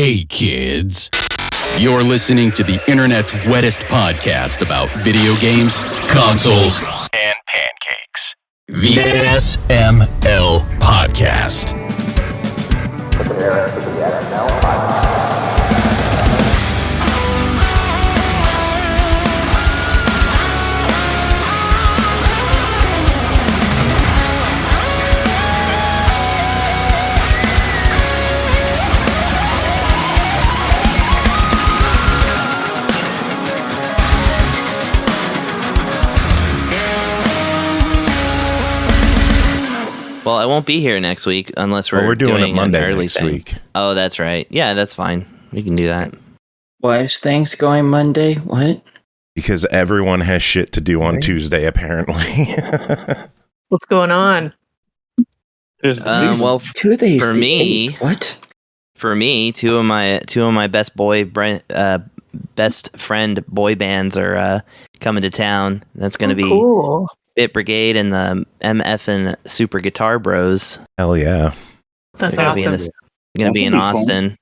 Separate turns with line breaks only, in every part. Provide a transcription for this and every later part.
Hey kids, you're listening to the internet's wettest podcast about video games, consoles, and pancakes. The SML Podcast. Prepare for the SML Podcast.
Well, I won't be here next week unless we're doing it Monday an early
next
thing.
week.
Oh, that's right. Yeah, that's fine. We can do that.
Why is things going Monday? What?
Because everyone has shit to do on Tuesday, apparently.
What's going on?
Well,
Tuesdays
for me,
8th. What?
For me, two of my best friend boy bands are coming to town. That's going to be
cool.
Bit Brigade and the MF and Super Guitar Bros.
Hell yeah.
That's
They're
awesome.
Going to be in Austin. Fun.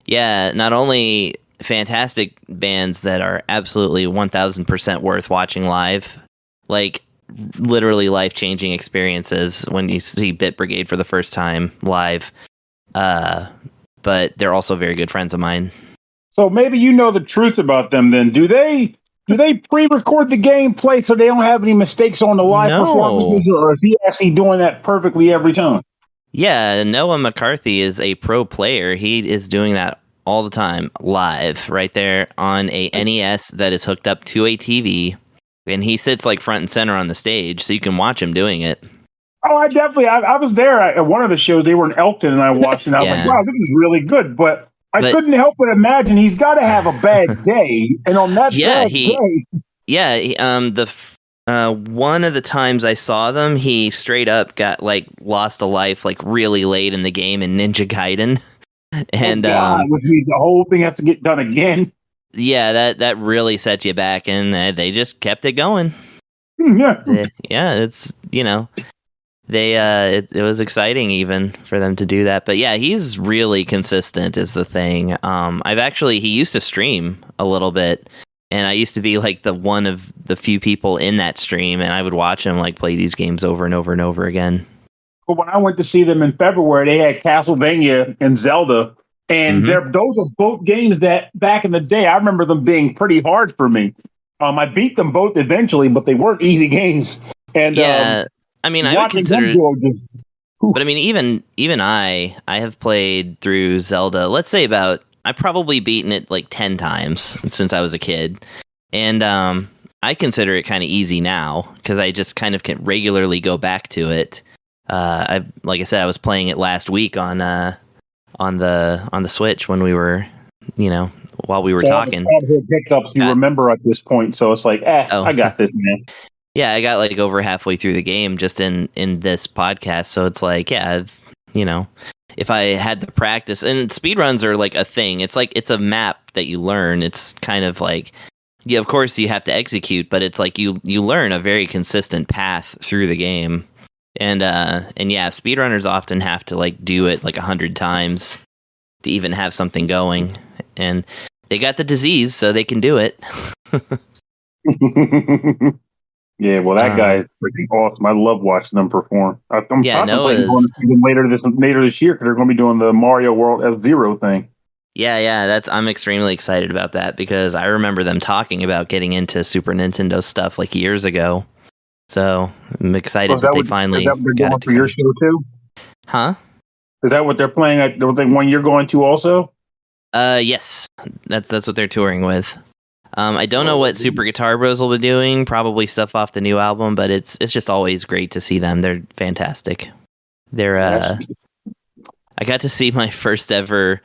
Yeah, not only fantastic bands that are absolutely 1000% worth watching live, like literally life-changing experiences when you see Bit Brigade for the first time live, but they're also very good friends of mine.
So maybe you know the truth about them then. Do they pre-record the gameplay so they don't have any mistakes on the live performances, or is he actually doing that perfectly every time?
Yeah, Noah McCarthy is a pro player. He is doing that all the time live right there on a NES that is hooked up to a TV, and he sits like front and center on the stage so you can watch him doing it.
Oh, I was there at one of the shows. They were in Elkton and I watched it and I was like, wow, this is really good. But I couldn't help but imagine he's got to have a bad day, and on that bad day,
one of the times I saw them, he straight up got like lost a life like really late in the game in Ninja Gaiden, and
which means the whole thing has to get done again.
Yeah, that really sets you back, and they just kept it going.
Yeah,
it's it was exciting even for them to do that. But yeah, he's really consistent is the thing. He used to stream a little bit, and I used to be like the one of the few people in that stream, and I would watch him like play these games over and over and over again.
But when I went to see them in February, they had Castlevania and Zelda, and those are both games that back in the day, I remember them being pretty hard for me. I beat them both eventually, but they weren't easy games. And
I mean, I would consider but I mean, even I have played through Zelda, let's say I've probably beaten it like 10 times since I was a kid. And I consider it kind of easy now because I just kind of can regularly go back to it. Like I said, I was playing it last week on the Switch when we were, while we were talking.
Hiccups you remember at this point, so it's like, I got this, man.
Yeah, I got like over halfway through the game just in this podcast, so it's like, if I had the practice, and speedruns are like a thing. It's like it's a map that you learn. It's kind of like, yeah, of course you have to execute, but it's like you learn a very consistent path through the game. And speedrunners often have to like do it like 100 times to even have something going. And they got the disease, so they can do it.
Yeah, well, that guy is freaking awesome. I love watching them perform. I'm contemplating going to see them later this year because they're going to be doing the Mario World F-Zero thing.
Yeah, I'm extremely excited about that because I remember them talking about getting into Super Nintendo stuff like years ago. So I'm excited that they finally got it
going for your show too.
Huh?
Is that what they're playing at the one you're going to also?
Yes, that's what they're touring with. I don't know what Super Guitar Bros will be doing. Probably stuff off the new album, but it's just always great to see them. They're fantastic. I got to see my first ever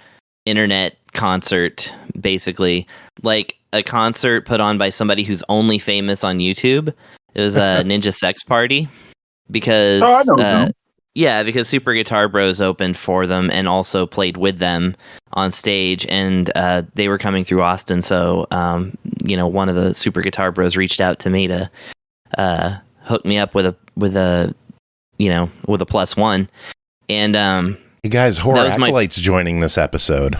internet concert, basically, like a concert put on by somebody who's only famous on YouTube. It was a Ninja Sex Party because because Super Guitar Bros opened for them and also played with them on stage, and they were coming through Austin. So, one of the Super Guitar Bros reached out to me to hook me up with a +1. And
hey guys, Horror Acolyte's joining this episode.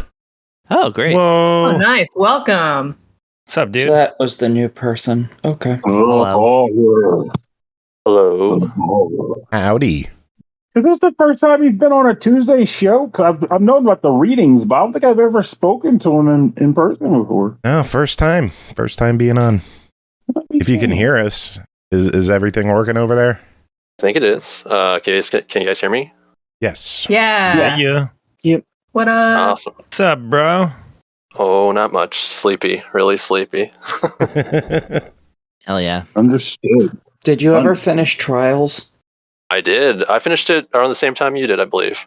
Oh, great.
Oh,
Whoa.
nice. Welcome.
What's up, dude?
So that was the new person. Okay.
Hello.
Hello.
Howdy.
Is this the first time he's been on a Tuesday show? Because I've known about the readings, but I don't think I've ever spoken to him in person before.
Oh, first time being on. If you can hear us, is everything working over there?
I think it is. Can you guys hear me?
Yes.
Yeah.
Yeah.
What up?
Awesome.
What's up, bro?
Oh, not much. Sleepy. Really sleepy.
Hell yeah.
Understood.
Did you ever finish Trials?
I did. I finished it around the same time you did, I believe.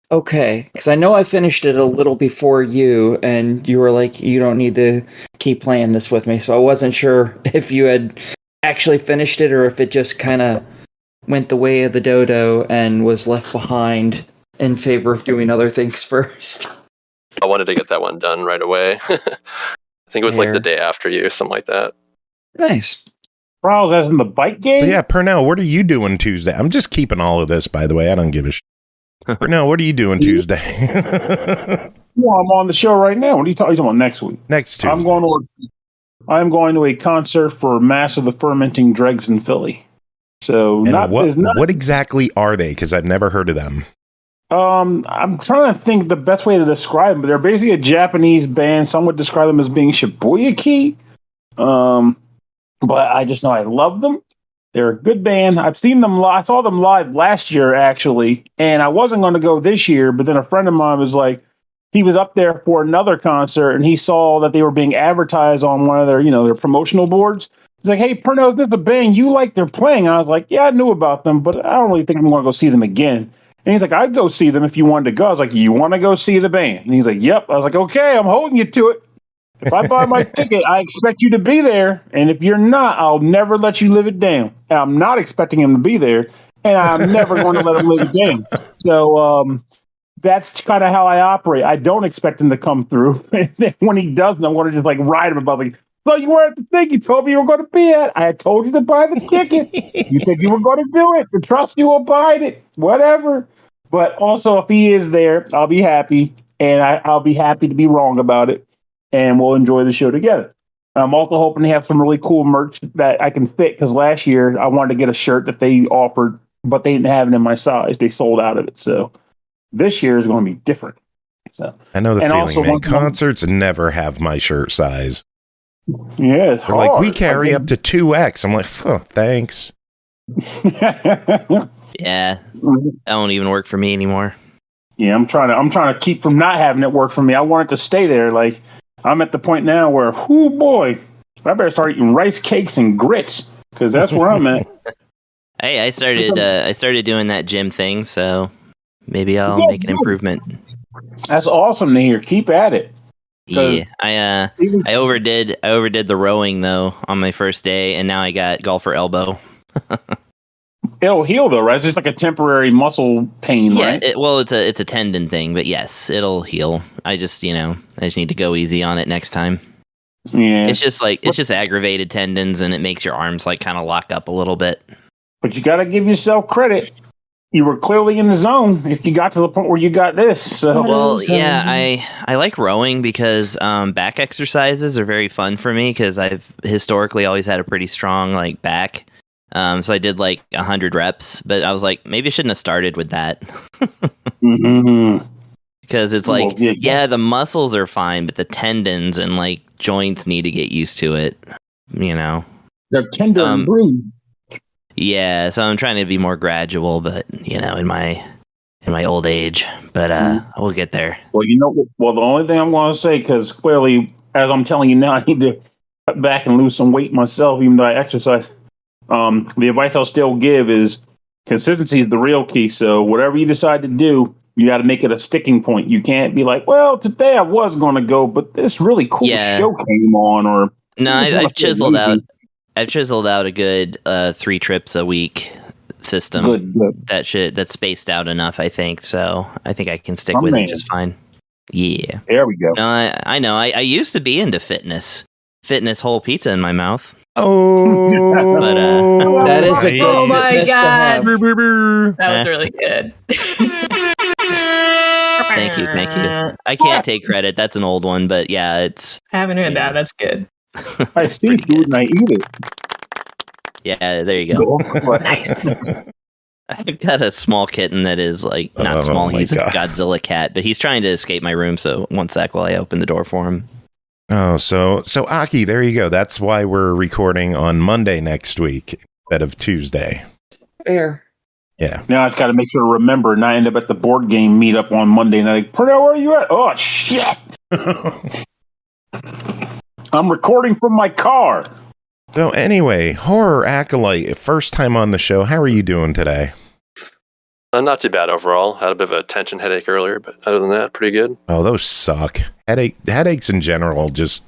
Okay, because I know I finished it a little before you, and you were like, you don't need to keep playing this with me, so I wasn't sure if you had actually finished it or if it just kind of went the way of the dodo and was left behind in favor of doing other things first.
I wanted to get that one done right away. I think it was like
Fair.
the day after you, something like that.
Nice.
Trials as in the bike game?
So yeah, Pernell, what are you doing Tuesday? I'm just keeping all of this, by the way. I don't give a shit. Pernell, what are you doing Tuesday?
Well, I'm on the show right now. What are you talking about next week?
Next Tuesday.
I'm going to a concert for Mass of the Fermenting Dregs in Philly. So
And what exactly are they? Because I've never heard of them.
I'm trying to think the best way to describe them. They're basically a Japanese band. Some would describe them as being Shibuya-key. But I just know I love them. They're a good band. I've seen them live. I saw them live last year, actually, and I wasn't going to go this year, but then a friend of mine was like, he was up there for another concert, and he saw that they were being advertised on one of their, their promotional boards. He's like, hey, Pernell, is this a band you like they're playing? I was like, yeah, I knew about them, but I don't really think I'm going to go see them again. And he's like, I'd go see them if you wanted to go. I was like, you want to go see the band? And he's like, yep. I was like, okay, I'm holding you to it. If I buy my ticket, I expect you to be there. And if you're not, I'll never let you live it down. And I'm not expecting him to be there. And I'm never going to let him live it down. So that's kind of how I operate. I don't expect him to come through. And then when he doesn't, I'm going to just ride him about so you were at the thing you told me you were going to be at. I had told you to buy the ticket. You said you were going to do it. To trust you will buy it. Whatever. But also, if he is there, I'll be happy. And I'll be happy to be wrong about it. And we'll enjoy the show together. I'm also hoping to have some really cool merch that I can fit, because last year I wanted to get a shirt that they offered, but they didn't have it in my size. They sold out of it. So this year is going to be different. So
I know the
and
feeling,
also
man. Concerts never have my shirt size.
Yeah, it's
They're
hard.
like, we carry up to 2X. I'm like, oh, thanks.
Yeah. That won't even work for me anymore.
Yeah, I'm trying to keep from not having it work for me. I want it to stay there. Like, I'm at the point now where, oh boy, I better start eating rice cakes and grits, because that's where I'm at.
Hey, I started doing that gym thing, so maybe I'll make an improvement.
That's awesome to hear. Keep at it.
Yeah, I overdid the rowing though on my first day, and now I got golfer elbow.
It'll heal though, right? It's just like a temporary muscle pain, right?
It's a tendon thing, but yes, it'll heal. I just need to go easy on it next time.
Yeah,
it's just aggravated tendons, and it makes your arms kind of lock up a little bit.
But you got to give yourself credit. You were clearly in the zone if you got to the point where you got this. So
I like rowing because back exercises are very fun for me, because I've historically always had a pretty strong back. So I did 100 reps, but I was like, maybe I shouldn't have started with that.
Mm-hmm.
Because it's the muscles are fine, but the tendons and joints need to get used to it.
They're tender and bruised.
Yeah, so I'm trying to be more gradual, but in my old age. But we'll get there.
Well, the only thing I'm going to say, because clearly, as I'm telling you now, I need to cut back and lose some weight myself, even though I exercise. The advice I'll still give is consistency is the real key. So whatever you decide to do, you got to make it a sticking point. You can't be like, well, today I was going to go, but this really cool show came on. Or
no, I've chiseled out. I've chiseled out a good 3 trips a week system.
Good.
That's spaced out enough, I think. So I think I can stick with it just fine. Yeah.
There we go.
No, I know. I used to be into fitness. Fitness whole pizza in my mouth.
Oh,
but,
that is a good.
Oh my god,
Brr, brr, brr.
that was really good.
Thank you. I can't take credit. That's an old one, but yeah, it's.
Haven't heard that. That's good.
I see
Pretty
food and I eat it.
Yeah, there you go.
Nice.
I've got a small kitten that is like not small.
my
He's
God.
a Godzilla cat, but he's trying to escape my room. So one sec while I open the door for him.
Oh, so Aki, there you go. That's why we're recording on Monday next week instead of Tuesday.
Fair.
Yeah.
Now I just got to make sure to remember, and I end up at the board game meetup on Monday, and I'm like, Pernell, where are you at? Oh, shit. I'm recording from my car.
So anyway, Horror Acolyte, first time on the show. How are you doing today?
Not too bad overall. Had a bit of a tension headache earlier, but other than that, pretty good.
Oh, those suck. Headaches in general, just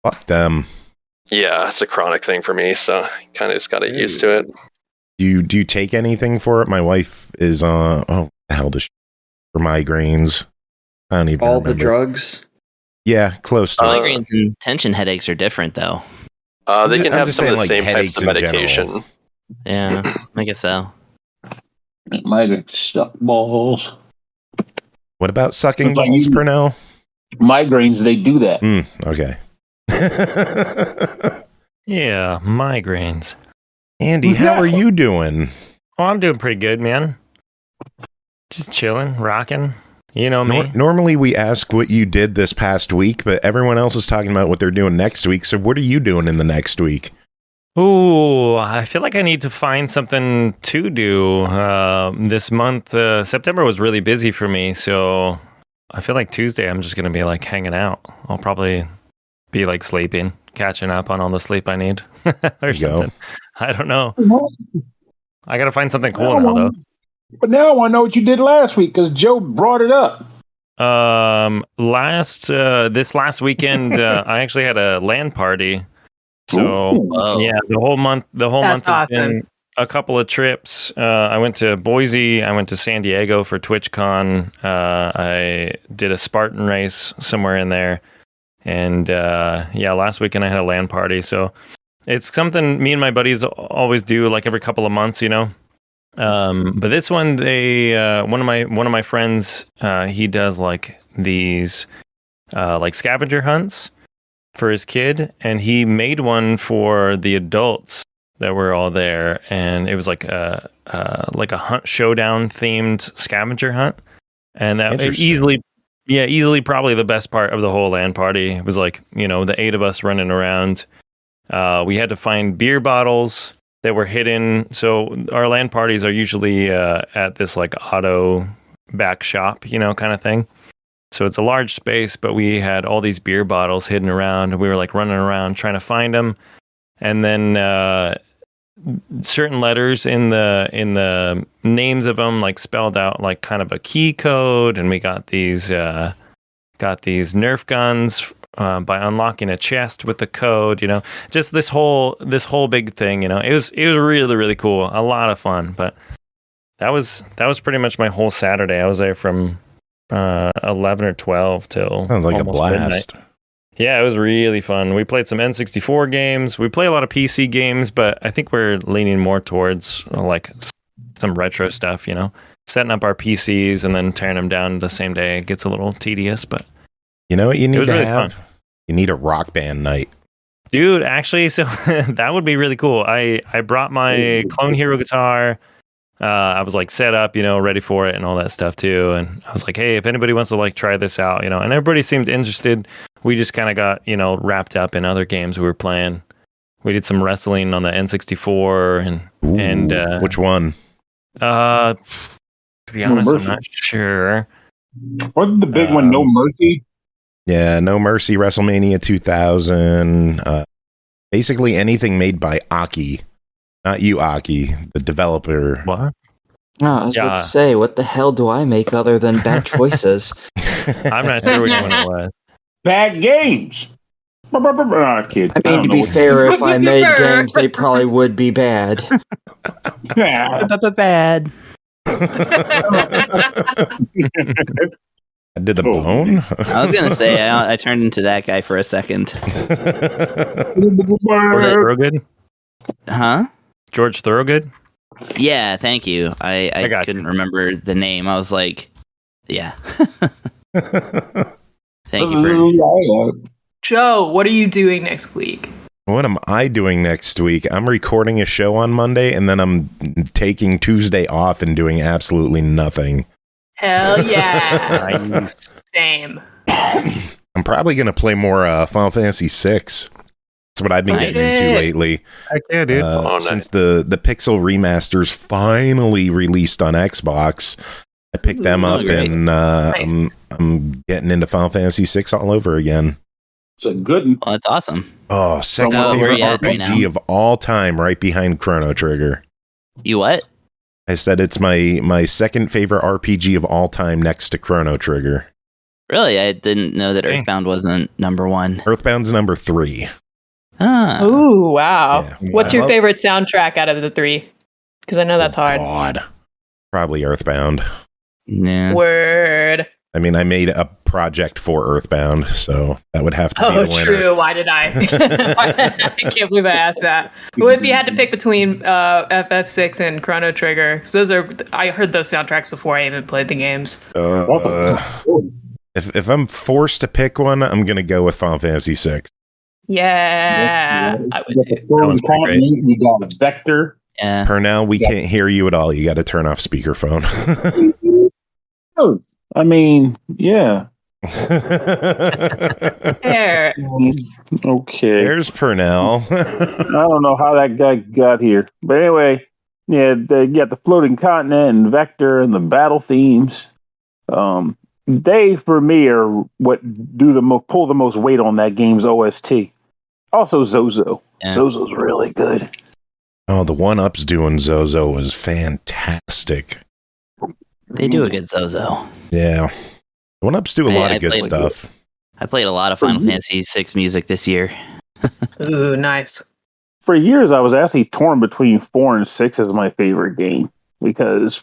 fuck them.
Yeah, it's a chronic thing for me, so kind of just got to get used to it.
Do you take anything for it? My wife is what the hell does she for migraines? I don't even
All
remember.
the drugs.
Yeah, close to it.
Migraines and tension headaches are different, though.
They can
I'm
have
just
some of
saying,
the
like,
same types
headaches
of
in
medication.
general.
Yeah, I guess so.
Might have stuck balls.
What about sucking
It's like
balls,
you-
Pernell?
Migraines, they do that.
Okay.
Yeah, migraines.
Andy, how are you doing?
Oh, I'm doing pretty good, man. Just chilling, rocking. You know me.
Normally we ask what you did this past week, but everyone else is talking about what they're doing next week. So what are you doing in the next week?
Ooh, I feel like I need to find something to do this month. September was really busy for me, so I feel like Tuesday I'm just going to be like hanging out. I'll probably be like sleeping, catching up on all the sleep I need or
There you
something.
go.
I don't know. I got to find something cool now, though.
But now I want to know what you did last week because Joe brought it up.
This last weekend I actually had a LAN party. So
Ooh.
yeah, the whole month
That's
has
awesome.
been a couple of trips. I went to Boise, I went to San Diego for TwitchCon. I did a Spartan race somewhere in there. And last weekend I had a LAN party. So it's something me and my buddies always do like every couple of months, you know. But this one, one of my friends, he does like these like scavenger hunts for his kid, and he made one for the adults that were all there, and it was like a hunt showdown themed scavenger hunt, and that
Interesting.
easily probably the best part of the whole LAN party. It was like, you know, the 8 of us running around. We had to find beer bottles that were hidden. So our LAN parties are usually at this like auto back shop, you know, kind of thing. So it's a large space, but we had all these beer bottles hidden around. We were like running around trying to find them. And then certain letters in the names of them like spelled out like kind of a key code. And we got these Nerf guns by unlocking a chest with the code, you know, just this whole big thing, you know. It was really, really cool. A lot of fun. But that was pretty much my whole Saturday. I was there from 11 or 12 till
Sounds like a
almost
blast.
midnight. Yeah, it was really fun. We played some N64 games. We play a lot of PC games, but I think we're leaning more towards like some retro stuff, you know. Setting up our PCs and then tearing them down the same day. It gets a little tedious, but
You know what you need
was
to
really
have?
fun.
You need a rock band night.
dude, actually, so that would be really cool. I brought my Clone Hero guitar. I was like set up, you know, ready for it and all that stuff too. And I was like, hey, if anybody wants to like try this out, you know, and everybody seemed interested. We just kind of got, you know, wrapped up in other games we were playing. We did some wrestling on the N64
Ooh,
and
which one?
to be honest, I'm
Mercy.
not sure.
Wasn't the big one No Mercy?
Yeah, No Mercy, WrestleMania 2000. Basically anything made by Aki. Not you, Aki, the developer.
What?
Oh, I was about
Yeah.
to say, what the hell do I make other than bad choices?
I'm not sure which one it was.
Bad games. Kid.
I mean, to be fair, if I made games, they probably would be bad.
Yeah.
Bad.
I did the
Oh,
bone?
I was gonna say I turned into that guy for a second.
Thorogood?
Huh?
George Thorogood?
Yeah, thank you. I
I got
couldn't
you.
remember the name. I was like, Yeah. Thank you for.
Joe, what are you doing next week?
What am I doing next week? I'm recording a show on Monday, and then I'm taking Tuesday off and doing absolutely nothing.
Hell yeah. Nice. Same.
I'm probably going to play more Final Fantasy VI. That's what I've been getting into lately.
Heck yeah, dude.
Since the Pixel remasters finally released on Xbox, I picked them up, and nice. I'm getting into Final Fantasy VI all over again.
It's a good one.
Well, that's awesome.
Oh, second favorite RPG of all time, right behind Chrono Trigger.
You what?
I said it's my second favorite RPG of all time, next to Chrono Trigger.
Really? I didn't know that Earthbound wasn't number 1.
Earthbound's number 3.
Ah.
Ooh, wow. Yeah. What's your
Wow.
favorite soundtrack out of the 3? Because I know that's hard.
God. Probably Earthbound.
Yeah.
Word.
I mean, I made a project for Earthbound, so that would have to be the winner.
True. Why did I? I can't believe I asked that. Well, if you had to pick between FF6 and Chrono Trigger, because I heard those soundtracks before I even played the games.
If I'm forced to pick one, I'm going to go with Final Fantasy VI.
Yeah. I would too.
You got a Vector.
Yeah.
Pernell, we can't hear you at all. You got to turn off speakerphone.
Oh, I mean, yeah.
There.
Okay.
There's Pernell.
I don't know how that guy got here. But anyway, yeah, you got the floating continent and Vector and the battle themes. They, for me, are what pull the most weight on that game's OST. Also, Zozo. Yeah. Zozo's really good.
Oh, the one-ups doing Zozo was fantastic.
They do a good Zozo.
Yeah. The one-ups do a lot of good stuff.
I played a lot of Final Fantasy VI music this year.
Ooh, nice.
For years, I was actually torn between 4 and 6 as my favorite game because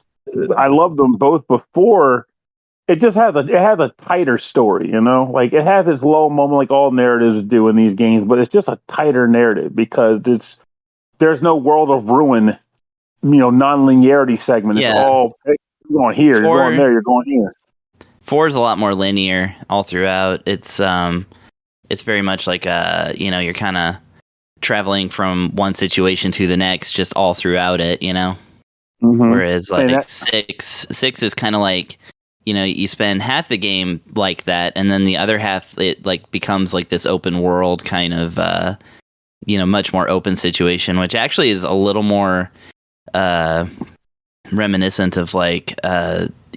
I loved them both before. It just has a tighter story, you know? Like, it has its low moment like all narratives do in these games, but it's just a tighter narrative because there's no world of ruin, non-linearity segment.
Yeah.
It's all, hey, you're going here, you're going there, you're going here.
4 is a lot more linear all throughout. It's very much like you're kind of traveling from one situation to the next, just all throughout it, Mm-hmm. Whereas like 6 is kind of like, you spend half the game like that, and then the other half it like becomes like this open world kind of much more open situation, which actually is a little more reminiscent of like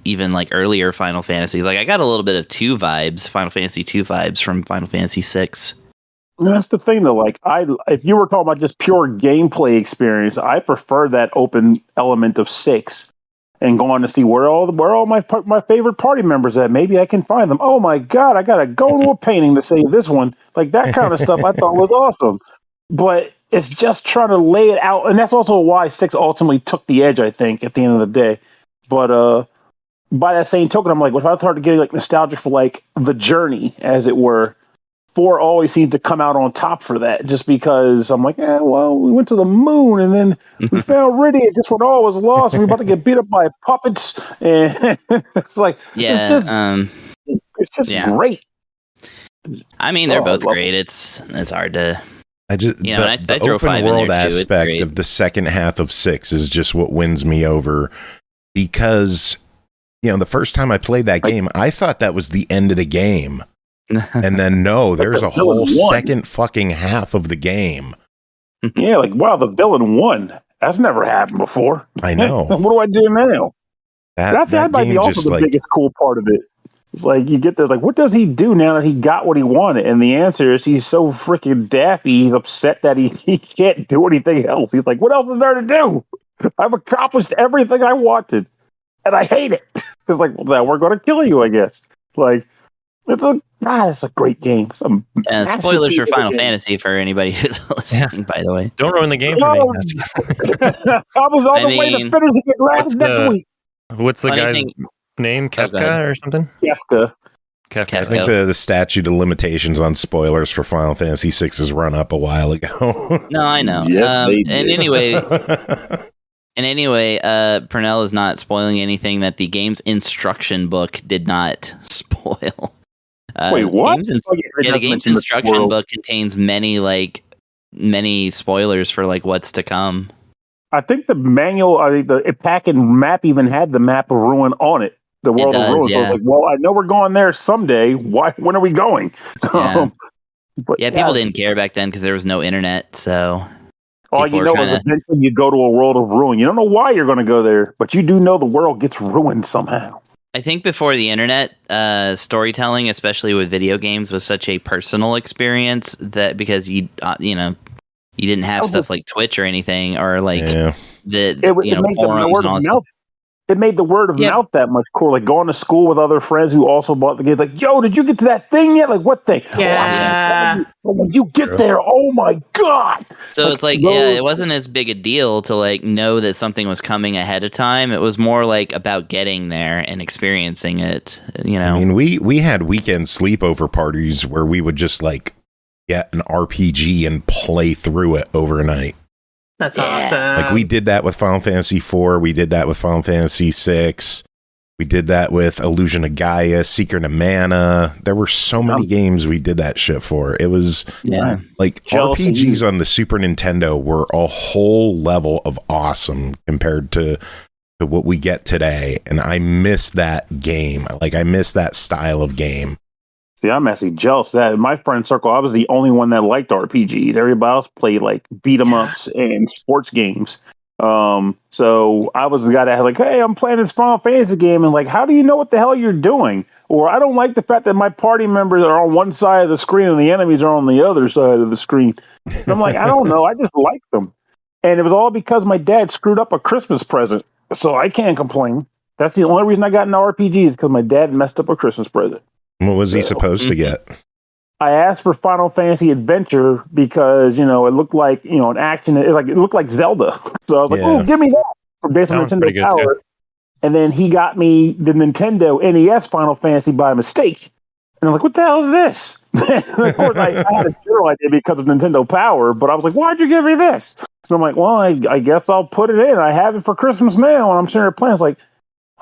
even like earlier Final Fantasies. Like I got a little bit of Final Fantasy 2 vibes from Final Fantasy 6.
That's the thing though, like if you were talking about just pure gameplay experience, I prefer that open element of 6 and going to see where all my favorite party members at. Maybe I can find them. Oh my god, I gotta go into a painting to save this one. Like that kind of stuff I thought was awesome. But it's just trying to lay it out, and that's also why 6 ultimately took the edge, I think, at the end of the day. But by that same token, I'm like, if I start to get like nostalgic for like the journey, as it were, 4 always seems to come out on top for that, just because I'm like, we went to the moon and then we found Riddick just when all was lost. And we're about to get beat up by puppets, and it's like, it's just great.
I mean, they're both great. It's hard to.
I just the
throw
open
5
world
in there too.
aspect of the second half of 6 is just what wins me over, because the first time I played that game, I thought that was the end of the game. And then no, there's a whole second fucking half of the game.
Yeah, like wow, the villain won. That's never happened before.
I know.
What do I do now? That might be also the biggest cool part of it. It's like you get there, like, what does he do now that he got what he wanted? And the answer is he's so freaking daffy. He's upset that he can't do anything else. He's like, what else is there to do? I've accomplished everything I wanted, and I hate it. It's like, well, then we're going to kill you, I guess. Like. It's a great game.
Spoilers for Final Fantasy for anybody who's listening, by the way.
Don't ruin the game for me.
I was on the way to finishing it next week.
What's the guy's name? Kefka or something?
Kefka.
I think the statute of limitations on spoilers for Final Fantasy VI has run up a while ago.
No, I know.
Yes,
and anyway, And anyway, Pernell is not spoiling anything that the game's instruction book did not spoil.
Wait, what?
The game's instruction book contains many spoilers for like what's to come.
I think the manual, the pack and map even had the map of Ruin on it. The world of Ruin. So I was like, well, I know we're going there someday. When are we going?
Yeah, people didn't care back then because there was no internet. So
all you know is eventually you go to a world of ruin. You don't know why you're going to go there, but you do know the world gets ruined somehow.
I think before the internet, storytelling, especially with video games, was such a personal experience that because you didn't have stuff like Twitch or anything, or like forums and all that.
It made the word of mouth that much cool. Like going to school with other friends who also bought the games. Like, yo, did you get to that thing yet? Like, what thing?
Yeah.
When you get there, oh my god!
So it's like, it wasn't as big a deal to like know that something was coming ahead of time. It was more like about getting there and experiencing it.
I mean, we had weekend sleepover parties where we would just like get an RPG and play through it overnight.
That's awesome.
Like we did that with Final Fantasy IV. We did that with Final Fantasy VI. We did that with Illusion of Gaia, Secret of Mana. There were so many games we did that shit for. It was like RPGs on the Super Nintendo were a whole level of awesome compared to what we get today. And I miss that game. Like I miss that style of game.
See, I'm actually jealous of that. In my friend circle, I was the only one that liked RPGs. Everybody else played like beat 'em ups and sports games. So I was the guy that had like, hey, I'm playing this Final Fantasy game, and like, how do you know what the hell you're doing? Or I don't like the fact that my party members are on one side of the screen and the enemies are on the other side of the screen. And I'm like, I don't know, I just like them. And it was all because my dad screwed up a Christmas present, so I can't complain. That's the only reason I got into RPGs, because my dad messed up a Christmas present.
What was he supposed to get?
I asked for Final Fantasy Adventure because, it looked like, an action. It looked like Zelda. So I was like, oh, give me that for based on Nintendo Power. And then he got me the Nintendo NES Final Fantasy by mistake. And I'm like, what the hell is this? Of course, I had a general idea because of Nintendo Power, but I was like, why'd you give me this? So I'm like, well, I guess I'll put it in. I have it for Christmas now. And I'm sitting there playing. It's like,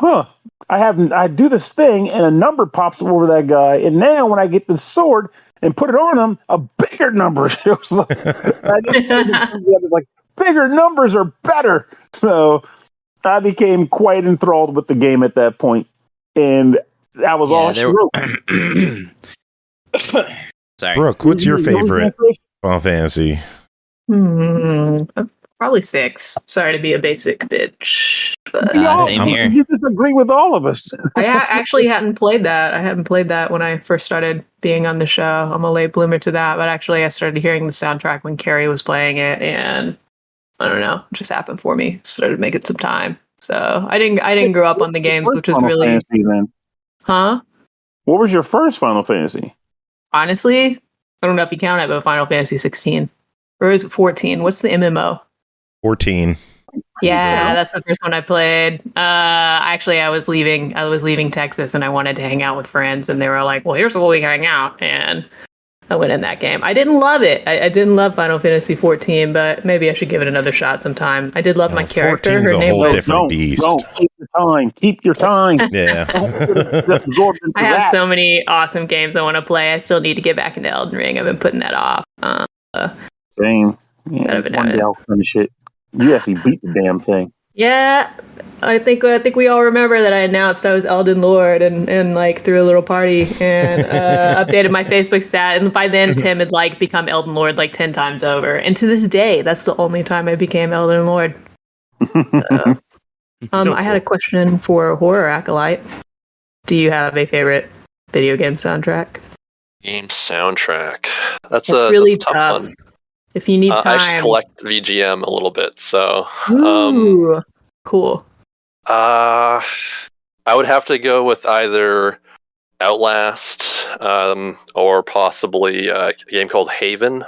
I do this thing and a number pops over that guy, and now when I get the sword and put it on him, a bigger number shows up. It's like bigger numbers are better. So I became quite enthralled with the game at that point, and that was all she wrote.
Sorry,
Brooke, what's your favorite Final Fantasy?
Probably 6. Sorry to be a basic bitch. But,
same here.
You disagree with all of us.
I actually hadn't played that. I hadn't played that when I first started being on the show. I'm a late bloomer to that, but actually I started hearing the soundtrack when Carrie was playing it, and I don't know, it just happened for me. Started making some time. So I didn't grow up on the games, which was really
Fantasy, then?
Huh?
What was your first Final Fantasy?
Honestly, I don't know if you count it, but Final Fantasy 16. Or is it 14? What's the MMO?
14.
Yeah, that's the first one I played. Actually, I was leaving Texas, and I wanted to hang out with friends, and they were like, "Well, here's where we hang out," and I went in that game. I didn't love it. I didn't love Final Fantasy 14, but maybe I should give it another shot sometime. I did love my character. Her name was.
Beast.
Keep your time.
Yeah.
I have so many awesome games I want to play. I still need to get back into Elden Ring. I've been putting that off.
Same. Yeah, one day I'll finish it. You actually beat the damn thing.
Yeah, I think we all remember that I announced I was Elden Lord and like threw a little party and updated my Facebook stat, and by then Tim had like become Elden Lord like 10 times over, and to this day that's the only time I became Elden Lord. I had a question for Horror Acolyte. Do you have a favorite video game soundtrack?
Game soundtrack. That's
really
a tough one.
If you need time.
I actually collect VGM a little bit, so.
Ooh, cool.
I would have to go with either Outlast or possibly a game called Haven.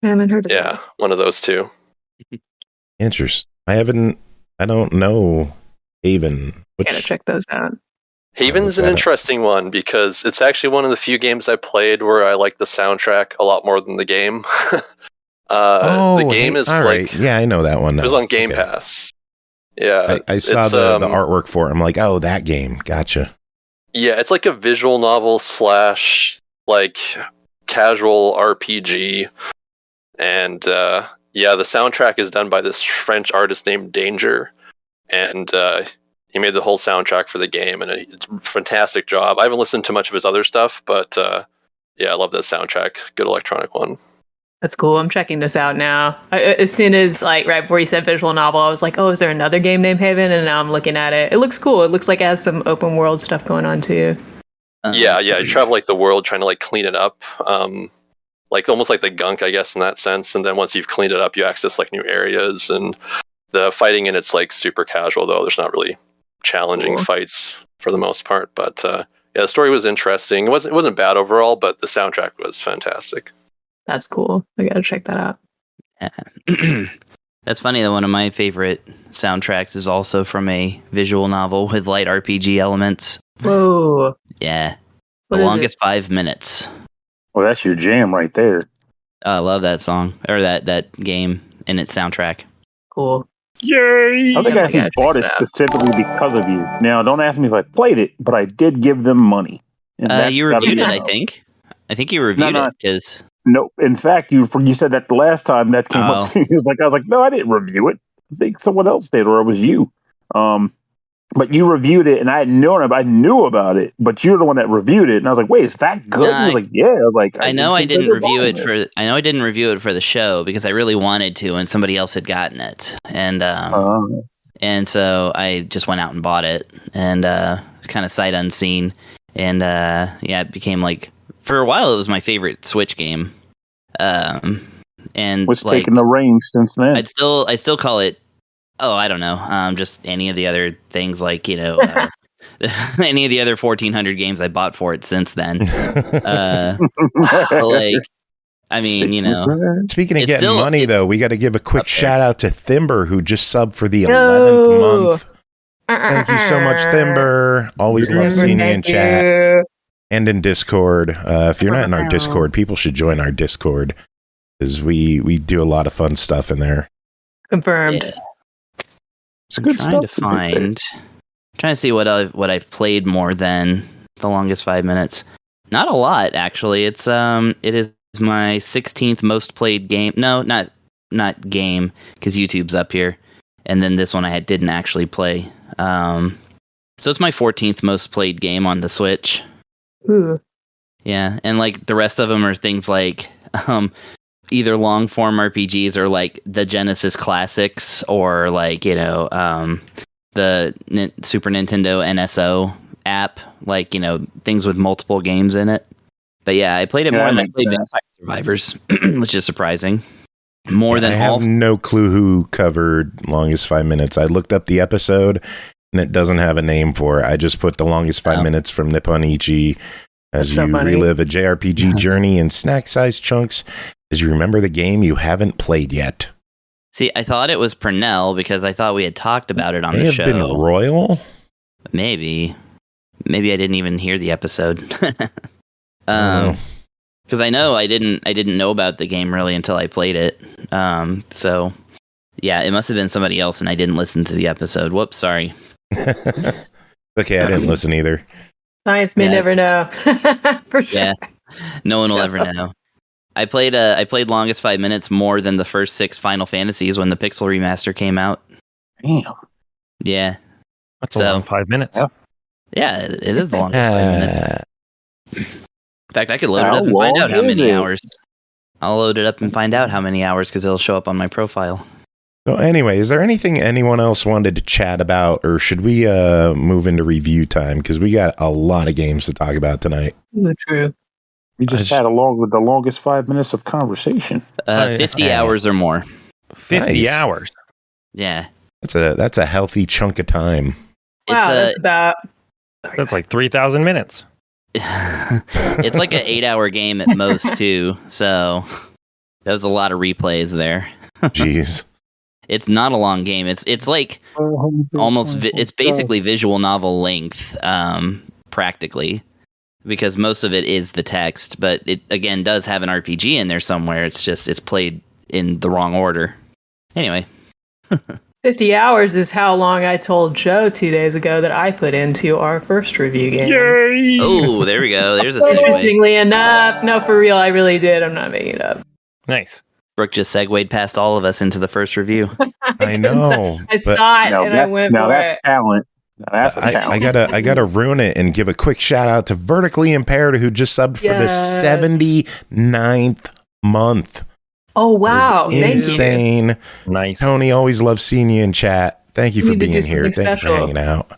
I haven't heard of that.
Yeah, one of those two.
Interesting. I don't know Haven.
Gotta check those out.
Haven's an interesting one because it's actually one of the few games I played where I like the soundtrack a lot more than the game. The game is
all right.
like,
yeah, I know that one.
It was on Game Pass. Yeah,
I saw the artwork for it. I'm like, oh, that game. Gotcha.
Yeah, it's like a visual novel slash like casual RPG, and yeah, the soundtrack is done by this French artist named Danger, and he made the whole soundtrack for the game, and it's a fantastic job. I haven't listened to much of his other stuff, but yeah, I love that soundtrack. Good electronic one.
That's cool. I'm checking this out now. As soon as, like, right before you said visual novel, I was like, oh, is there another game named Haven? And now I'm looking at it. It looks cool. It looks like it has some open world stuff going on too.
Yeah, you travel like the world trying to like clean it up. Like almost like the gunk, I guess, in that sense. And then once you've cleaned it up, you access like new areas. And the fighting in it's like super casual, though. There's not really challenging fights for the most part. But yeah, the story was interesting. It wasn't bad overall, but the soundtrack was fantastic.
That's cool. I gotta check that out.
Yeah. That's funny that one of my favorite soundtracks is also from a visual novel with light RPG elements.
Whoa.
Yeah.
What
The
is
Longest 5 Minutes.
Well, that's your jam right there.
I love that song, or that game and its soundtrack.
Cool.
Yay! I think I actually bought it specifically because of you. Now, don't ask me if I played it, but I did give them money.
You reviewed it, I think. I think you reviewed it because...
No, in fact, you said that the last time that came up to you. I was like, no, I didn't review it. I think someone else did, or it was you. But you reviewed it, and I knew about it. But you're the one that reviewed it, and I was like, wait, is that good?
No,
I was like, yeah. I was like,
I didn't review it for the show because I really wanted to, and somebody else had gotten it, and so I just went out and bought it, and kind of sight unseen, and yeah, it became like. For a while, it was my favorite Switch game, and
what's taken the reins since then?
I still call it. Oh, I don't know. Just any of the other things, like any of the other 1,400 games I bought for it since then. Like, I mean,
Speaking of getting money, though, we got to give a quick shout out to Thimber, who just subbed for the 11th month. Thank you so much, Thimber. Always love seeing you in chat. And in Discord. If you're not in our Discord, people should join our Discord, because we do a lot of fun stuff in there.
Confirmed.
Yeah. It's good stuff. Trying to see what I've played more than The Longest 5 Minutes. Not a lot, actually. It is my 16th most played game. No, not game, because YouTube's up here. And then this one I didn't actually play. So it's my 14th most played game on the Switch.
Ooh.
Yeah, and like the rest of them are things like either long form RPGs or like the Genesis classics, or like the Super Nintendo NSO app, like things with multiple games in it. But yeah, I played it more than I played Vampire Survivors, which is surprising. More than
I have no clue who covered Longest 5 Minutes. I looked up the episode, and it doesn't have a name for it. I just put The Longest 5 Minutes from Nippon Ichi as you relive a JRPG journey in snack-sized chunks as you remember the game you haven't played yet.
See, I thought it was Pernell because I thought we had talked about it on the show.
May have been Royal?
Maybe I didn't even hear the episode. Because I know I didn't know about the game really until I played it. So yeah, it must have been somebody else, and I didn't listen to the episode. Whoops, sorry.
Okay, I didn't listen either.
Science may never know. For sure.
Yeah, no one will ever know. I played Longest 5 Minutes more than the first 6 Final Fantasies when the Pixel remaster came out.
Damn.
Yeah.
That's a long 5 minutes.
Yeah, it is the longest 5 minutes. In fact, I could load it up and find out how many hours. I'll load it up and find out how many hours because it'll show up on my profile.
So anyway, is there anything anyone else wanted to chat about, or should we move into review time? Because we got a lot of games to talk about tonight.
True.
We just had along with the longest 5 minutes of conversation.
50 hours or more.
50 hours.
Yeah.
That's a healthy chunk of time.
Wow,
That's like 3,000 minutes.
It's like an 8-hour game at most too. So that was a lot of replays there.
Jeez.
It's not a long game. It's like almost. It's basically visual novel length, practically, because most of it is the text. But it again does have an RPG in there somewhere. It's just it's played in the wrong order. Anyway.
50 hours is how long I told Joe 2 days ago that I put into our first review game.
Yay!
Oh, there we go. There's a segue.
Interestingly enough, no, for real, I really did. I'm not making it up.
Nice.
Brooke just segued past all of us into the first review.
I know.
I saw it
No,
and I went for
that's
it.
talent. Now that's a talent.
I gotta ruin it and give a quick shout out to Vertically Impaired, who just subbed for the 79th month.
Oh, wow. Thank you.
Insane.
Nice.
Tony, always love seeing you in chat. Thank you for
We need to
being
do
here.
something
Thank you for
special.
hanging out.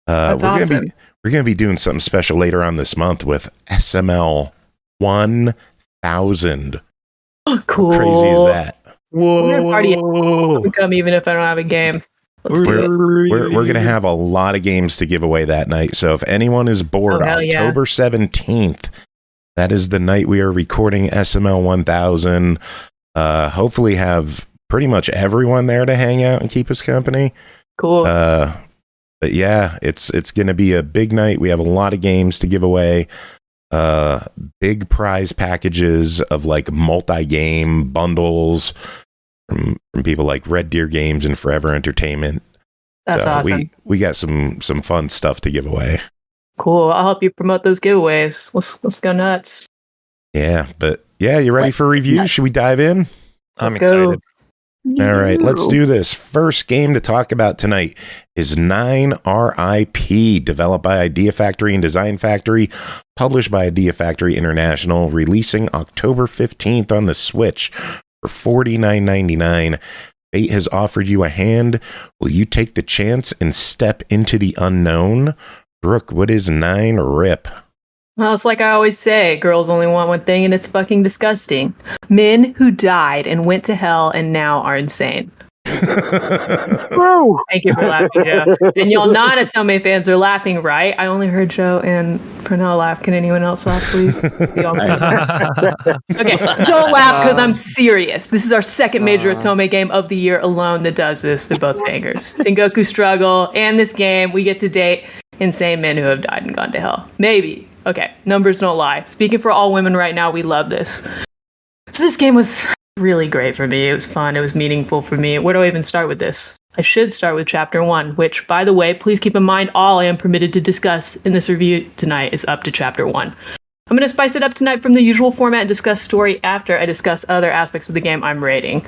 That's
we're
awesome.
gonna be doing something special later on this month with SML 1000.
Oh, cool.
How crazy is that?
We're gonna party and come even if I don't have a game. Let's do it.
We're gonna have a lot of games to give away that night. So if anyone is bored,
Oh, hell yeah.
October 17th, that is the night we are recording SML 1000. Hopefully have pretty much everyone there to hang out and keep us company.
Cool.
But yeah, it's gonna be a big night. We have a lot of games to give away. Big prize packages of like multi-game bundles from people like Red Deer Games and Forever Entertainment.
That's awesome.
We got some fun stuff to give away.
Cool. I'll help you promote those giveaways. Let's go nuts.
Yeah, but yeah, you ready for reviews? Should we dive in?
I'm
Let's go.
excited.
All right, let's do this. First game to talk about tonight is 9 R.I.P, developed by Idea Factory and Design Factory, published by Idea Factory International, releasing October 15th on the Switch for $49.99. Fate has offered you a hand. Will you take the chance and step into the unknown? Brooke, what is 9 R.I.P?
Well, it's like I always say, girls only want one thing, and it's fucking disgusting. Men who died and went to hell and now are insane. Thank you for laughing, Joe. And y'all non-Atome fans are laughing, right? I only heard Joe and Pernell laugh. Can anyone else laugh, please? Okay, don't laugh because I'm serious. This is our second major Atome game of the year alone that does this. They're both bangers. Sengoku Struggle and this game, we get to date insane men who have died and gone to hell. Maybe. Okay, numbers don't lie. Speaking for all women right now, we love this. So this game was really great for me. It was fun. It was meaningful for me. Where do I even start with this? I should start with Chapter 1, which, by the way, please keep in mind all I am permitted to discuss in this review tonight is up to Chapter 1. I'm going to spice it up tonight from the usual format and discuss story after I discuss other aspects of the game I'm rating.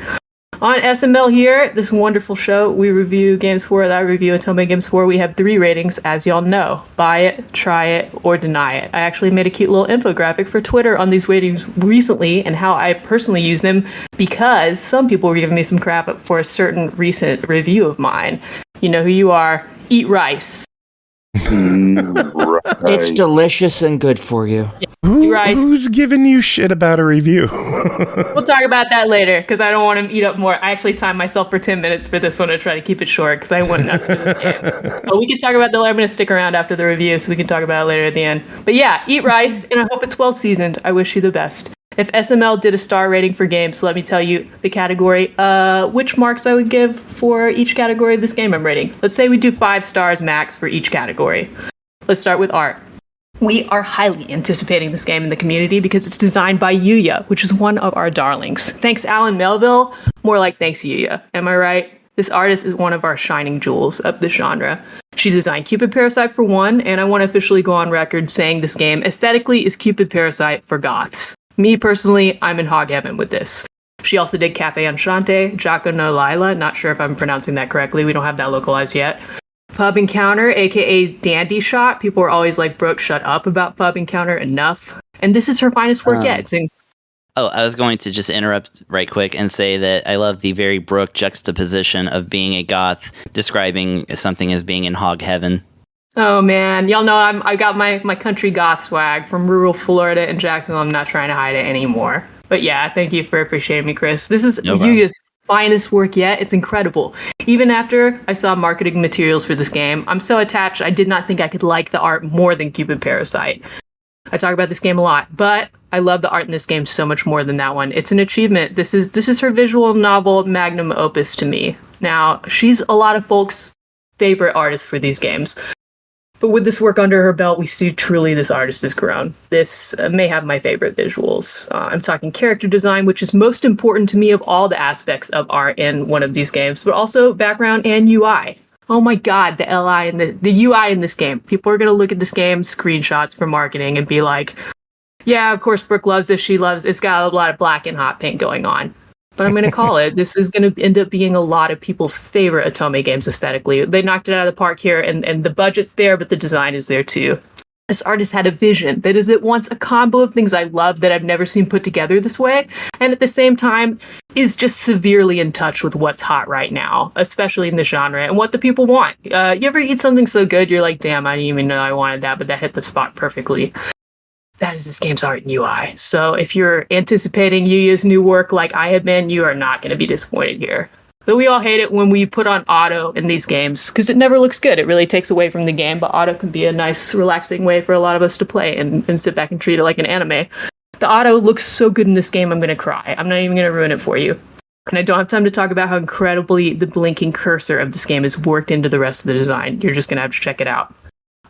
On SML here, this wonderful show, we review games for that I review Atome Games for. We have 3 ratings, as y'all know. Buy it, try it, or deny it. I actually made a cute little infographic for Twitter on these ratings recently and how I personally use them because some people were giving me some crap for a certain recent review of mine. You know who you are. Eat rice.
It's delicious and good for you.
Who's giving you shit about a review?
We'll talk about that later because I don't want to eat up more. I actually timed myself for 10 minutes for this one to try to keep it short because I went nuts for this game. But we can talk about that later. I'm going to stick around after the review so we can talk about it later at the end. But yeah, eat rice, and I hope it's well seasoned. I wish you the best. If SML did a star rating for games, let me tell you the category, which marks I would give for each category of this game I'm rating. Let's say we do 5 stars max for each category. Let's start with art. We are highly anticipating this game in the community because it's designed by Yuya, which is one of our darlings. Thanks, Alan Melville. More like thanks, Yuya. Am I right? This artist is one of our shining jewels of the genre. She designed Cupid Parasite for one, and I want to officially go on record saying this game aesthetically is Cupid Parasite for goths. Me, personally, I'm in hog heaven with this. She also did Cafe Enchante, Jocko no Lila, not sure if I'm pronouncing that correctly, we don't have that localized yet. Pub Encounter, aka Dandy Shot. People are always like, Brooke, shut up about Pub Encounter, enough. And this is her finest work yet.
Oh, I was going to just interrupt right quick and say that I love the very Brooke juxtaposition of being a goth, describing something as being in hog heaven.
Oh man, y'all know I got my country goth swag from rural Florida and Jacksonville. I'm not trying to hide it anymore. But yeah, thank you for appreciating me, Chris. This is Yuya's finest work yet. It's incredible. Even after I saw marketing materials for this game, I'm so attached. I did not think I could like the art more than Cupid Parasite. I talk about this game a lot, but I love the art in this game so much more than that one. It's an achievement. This is her visual novel magnum opus to me. Now, she's a lot of folks' favorite artist for these games. But with this work under her belt, we see truly this artist has grown. This may have my favorite visuals. I'm talking character design, which is most important to me of all the aspects of art in one of these games, but also background and UI. Oh my god, the LI and the UI in this game. People are going to look at this game, screenshots for marketing, and be like, yeah, of course Brooke loves this, she loves it. It's got a lot of black and hot paint going on. But I'm going to call it. This is going to end up being a lot of people's favorite Otome games aesthetically. They knocked it out of the park here, and the budget's there, but the design is there too. This artist had a vision that is at once a combo of things I love that I've never seen put together this way, and at the same time is just severely in touch with what's hot right now, especially in the genre, and what the people want. You ever eat something so good, you're like, damn, I didn't even know I wanted that, but that hit the spot perfectly. That is this game's art and UI. So if you're anticipating Yuya's new work like I have been, you are not going to be disappointed here. But we all hate it when we put on auto in these games because it never looks good. It really takes away from the game, but auto can be a nice, relaxing way for a lot of us to play and sit back and treat it like an anime. The auto looks so good in this game, I'm going to cry. I'm not even going to ruin it for you. And I don't have time to talk about how incredibly the blinking cursor of this game is worked into the rest of the design. You're just going to have to check it out.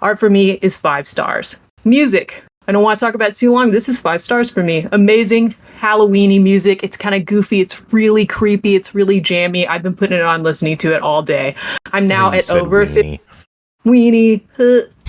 Art for me is 5 stars. Music. I don't want to talk about it too long. This is 5 stars for me. Amazing Halloween-y music. It's kind of goofy. It's really creepy. It's really jammy. I've been putting it on, listening to it all day. I'm now at over 50. Weenie.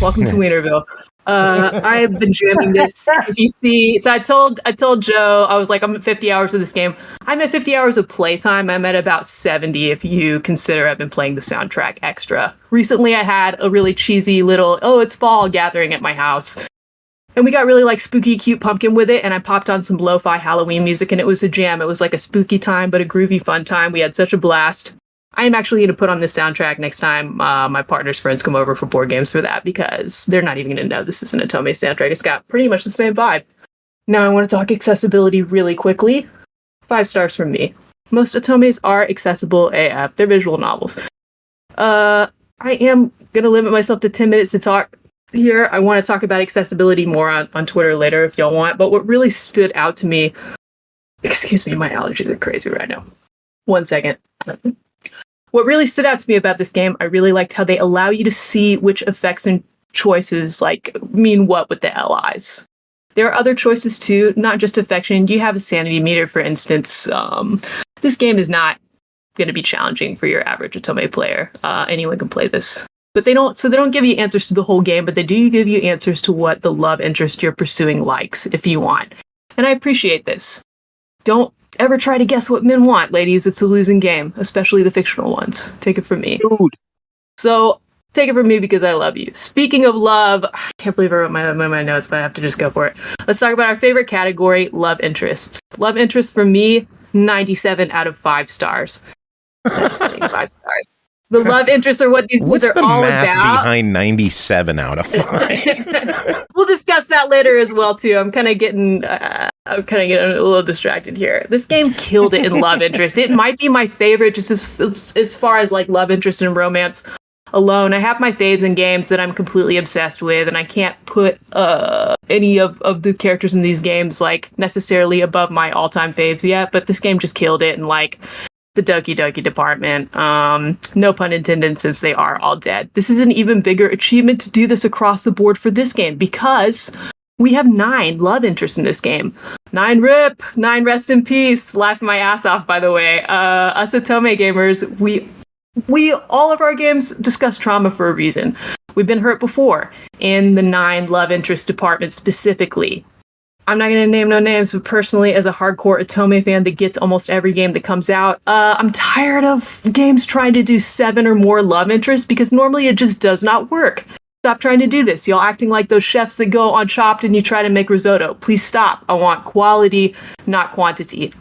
Welcome to Wienerville. I have been jamming this. If you see, so I told Joe, I was like, I'm at 50 hours of this game. I'm at 50 hours of playtime. I'm at about 70 if you consider I've been playing the soundtrack extra. Recently, I had a really cheesy little, it's fall gathering at my house. And we got really like spooky, cute pumpkin with it. And I popped on some lo-fi Halloween music and it was a jam. It was like a spooky time, but a groovy, fun time. We had such a blast. I am actually going to put on this soundtrack next time my partner's friends come over for board games for that because they're not even going to know this is an Otome soundtrack. It's got pretty much the same vibe. Now I want to talk accessibility really quickly. 5 stars from me. Most Otomes are accessible AF. They're visual novels. I am going to limit myself to 10 minutes to talk here. I want to talk about accessibility more on Twitter later if y'all want, but what really stood out to me, excuse me, my allergies are crazy right now. 1 second. What really stood out to me about this game, I really liked how they allow you to see which effects and choices mean what with the LIs. There are other choices too, not just affection. You have a sanity meter, for instance. This game is not going to be challenging for your average Otome player. Anyone can play this. But they don't give you answers to the whole game, but they do give you answers to what the love interest you're pursuing likes, if you want. And I appreciate this. Don't ever try to guess what men want, ladies. It's a losing game, especially the fictional ones. Take it from me.
Dude.
So, take it from me because I love you. Speaking of love, I can't believe I wrote my notes, but I have to just go for it. Let's talk about our favorite category, love interests. Love interests for me, 97 out of 5 stars. 5 stars. The love interests are what they're all about.
What's the math behind 97 out of 5?
We'll discuss that later as well too. I'm kind of getting a little distracted here. This game killed it in love interest. It might be my favorite, just as far as like love interest and romance alone. I have my faves in games that I'm completely obsessed with, and I can't put any of the characters in these games like necessarily above my all-time faves yet. But this game just killed it, and like. The Doki Doki department. No pun intended since they are all dead. This is an even bigger achievement to do this across the board for this game because we have 9 love interests in this game. 9 RIP, 9 rest in peace. Laughing my ass off, by the way. Us Otome gamers, we all of our games discuss trauma for a reason. We've been hurt before in the 9 love interest department specifically. I'm not going to name no names, but personally, as a hardcore Otome fan that gets almost every game that comes out, I'm tired of games trying to do 7 or more love interests because normally it just does not work. Stop trying to do this. Y'all acting like those chefs that go on Chopped and you try to make risotto. Please stop. I want quality, not quantity.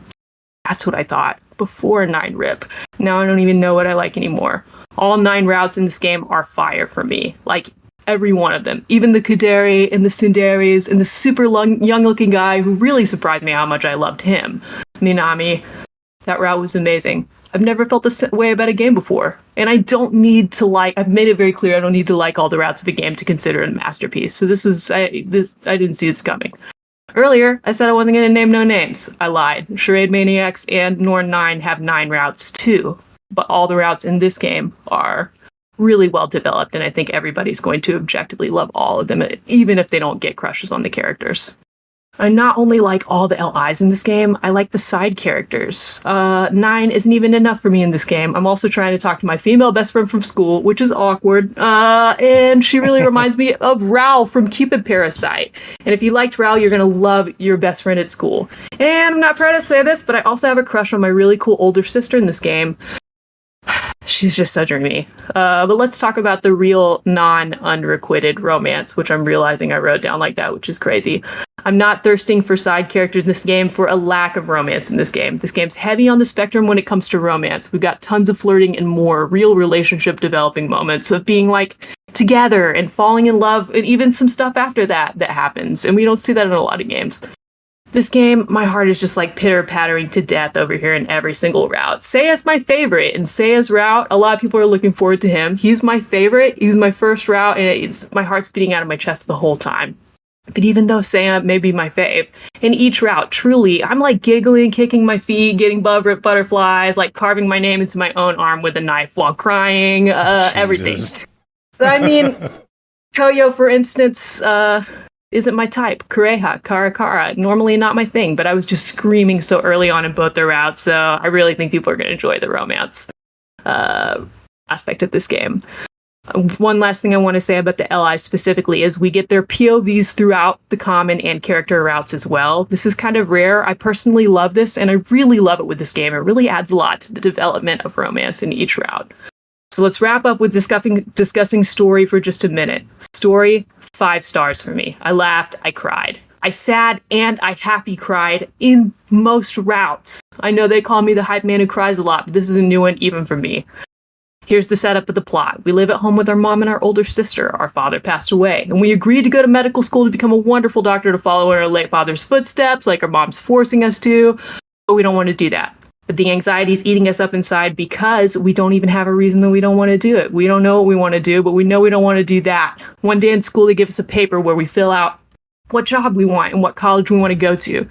That's what I thought before 9 RIP. Now I don't even know what I like anymore. All 9 routes in this game are fire for me. Like, every one of them. Even the Kudere and the Sundaries and the super young-looking guy who really surprised me how much I loved him. Minami. That route was amazing. I've never felt this way about a game before. And I don't need to I've made it very clear I don't need to like all the routes of a game to consider it a masterpiece. So I didn't see this coming. Earlier, I said I wasn't going to name no names. I lied. Charade Maniacs and Norn 9 have 9 routes too. But all the routes in this game are really well developed, and I think everybody's going to objectively love all of them, even if they don't get crushes on the characters. I not only like all the LIs in this game, I like the side characters. 9 isn't even enough for me in this game. I'm also trying to talk to my female best friend from school, which is awkward, and she really reminds me of Raoul from Cupid Parasite. And if you liked Raoul, you're going to love your best friend at school. And I'm not proud to say this, but I also have a crush on my really cool older sister in this game. She's just so dreamy. But let's talk about the real non-unrequited romance, which I'm realizing I wrote down like that, which is crazy. I'm not thirsting for side characters in this game for a lack of romance in this game. This game's heavy on the spectrum when it comes to romance. We've got tons of flirting and more real relationship developing moments of being like together and falling in love, and even some stuff after that happens. And we don't see that in a lot of games. This game, my heart is just like pitter-pattering to death over here in every single route. Seiya's my favorite, and Seiya's route, a lot of people are looking forward to him. He's my favorite, he's my first route, and my heart's beating out of my chest the whole time. But even though Seiya may be my fave, in each route, truly, I'm like giggling, kicking my feet, getting butterflies, like carving my name into my own arm with a knife while crying, everything. But I mean, Toyo, for instance, isn't my type. Kureha, Karakara, normally not my thing, but I was just screaming so early on in both the routes, so I really think people are going to enjoy the romance aspect of this game. One last thing I want to say about the LIs specifically is we get their POVs throughout the common and character routes as well. This is kind of rare. I personally love this, and I really love it with this game. It really adds a lot to the development of romance in each route. So let's wrap up with discussing story for just a minute. Story, 5 stars for me. I laughed, I cried. I sad and I happy cried in most routes. I know they call me the hype man who cries a lot, but this is a new one even for me. Here's the setup of the plot. We live at home with our mom and our older sister. Our father passed away, and we agreed to go to medical school to become a wonderful doctor to follow in our late father's footsteps, like our mom's forcing us to, but we don't want to do that. But the anxiety is eating us up inside because we don't even have a reason that we don't want to do it. We don't know what we want to do, but we know we don't want to do that. One day in school, they give us a paper where we fill out what job we want and what college we want to go to.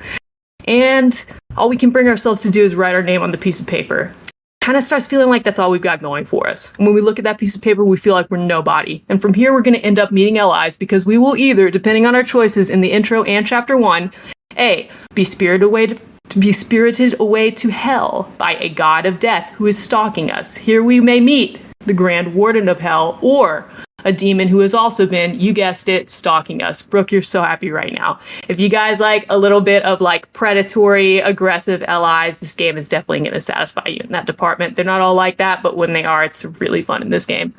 And all we can bring ourselves to do is write our name on the piece of paper. Kind of starts feeling like that's all we've got going for us. And when we look at that piece of paper, we feel like we're nobody. And from here, we're going to end up meeting LIs because we will either, depending on our choices in the intro and chapter 1, A, be spirited away to hell by a god of death who is stalking us. Here we may meet the Grand Warden of Hell, or a demon who has also been, you guessed it, stalking us. Brooke, you're so happy right now. If you guys like a little bit of like predatory, aggressive LIs, this game is definitely going to satisfy you in that department. They're not all like that, but when they are, it's really fun in this game.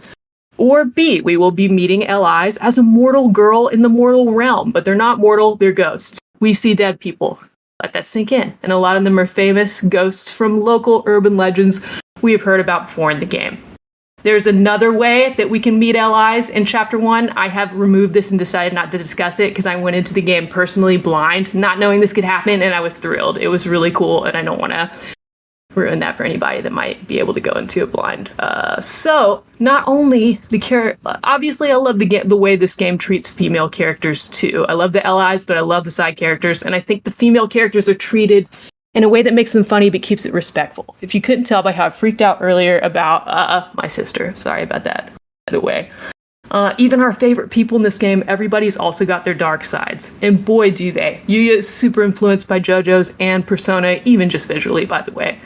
Or B, we will be meeting LIs as a mortal girl in the mortal realm, but they're not mortal, they're ghosts. We see dead people. Let that sink in. And a lot of them are famous ghosts from local urban legends we have heard about before in the game. There's another way that we can meet LIs in Chapter 1. I have removed this and decided not to discuss it because I went into the game personally blind, not knowing this could happen, and I was thrilled. It was really cool, and I don't want to ruin that for anybody that might be able to go into it blind. So, not only obviously I love the way this game treats female characters too. I love the LIs, but I love the side characters, and I think the female characters are treated in a way that makes them funny but keeps it respectful. If you couldn't tell by how I freaked out earlier about my sister, sorry about that, by the way. Even our favorite people in this game, everybody's also got their dark sides. And boy, do they. Yuya is super influenced by JoJo's and Persona, even just visually, by the way.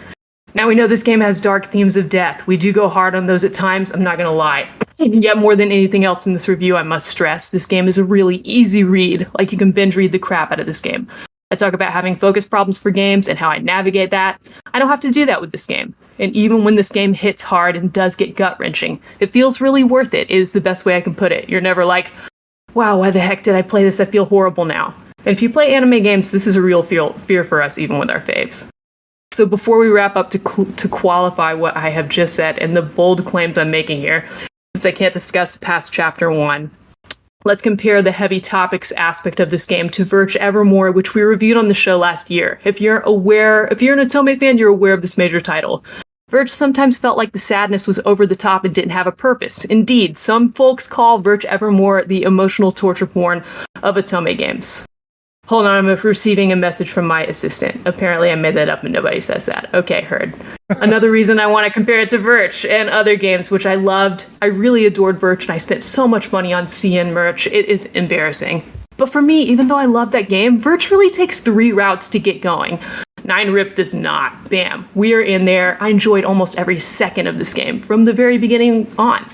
Now we know this game has dark themes of death. We do go hard on those at times, I'm not gonna lie. Yet more than anything else in this review, I must stress, this game is a really easy read, like you can binge read the crap out of this game. I talk about having focus problems for games and how I navigate that. I don't have to do that with this game. And even when this game hits hard and does get gut-wrenching, it feels really worth it, is the best way I can put it. You're never like, wow, why the heck did I play this? I feel horrible now. And if you play anime games, this is a real fear for us, even with our faves. So before we wrap up, to qualify what I have just said and the bold claims I'm making here, since I can't discuss past Chapter 1, let's compare the heavy topics aspect of this game to Verge Evermore, which we reviewed on the show last year. If you're an Otome fan, you're aware of this major title. Verge sometimes felt like the sadness was over the top and didn't have a purpose. Indeed, some folks call Verge Evermore the emotional torture porn of Otome games. Hold on, I'm receiving a message from my assistant. Apparently I made that up and nobody says that. Okay, heard. Another reason I want to compare it to Verge and other games, which I loved. I really adored Verge, and I spent so much money on CN merch. It is embarrassing. But for me, even though I love that game, Verge really takes 3 routes to get going. 9-RIP does not. Bam. We are in there. I enjoyed almost every second of this game, from the very beginning on.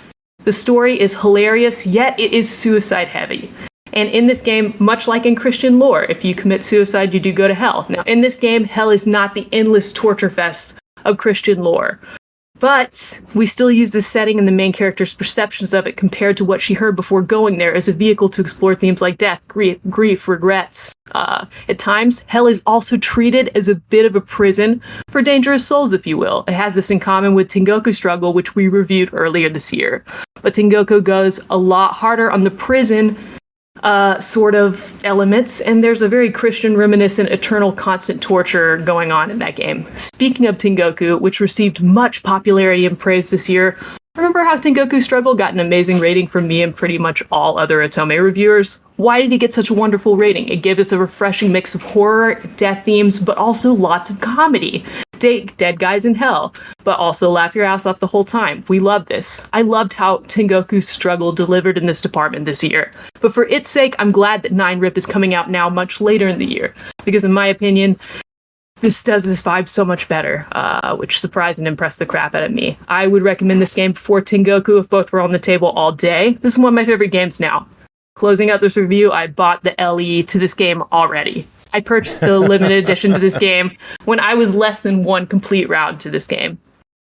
The story is hilarious, yet it is suicide heavy. And in this game, much like in Christian lore, if you commit suicide, you do go to hell. Now, in this game, hell is not the endless torture fest of Christian lore. But we still use this setting and the main character's perceptions of it compared to what she heard before going there as a vehicle to explore themes like death, grief, regrets. At times, hell is also treated as a bit of a prison for dangerous souls, if you will. It has this in common with Tengoku Struggle, which we reviewed earlier this year. But Tengoku goes a lot harder on the prison sort of elements, and there's a very Christian reminiscent eternal constant torture going on in that game. Speaking of Tengoku, which received much popularity and praise this year, remember how Tengoku Struggle got an amazing rating from me and pretty much all other Otome reviewers? Why did he get such a wonderful rating? It gave us a refreshing mix of horror, death themes, but also lots of comedy. Dead guys in hell, but also laugh your ass off the whole time. We love this. I loved how Tengoku Struggle delivered in this department this year. But for its sake, I'm glad that 9-RIP is coming out now much later in the year. Because in my opinion, this does this vibe so much better, which surprised and impressed the crap out of me. I would recommend this game before Tengoku if both were on the table all day. This is one of my favorite games now. Closing out this review, I bought the LE to this game already. I purchased the limited edition to this game when I was less than 1 complete round to this game.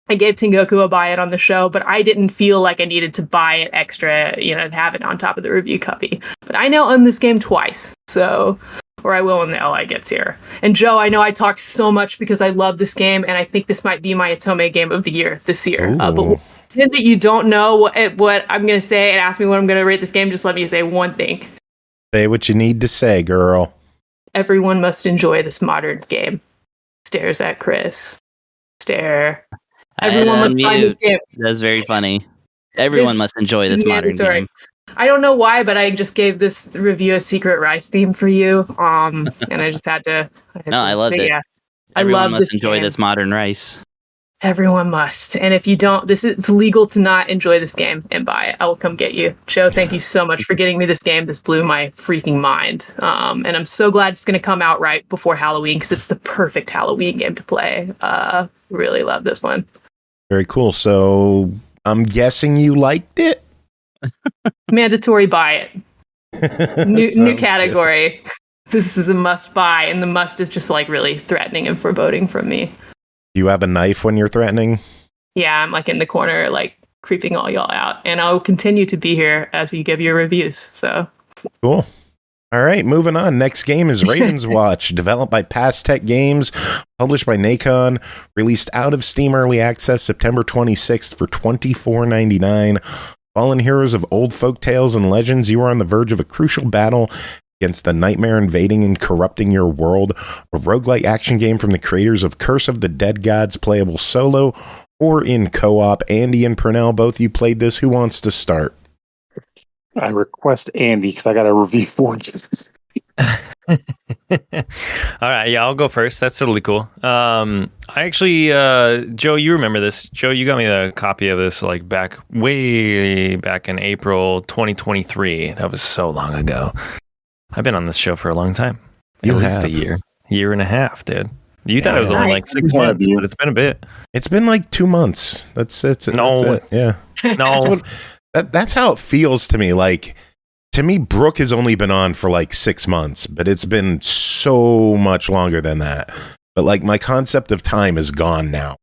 I gave Tengoku a buy it on the show, but I didn't feel like I needed to buy it extra, to have it on top of the review copy. But I now own this game twice, or I will when the LI gets here. And Joe, I know I talked so much because I love this game, and I think this might be my Otome game of the year this year. But pretend that you don't know what I'm going to say and ask me what I'm going to rate this game, just let me say one thing.
Say what you need to say, girl.
Everyone must enjoy this modern game. Stares at Chris. Stare. Everyone must find this game.
That's very funny. Everyone must enjoy this modern game.
I don't know why, but I just gave this review a secret Rice theme for you. And I just had to.
I loved it.
Yeah,
Everyone must enjoy this modern Rice.
Everyone must. And if you don't, it's legal to not enjoy this game and buy it. I will come get you. Joe, thank you so much for getting me this game. This blew my freaking mind. And I'm so glad it's going to come out right before Halloween because it's the perfect Halloween game to play. Really love this one.
Very cool. So I'm guessing you liked it?
Mandatory buy it. New category. Good. This is a must buy, and the must is just like really threatening and foreboding from me.
Do you have a knife when you're threatening?
Yeah, I'm like in the corner, like creeping all y'all out, and I'll continue to be here as you give your reviews. So
cool. All right, moving on. Next game is Ravenswatch, developed by Passtech Games, published by NACON, released out of Steam Early Access September 26th for $24.99. Fallen heroes of old folk tales and legends, you are on the verge of a crucial battle against the nightmare invading and corrupting your world. A roguelike action game from the creators of Curse of the Dead Gods, playable solo or in co-op. Andy and Pernell, both of you played this. Who wants to start?
I request Andy because I got a review for you.
All right, yeah, I'll go first. That's totally cool. I actually, Joe, you remember this? Joe, you got me a copy of this like way back in April 2023. That was so long ago. I've been on this show for a long time. At least a year and a half, dude. You thought it was only like 6 months, but it's been a bit.
It's been like 2 months. That's it. Yeah.
No.
That's how it feels to me. Like, to me, Brooke has only been on for like 6 months, but it's been so much longer than that. But like, my concept of time is gone now.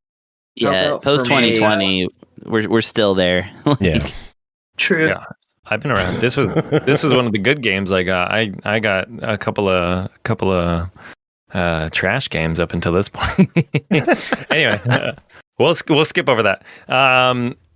Yeah, post 2020, we're still there.
Yeah,
true.
Yeah, I've been around. This was one of the good games I got. I got a couple of trash games up until this point. Anyway, we'll skip over that.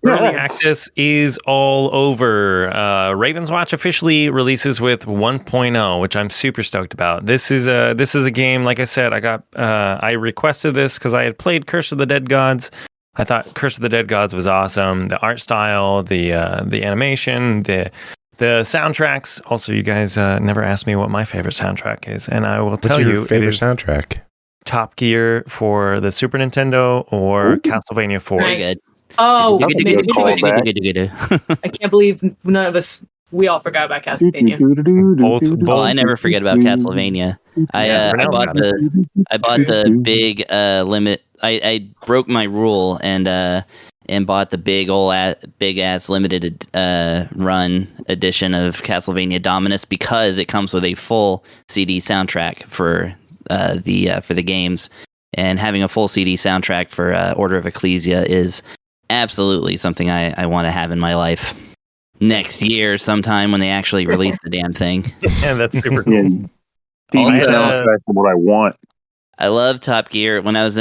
Early access is all over. Ravenswatch officially releases with 1.0, which I'm super stoked about. This is a game. Like I said, I requested this because I had played Curse of the Dead Gods. I thought Curse of the Dead Gods was awesome. The art style, the animation, the The soundtracks. Also, you guys never asked me what my favorite soundtrack is, and I will tell you.
What's your favorite soundtrack?
Top Gear for the Super Nintendo or Castlevania 4.
Nice. Oh,
That's a good callback.
I can't believe none of us. We all forgot about Castlevania.
Oh, I never forget about Castlevania. I bought the big limit. I broke my rule and bought the big ass limited run edition of Castlevania Dominus because it comes with a full CD soundtrack for the games, and having a full CD soundtrack for Order of Ecclesia is absolutely something I want to have in my life. Next year, sometime when they actually release the damn thing.
Yeah, that's super cool.
Soundtrack for what I want.
I love Top Gear. When I was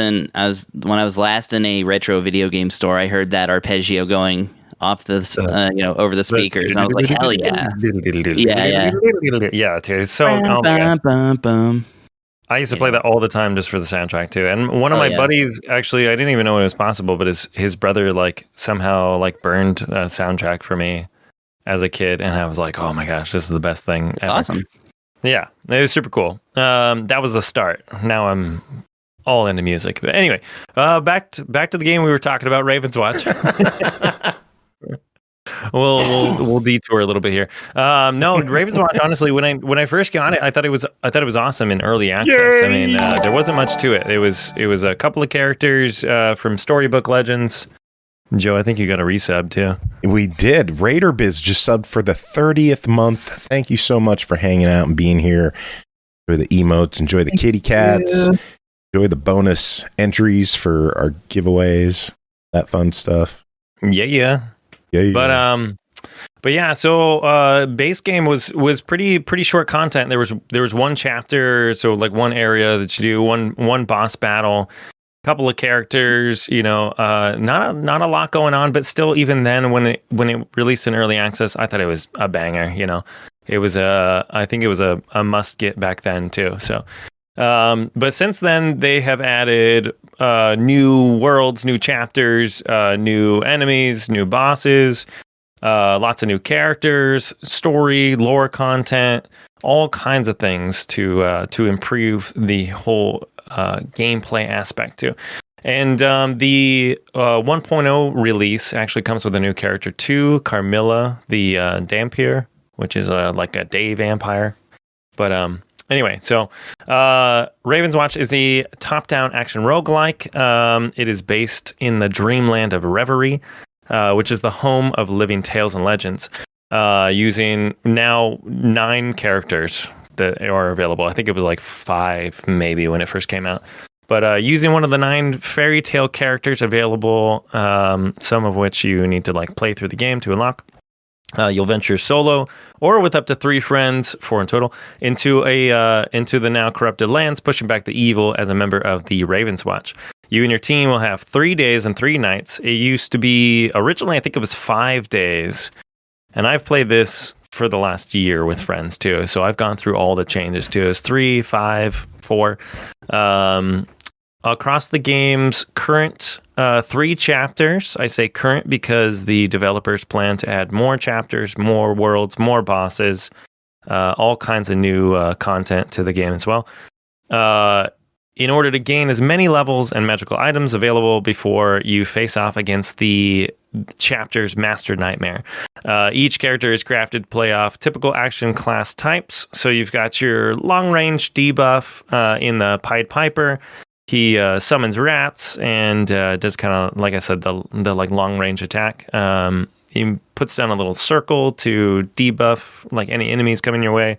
last in a retro video game store, I heard that arpeggio going off the over the speakers, and I was like, hell yeah,
yeah, dude. So I used to play that all the time just for the soundtrack too. And one of my buddies, actually, I didn't even know it was possible, but his brother somehow burned a soundtrack for me as a kid, and I was like, oh my gosh, this is the best thing ever.
Awesome.
Yeah, it was super cool. That was the start. Now I'm all into music. But anyway, back to the game we were talking about, Ravenswatch. We'll detour a little bit here. No, Ravenswatch. Honestly, when I first got it, I thought it was awesome in early access. Yay! I mean, there wasn't much to it. It was a couple of characters from Storybook Legends. Joe, I think you got a resub too.
We did. RaiderBiz just subbed for the 30th month. Thank you so much for hanging out and being here. Enjoy the emotes. Enjoy the kitty cats. Enjoy the bonus entries for our giveaways. That fun stuff.
Yeah. But yeah. So base game was pretty short content. There was one chapter, so one area that you do, one boss battle. Couple of characters, not a lot going on, but still, even then, when it released in early access, I thought it was a banger. It was I think it was a must get back then too. So, but since then they have added new worlds, new chapters, new enemies, new bosses, lots of new characters, story, lore content, all kinds of things to improve the whole gameplay aspect too. And the 1.0 release actually comes with a new character too, Carmilla the Dampier, which is like a day vampire. But anyway, so Ravenswatch is a top-down action roguelike. It is based in the dreamland of Reverie, which is the home of living tales and legends, using now 9 characters that are available. I think it was 5 maybe when it first came out, but using one of the 9 fairy tale characters available, some of which you need to play through the game to unlock. You'll venture solo or with up to 3 friends, 4 in total, into the now corrupted lands, pushing back the evil as a member of the Ravenswatch. You and your team will have 3 days and 3 nights. It used to be originally, I think it was 5 days, and I've played this for the last year with friends too, so I've gone through all the changes too. It's 3, 5, 4 across the game's current 3 chapters. I say current because the developers plan to add more chapters, more worlds, more bosses, all kinds of new content to the game as well, in order to gain as many levels and magical items available before you face off against the chapter's master nightmare. Each character is crafted to play off typical action class types. So you've got your long range debuff in the Pied Piper. He summons rats and does kind of, like I said, the long range attack. He puts down a little circle to debuff any enemies coming your way,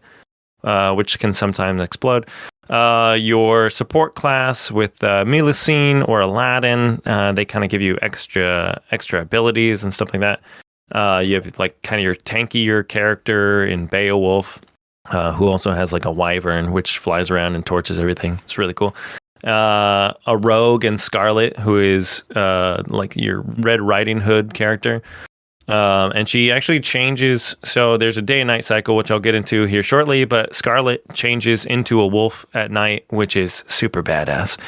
which can sometimes explode. Your support class with Melusine or Aladdin, they kind of give you extra abilities and stuff like that. You have kind of your tankier character in Beowulf, who also has a wyvern which flies around and torches everything. It's really cool. A rogue and Scarlet, who is your Red Riding Hood character. And she actually changes. So there's a day and night cycle, which I'll get into here shortly. But Scarlet changes into a wolf at night, which is super badass.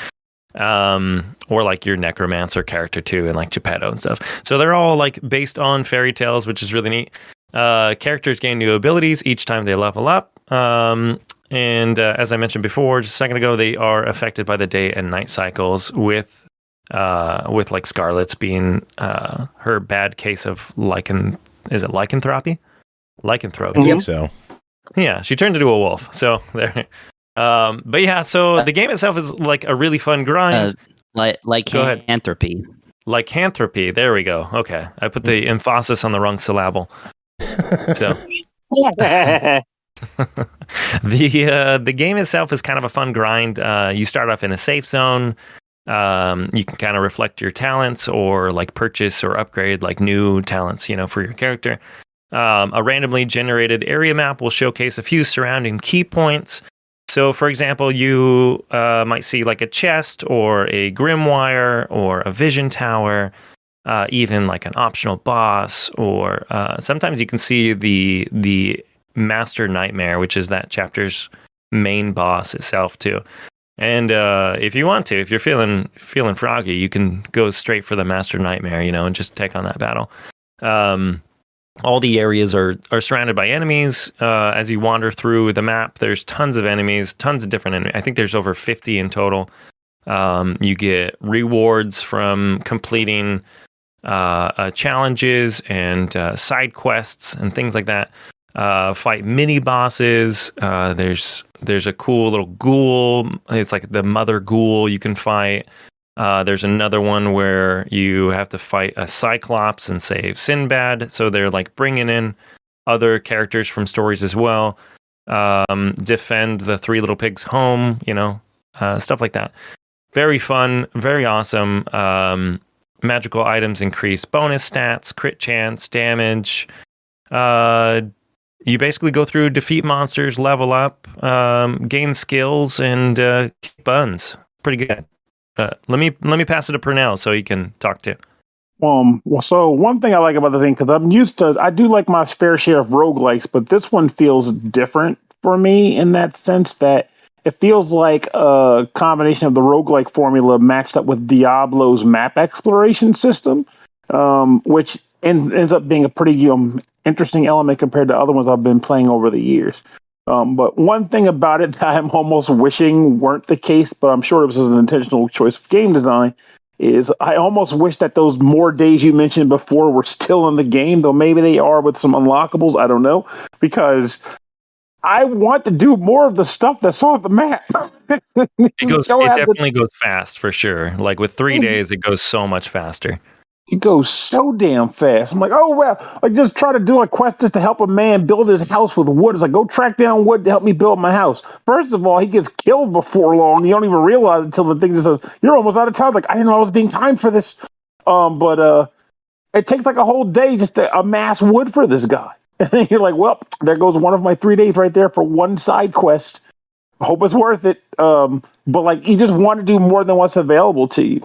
Or your Necromancer character too, and Geppetto and stuff. So they're all based on fairy tales, which is really neat. Characters gain new abilities each time they level up. And as I mentioned before, just a second ago, they are affected by the day and night cycles with like Scarlet's being her bad case of lycanthropy? Lycanthropy.
I think so.
Yeah, she turned into a wolf. So there. But yeah, so the game itself is like a really fun grind.
Lycanthropy.
Lycanthropy. There we go. Okay, I put the emphasis on the wrong syllable. So the game itself is kind of a fun grind. You start off in a safe zone. You can kind of reflect your talents or like purchase or upgrade like new talents, for your character. A randomly generated area map will showcase a few surrounding key points. So, for example, you might see like a chest or a grimoire or a vision tower, even like an optional boss, or sometimes you can see the Master Nightmare, which is that chapter's main boss itself too. And if you want to, if you're feeling froggy, you can go straight for the Master Nightmare, and just take on that battle. All the areas are surrounded by enemies. As you wander through the map, there's tons of enemies, tons of different enemies. I think there's over 50 in total. You get rewards from completing challenges and side quests and things like that. Fight mini bosses. There's a cool little ghoul. It's like the mother ghoul you can fight. There's another one where you have to fight a Cyclops and save Sinbad. So they're like bringing in other characters from stories as well. Defend the Three Little Pigs home, stuff like that. Very fun, very awesome. Magical items increase bonus stats, crit chance, damage. You basically go through, defeat monsters, level up, gain skills, and keep buns. Pretty good. Let me pass it to Pernell so he can talk too.
Well, so one thing I like about the thing, because I do like my fair share of roguelikes, but this one feels different for me in that sense that it feels like a combination of the roguelike formula matched up with Diablo's map exploration system, which ends up being a pretty interesting element compared to other ones I've been playing over the years. But one thing about it that I'm almost wishing weren't the case, but I'm sure this is an intentional choice of game design, is I almost wish that those more days you mentioned before were still in the game, though maybe they are with some unlockables, I don't know, because I want to do more of the stuff that's off the map.
It definitely goes fast for sure. Like with 3 days, it goes so much faster.
It goes so damn fast. I'm like, oh, well, I just try to do a quest just to help a man build his house with wood. It's like, go track down wood to help me build my house. First of all, he gets killed before long. You don't even realize until the thing just says, you're almost out of time. Like, I didn't know I was being timed for this. But it takes like a whole day just to amass wood for this guy. And then you're like, well, there goes one of my 3 days right there for one side quest. Hope it's worth it. But like, you just want to do more than what's available to you.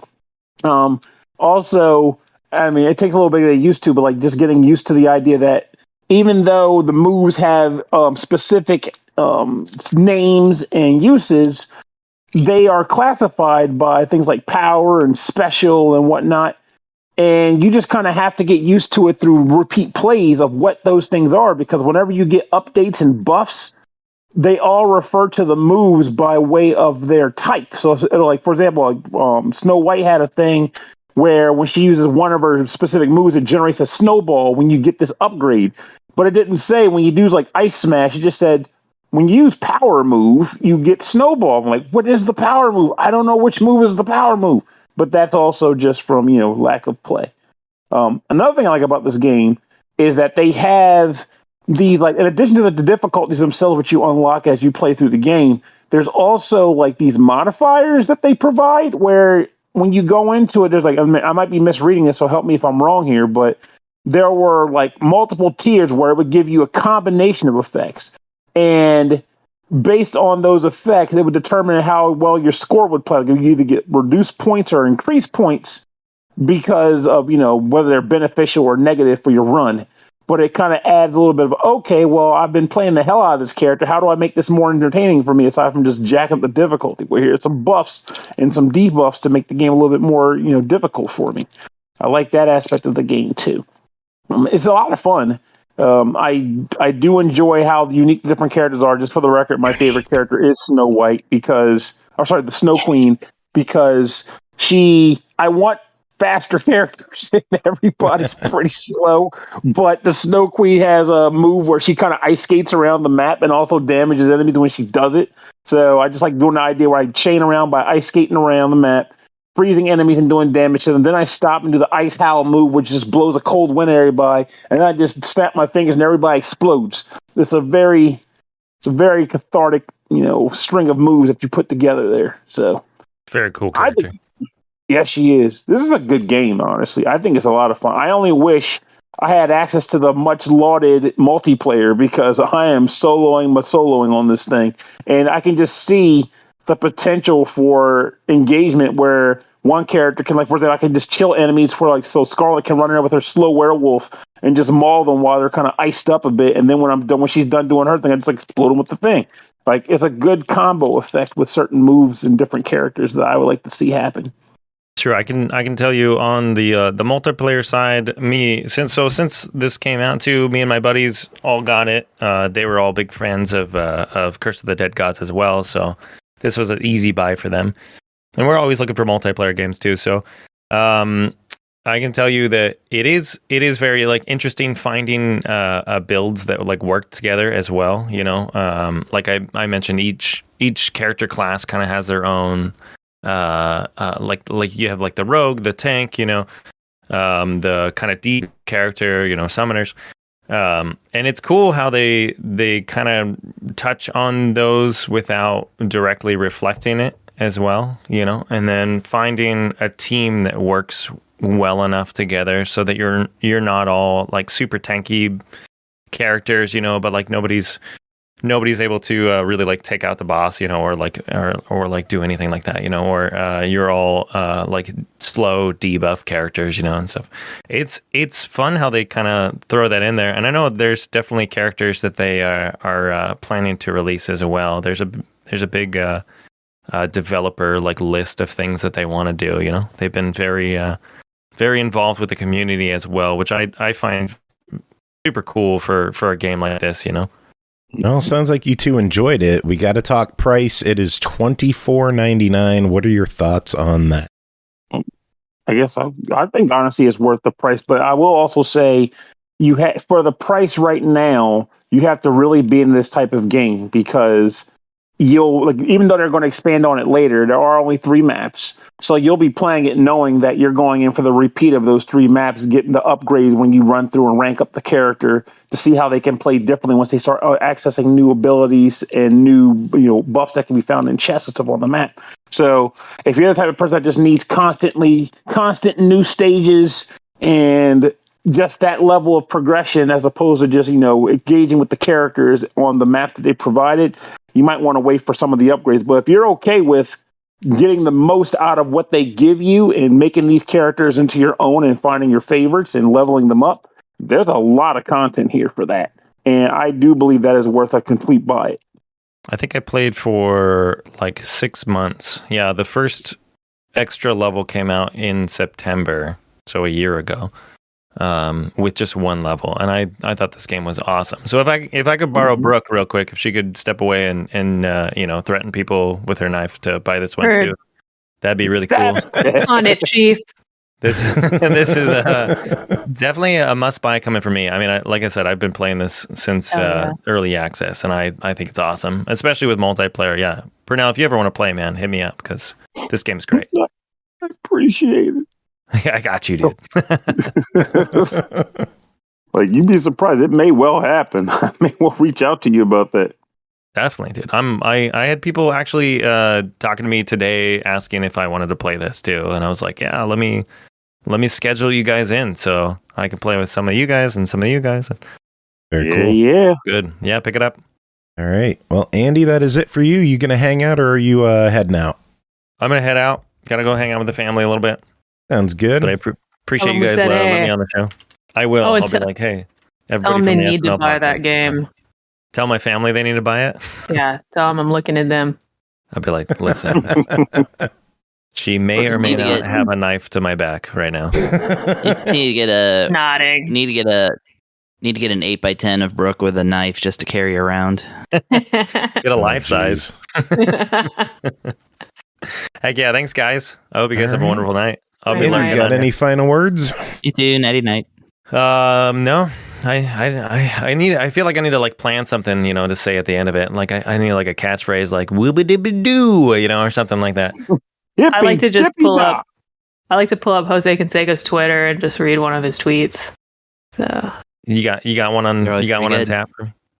Also, I mean, it takes a little bit to get used to, but like just getting used to the idea that even though the moves have specific names and uses, they are classified by things like power and special and whatnot. And you just kind of have to get used to it through repeat plays of what those things are, because whenever you get updates and buffs, they all refer to the moves by way of their type. So, like, for example, Snow White had a thing where when she uses one of her specific moves, it generates a snowball when you get this upgrade. But it didn't say when you do like Ice Smash, it just said when you use power move, you get snowball. I'm like, what is the power move? I don't know which move is the power move. But that's also just from, lack of play. Another thing I like about this game is that they have in addition to the difficulties themselves, which you unlock as you play through the game, there's also like these modifiers that they provide where when you go into it, there's like, I might be misreading this, so help me if I'm wrong here, but there were like multiple tiers where it would give you a combination of effects. And based on those effects, it would determine how well your score would play. Like you either get reduced points or increased points because of, whether they're beneficial or negative for your run. But it kind of adds a little bit of, okay, well, I've been playing the hell out of this character. How do I make this more entertaining for me aside from just jacking up the difficulty? Well, here's some buffs and some debuffs to make the game a little bit more, difficult for me. I like that aspect of the game, too. It's a lot of fun. I do enjoy how unique the different characters are. Just for the record, my favorite character is Snow White the Snow Queen, because I want faster characters and everybody's pretty slow. But the Snow Queen has a move where she kind of ice skates around the map and also damages enemies when she does it. So I just like doing the idea where I chain around by ice skating around the map, freezing enemies and doing damage to them. Then I stop and do the ice howl move, which just blows a cold wind at everybody. And then I just snap my fingers and everybody explodes. It's a very cathartic, string of moves that you put together there. So
very cool character.
Yes, she is. This is a good game, honestly. I think it's a lot of fun. I only wish I had access to the much lauded multiplayer, because I am soloing on this thing. And I can just see the potential for engagement where one character can, like, for example, I can just chill enemies so Scarlet can run around with her slow werewolf and just maul them while they're kind of iced up a bit. And then when she's done doing her thing, I just explode them with the thing. Like, it's a good combo effect with certain moves and different characters that I would like to see happen.
Sure, I can tell you on the multiplayer side, since this came out too, me and my buddies all got it. They were all big fans of Curse of the Dead Gods as well, so this was an easy buy for them. And we're always looking for multiplayer games too. So I can tell you that it is very like interesting finding builds that like work together as well. Like I mentioned, each character class kind of has their own. Like you have like the rogue, the tank, the kind of deep character, summoners, and it's cool how they kind of touch on those without directly reflecting it as well, and then finding a team that works well enough together so that you're not all like super tanky characters, but like nobody's able to really like take out the boss, or like do anything like that, or you're all like slow debuff characters, and stuff. It's fun how they kind of throw that in there, and I know there's definitely characters that they are planning to release as well. There's a big developer like list of things that they want to do. They've been very involved with the community as well, which I find super cool for a game like this.
Well, sounds like you two enjoyed it. We got to talk price. It is $24.99. What are your thoughts on that?
I guess I think honestly it's worth the price, but I will also say for the price right now, you have to really be in this type of game, because even though they're going to expand on it later, there are only 3 maps. So you'll be playing it knowing that you're going in for the repeat of those 3 maps, getting the upgrades when you run through and rank up the character to see how they can play differently once they start accessing new abilities and new buffs that can be found in chests and stuff on the map. So if you're the type of person that just needs constant new stages and just that level of progression, as opposed to just engaging with the characters on the map that they provided, you might want to wait for some of the upgrades. But if you're okay with getting the most out of what they give you and making these characters into your own and finding your favorites and leveling them up, there's a lot of content here for that. And I do believe that is worth a complete buy.
I think I played for like 6 months. Yeah, the first extra level came out in September, so a year ago. With just 1 level, and I thought this game was awesome. So if I could borrow Brooke real quick, if she could step away and threaten people with her knife to buy this one too, that'd be really cool.
On it, Chief.
This is definitely a must buy coming from me. I mean, like I said, I've been playing this since early access, and I think it's awesome, especially with multiplayer. Yeah, Pernell, if you ever want to play, man, hit me up, because this game's great.
I appreciate it.
I got you, dude.
Like, you'd be surprised. It may well happen. I may well reach out to you about that.
Definitely, dude. I had people actually talking to me today asking if I wanted to play this too, and I was like, yeah, let me schedule you guys in so I can play with some of you guys and some of you guys.
Very cool.
Yeah.
Good. Yeah, pick it up.
All right. Well, Andy, that is it for you. You gonna hang out, or are you heading out?
I'm gonna head out. Gotta go hang out with the family a little bit.
Sounds good.
But I appreciate you guys letting me on the show. I will. I'll be like, hey, everybody.
Tell them they need to buy that game.
Tell my family they need to buy it.
Yeah, tell them I'm looking at them.
I'll be like, listen. She may or may not have a knife to my back right now.
You need to get a
nodding.
Need to get a Need to get an 8x10 of Brooke with a knife just to carry around.
Get a life size.
Jeez.
Heck yeah, thanks guys. I hope you guys have a wonderful night. I'll be
Andy,
lurking
you got
on
any final words?
You too. Nighty night.
No. I feel like I need to like plan something, to say at the end of it. Like I need like a catchphrase like wooba dibba doo, or something like that.
I like to just pull up Jose Canseco's Twitter and just read one of his tweets. So
You got one on tap?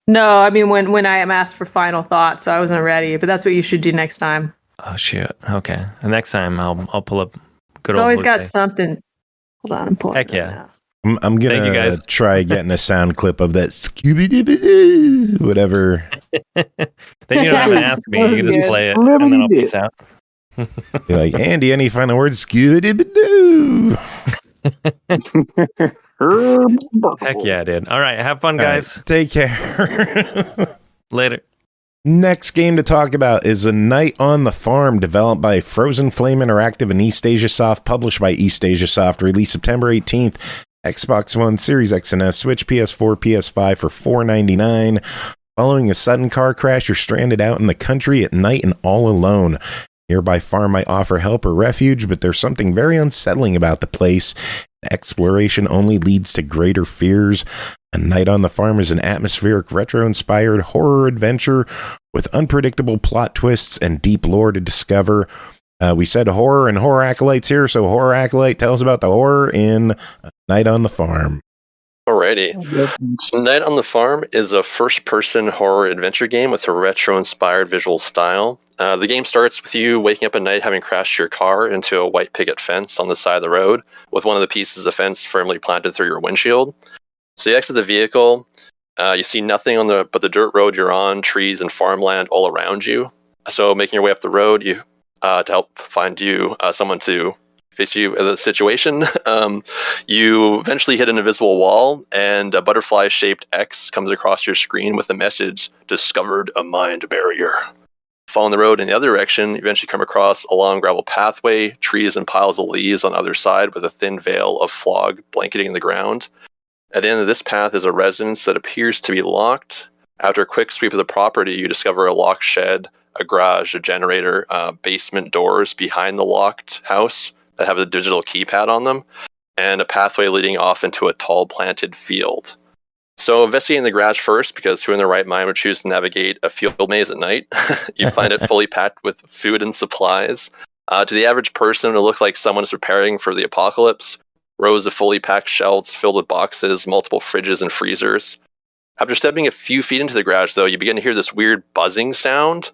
no, I mean when I am asked for final thoughts, so I wasn't ready, but that's what you should do next time.
Oh shit. Okay. And next time I'll pull up good
It's
old
always
Jose.
got something. Hold on, I'm pulling
Heck
it
yeah.
now.
I'm
Thank you,
gonna
guys.
try getting a sound clip of that Scooby-Dooby-Doo, whatever.
Then you don't have to ask me. You can just
Good.
play it and then I'll peace out.
Be like, Andy, any final words? Scooby-Dooby-Doo.
Heck yeah, dude. All right. Have fun,
All right,
guys.
take care.
Later.
Next game to talk about is A Night on the Farm, developed by Frozen Flame Interactive and eastasiasoft, published by eastasiasoft, released September 18th, Xbox One, Series X and S, Switch, PS4, PS5 for $4.99. Following a sudden car crash, you're stranded out in the country at night and all alone. Nearby farm might offer help or refuge, but there's something very unsettling about the place. Exploration only leads to greater fears. A Night on the Farm is an atmospheric, retro-inspired horror adventure with unpredictable plot twists and deep lore to discover. We said horror and Horror Acolytes here, so Horror Acolyte, tell us about the horror in A Night on the Farm.
Alrighty. Night on the Farm is a first-person horror adventure game with a retro-inspired visual style. The game starts with you waking up at night having crashed your car into a white picket fence on the side of the road with one of the pieces of fence firmly planted through your windshield. So you exit the vehicle, you see nothing but the dirt road you're on, trees and farmland all around you. So making your way up the road, you to help find you someone to face you in the situation, you eventually hit an invisible wall, and a butterfly-shaped X comes across your screen with the message, "Discovered a mind barrier." Following the road in the other direction, you eventually come across a long gravel pathway, trees and piles of leaves on the other side with a thin veil of fog blanketing the ground. At the end of this path is a residence that appears to be locked. After a quick sweep of the property, you discover a locked shed, a garage, a generator, basement doors behind the locked house that have a digital keypad on them, and a pathway leading off into a tall planted field. So investigating the garage first, because who in their right mind would choose to navigate a field maze at night? You find it fully packed with food and supplies. To the average person, it looks like someone is preparing for the apocalypse. Rows of fully packed shelves filled with boxes, multiple fridges and freezers. After stepping a few feet into the garage, though, you begin to hear this weird buzzing sound,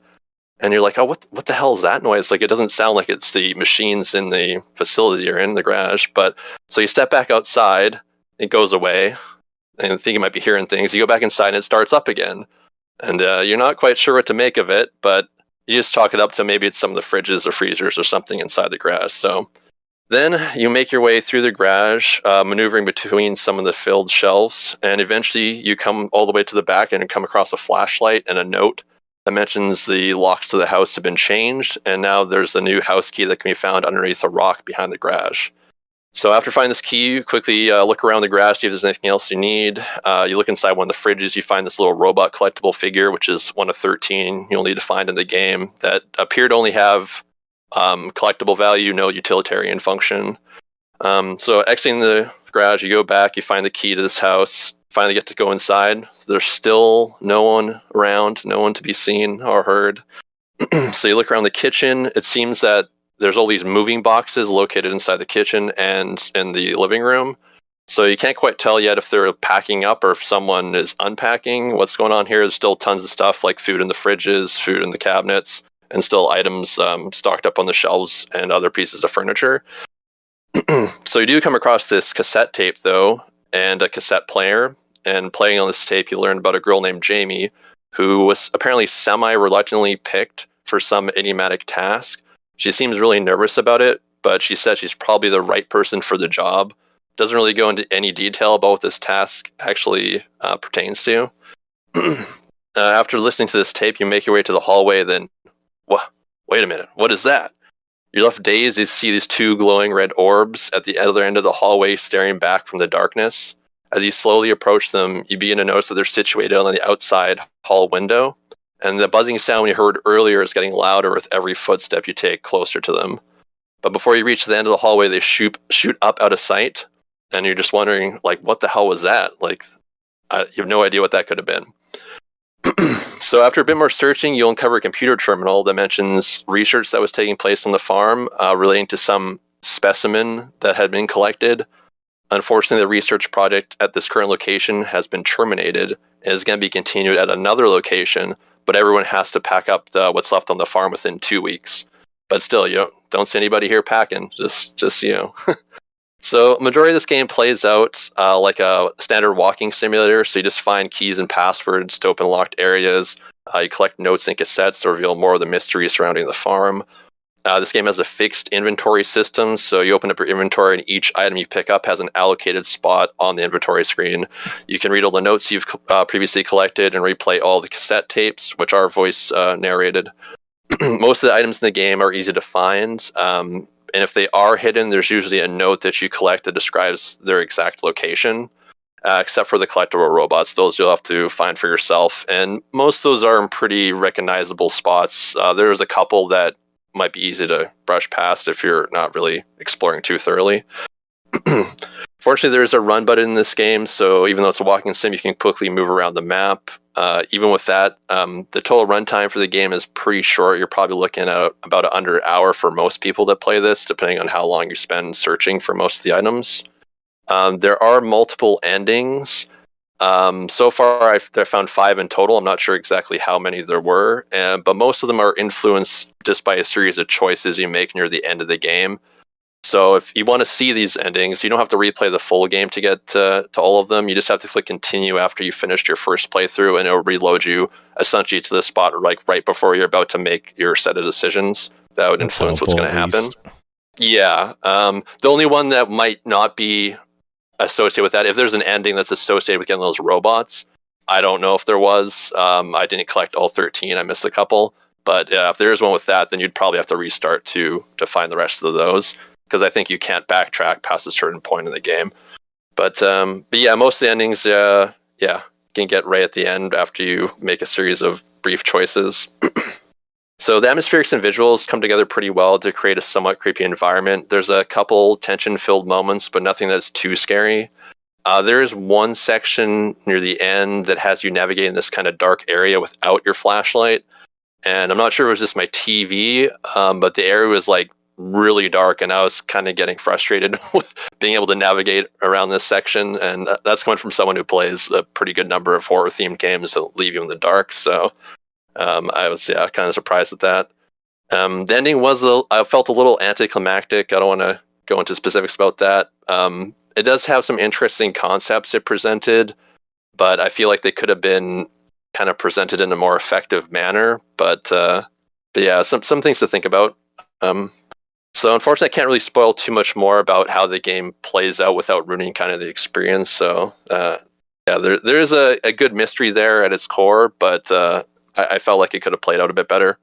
and you're like, oh, what the hell is that noise? Like, it doesn't sound like it's the machines in the facility you're in, the garage. But so you step back outside, it goes away, and think you might be hearing things. You go back inside, and it starts up again. And you're not quite sure what to make of it, but you just chalk it up to maybe it's some of the fridges or freezers or something inside the garage. So then you make your way through the garage, maneuvering between some of the filled shelves, and eventually you come all the way to the back and come across a flashlight and a note that mentions the locks to the house have been changed, and now there's a new house key that can be found underneath a rock behind the garage. So after finding this key, you quickly look around the garage, see if there's anything else you need. You look inside one of the fridges, you find this little robot collectible figure, which is one of 13 you'll need to find in the game, that appear to only have collectible value, no utilitarian function. So exiting the garage, you go back, you find the key to this house, finally get to go inside. There's still no one around, no one to be seen or heard. So you look around the kitchen. It seems that there's all these moving boxes located inside the kitchen and in the living room. So you can't quite tell yet if they're packing up or if someone is unpacking. What's going on here? There's still tons of stuff like food in the fridges, food in the cabinets, and still items stocked up on the shelves and other pieces of furniture. So you do come across this cassette tape, though, and a cassette player. And playing on this tape, you learn about a girl named Jamie, who was apparently semi-reluctantly picked for some enigmatic task. She seems really nervous about it, but she says she's probably the right person for the job. Doesn't really go into any detail about what this task actually pertains to. After listening to this tape, you make your way to the hallway, then, wait a minute, what is that? You're left dazed. You see these two glowing red orbs at the other end of the hallway staring back from the darkness. As you slowly approach them, you begin to notice that they're situated on the outside hall window, and the buzzing sound we heard earlier is getting louder with every footstep you take closer to them. But before you reach the end of the hallway, they shoot up out of sight, and you're just wondering, like, what the hell was that? Like, you have no idea what that could have been. So after a bit more searching, you'll uncover a computer terminal that mentions research that was taking place on the farm relating to some specimen that had been collected. Unfortunately, the research project at this current location has been terminated and is going to be continued at another location, but everyone has to pack up what's left on the farm within 2 weeks. But still, you don't see anybody here packing, just you know. So majority of this game plays out like a standard walking simulator. So you just find keys and passwords to open locked areas. You collect notes and cassettes to reveal more of the mystery surrounding the farm. This game has a fixed inventory system. So you open up your inventory and each item you pick up has an allocated spot on the inventory screen. You can read all the notes you've previously collected and replay all the cassette tapes, which are voice narrated. Most of the items in the game are easy to find. And if they are hidden, there's usually a note that you collect that describes their exact location, except for the collectible robots. Those you'll have to find for yourself. And most of those are in pretty recognizable spots. There's a couple that might be easy to brush past if you're not really exploring too thoroughly. Fortunately, there's a run button in this game, so even though it's a walking sim, you can quickly move around the map. Even with that, the total runtime for the game is pretty short. You're probably looking at about under an hour for most people that play this, depending on how long you spend searching for most of the items. There are multiple endings. So far, I've found 5 in total. I'm not sure exactly how many there were, but most of them are influenced just by a series of choices you make near the end of the game. So if you want to see these endings, you don't have to replay the full game to get to all of them. You just have to click continue after you finished your first playthrough, and it'll reload you essentially to the spot right before you're about to make your set of decisions that would influence what's going to happen. Yeah. The only one that might not be associated with that, if there's an ending that's associated with getting those robots, I don't know if there was. I didn't collect all 13. I missed a couple. But if there is one with that, then you'd probably have to restart to find the rest of those, because I think you can't backtrack past a certain point in the game. But yeah, most of the endings, you can get right at the end after you make a series of brief choices. So the atmospherics and visuals come together pretty well to create a somewhat creepy environment. There's a couple tension-filled moments, but nothing that's too scary. There is one section near the end that has you navigate in this kind of dark area without your flashlight. And I'm not sure if it was just my TV, but the area was like really dark, and I was kind of getting frustrated with being able to navigate around this section. And that's coming from someone who plays a pretty good number of horror-themed games that leave you in the dark. So I was kind of surprised at that. The ending was I felt a little anticlimactic. I don't want to go into specifics about that. It does have some interesting concepts it presented, but I feel like they could have been kind of presented in a more effective manner. But yeah, some things to think about. So unfortunately, I can't really spoil too much more about how the game plays out without ruining kind of the experience. So yeah, there is a good mystery there at its core, but I felt like it could have played out a bit better.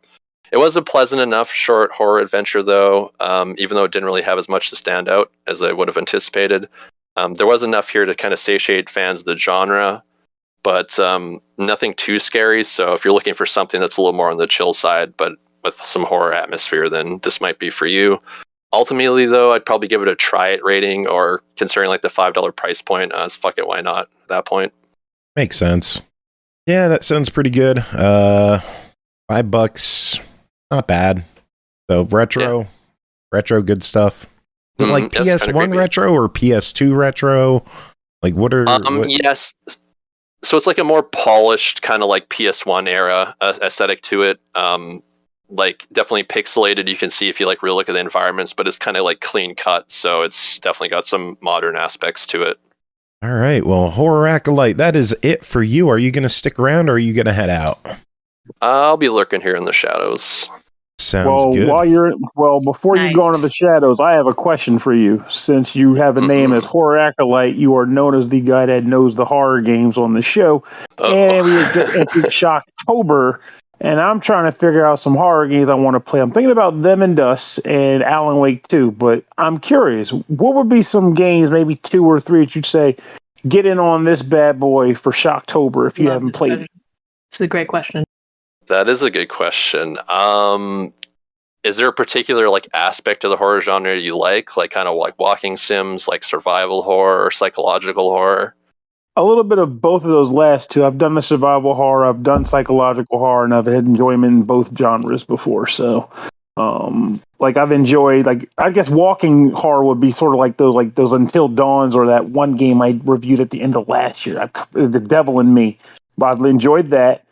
It was a pleasant enough short horror adventure, though, even though it didn't really have as much to stand out as I would have anticipated. There was enough here to kind of satiate fans of the genre, but nothing too scary. So if you're looking for something that's a little more on the chill side, but with some horror atmosphere, then this might be for you. Ultimately, though, I'd probably give it a try it rating, or considering like the $5 price point, fuck it, why not at that point?
Makes sense. Yeah, that sounds pretty good. $5, not bad. So retro, good stuff. Is it like PS1 retro or PS2 retro? Like what are?
Yes. So it's like a more polished kind of like PS1 era aesthetic to it. Like definitely pixelated. You can see if you like really look at the environments, but it's kind of like clean cut. So it's definitely got some modern aspects to it.
All right. Well, Horror Acolyte, that is it for you. Are you going to stick around, or are you going to head out?
I'll be lurking here in the shadows.
Sounds good.
Before you go into the shadows, I have a question for you. Since you have a name as Horror Acolyte, you are known as the guy that knows the horror games on the show. And we have just entered Shocktober, and I'm trying to figure out some horror games I want to play. I'm thinking about Them and Us and Alan Wake 2, but I'm curious, what would be some games, maybe 2 or 3, that you'd say, get in on this bad boy for Shocktober if you
Love
haven't
this
played
question. It's a great question.
That is a good question. Is there a particular like aspect of the horror genre you like kind of like walking sims, like survival horror or psychological horror?
A little bit of both of those last two. I've done the survival horror, I've done psychological horror, and I've had enjoyment in both genres before. So, like I've enjoyed, like I guess walking horror would be sort of like those Until Dawns or that one game I reviewed at the end of last year, The Devil in Me. But I've enjoyed that.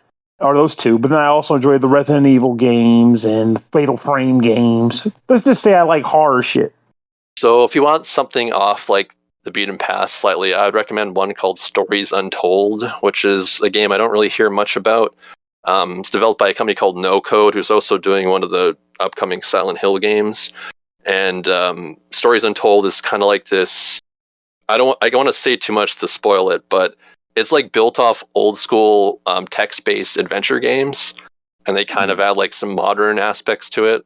Or those two, but then I also enjoyed the Resident Evil games and Fatal Frame games. Let's just say I like horror shit.
So if you want something off like the beaten path slightly, I would recommend one called Stories Untold, which is a game I don't really hear much about. It's developed by a company called NoCode, who's also doing one of the upcoming Silent Hill games. And Stories Untold is kind of like this. I don't want to say too much to spoil it, but it's like built off old school text-based adventure games, and they kind of add like some modern aspects to it.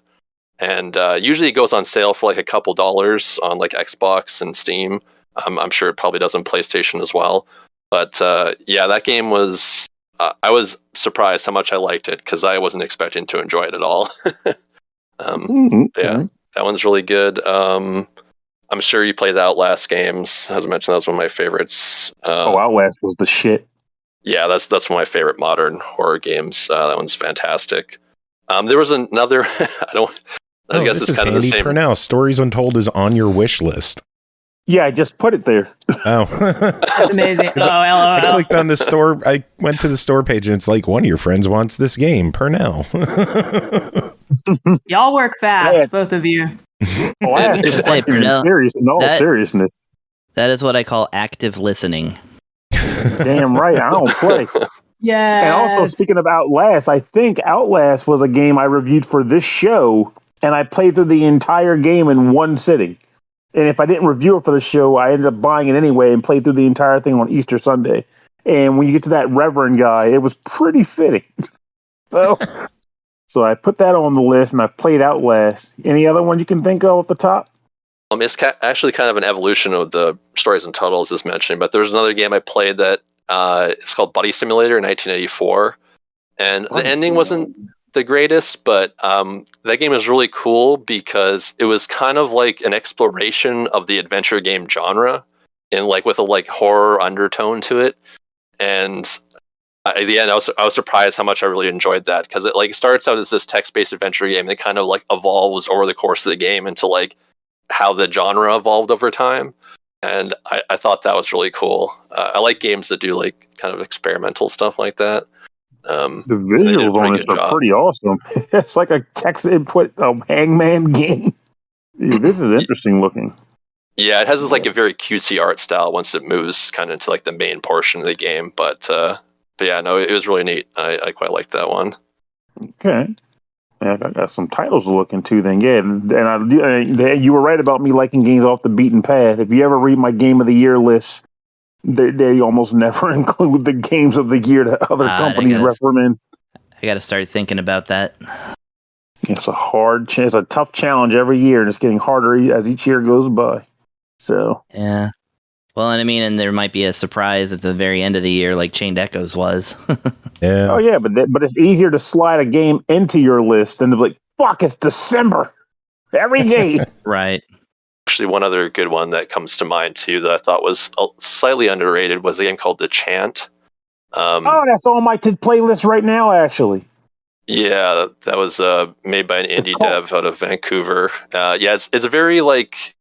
And usually it goes on sale for like a couple dollars on like Xbox and Steam. I'm sure it probably does on PlayStation as well. But yeah, that game was. I was surprised how much I liked it because I wasn't expecting to enjoy it at all. Yeah, that one's really good. I'm sure you played the Outlast games. As I mentioned, that was one of my favorites.
Outlast was the shit.
Yeah, that's one of my favorite modern horror games. That one's fantastic. There was another. I guess it's kind of the same.
Pernell, Stories Untold is on your wish list.
Yeah, I just put it there.
Oh,
That's amazing. Oh,
I
LOL.
clicked on the store. I went to the store page, and it's like one of your friends wants this game, Pernell.
Y'all work fast,
Yeah.
both of you.
Oh, I asked this
Say,
question in
Pernell,
in all seriousness.
That is what I call active listening.
Damn right, I don't play.
Yeah.
And also, speaking of Outlast, I think Outlast was a game I reviewed for this show, and I played through the entire game in one sitting. And if I didn't review it for the show, I ended up buying it anyway and played through the entire thing on Easter Sunday. And when you get to that Reverend guy, it was pretty fitting. So I put that on the list, and I've played Outlast. Any other one you can think of off the top?
It's actually kind of an evolution of the Stories Untold, as just mentioned. But there's another game I played that it's called Buddy Simulator in 1984, and the ending wasn't the greatest, but that game was really cool because it was kind of like an exploration of the adventure game genre, and like with a like horror undertone to it. And at the end, I was surprised how much I really enjoyed that because it like starts out as this text-based adventure game that kind of like evolves over the course of the game into like how the genre evolved over time. And I thought that was really cool. I like games that do like kind of experimental stuff like that.
The visuals on this are pretty awesome. It's like a text input Hangman game. This is interesting looking.
Yeah, it has this like a very cutesy art style once it moves kind of into like the main portion of the game. But yeah, no, it was really neat. I quite liked that one.
Okay. Yeah, I got some titles to look into then. Yeah, and you were right about me liking games off the beaten path. If you ever read my Game of the Year list, they almost never include the games of the year that other companies recommend.
I got to start thinking about that.
It's it's a tough challenge every year, and it's getting harder as each year goes by. So
yeah. Well, and I mean, and there might be a surprise at the very end of the year, like Chained Echoes was.
Yeah.
Oh yeah, but it's easier to slide a game into your list than to be like, fuck, it's December. Every game.
Right.
Actually, one other good one that comes to mind too that I thought was slightly underrated was a game called The Chant.
That's on my playlist right now, actually.
Yeah, that was made by an indie dev out of Vancouver. Yeah, it's a very like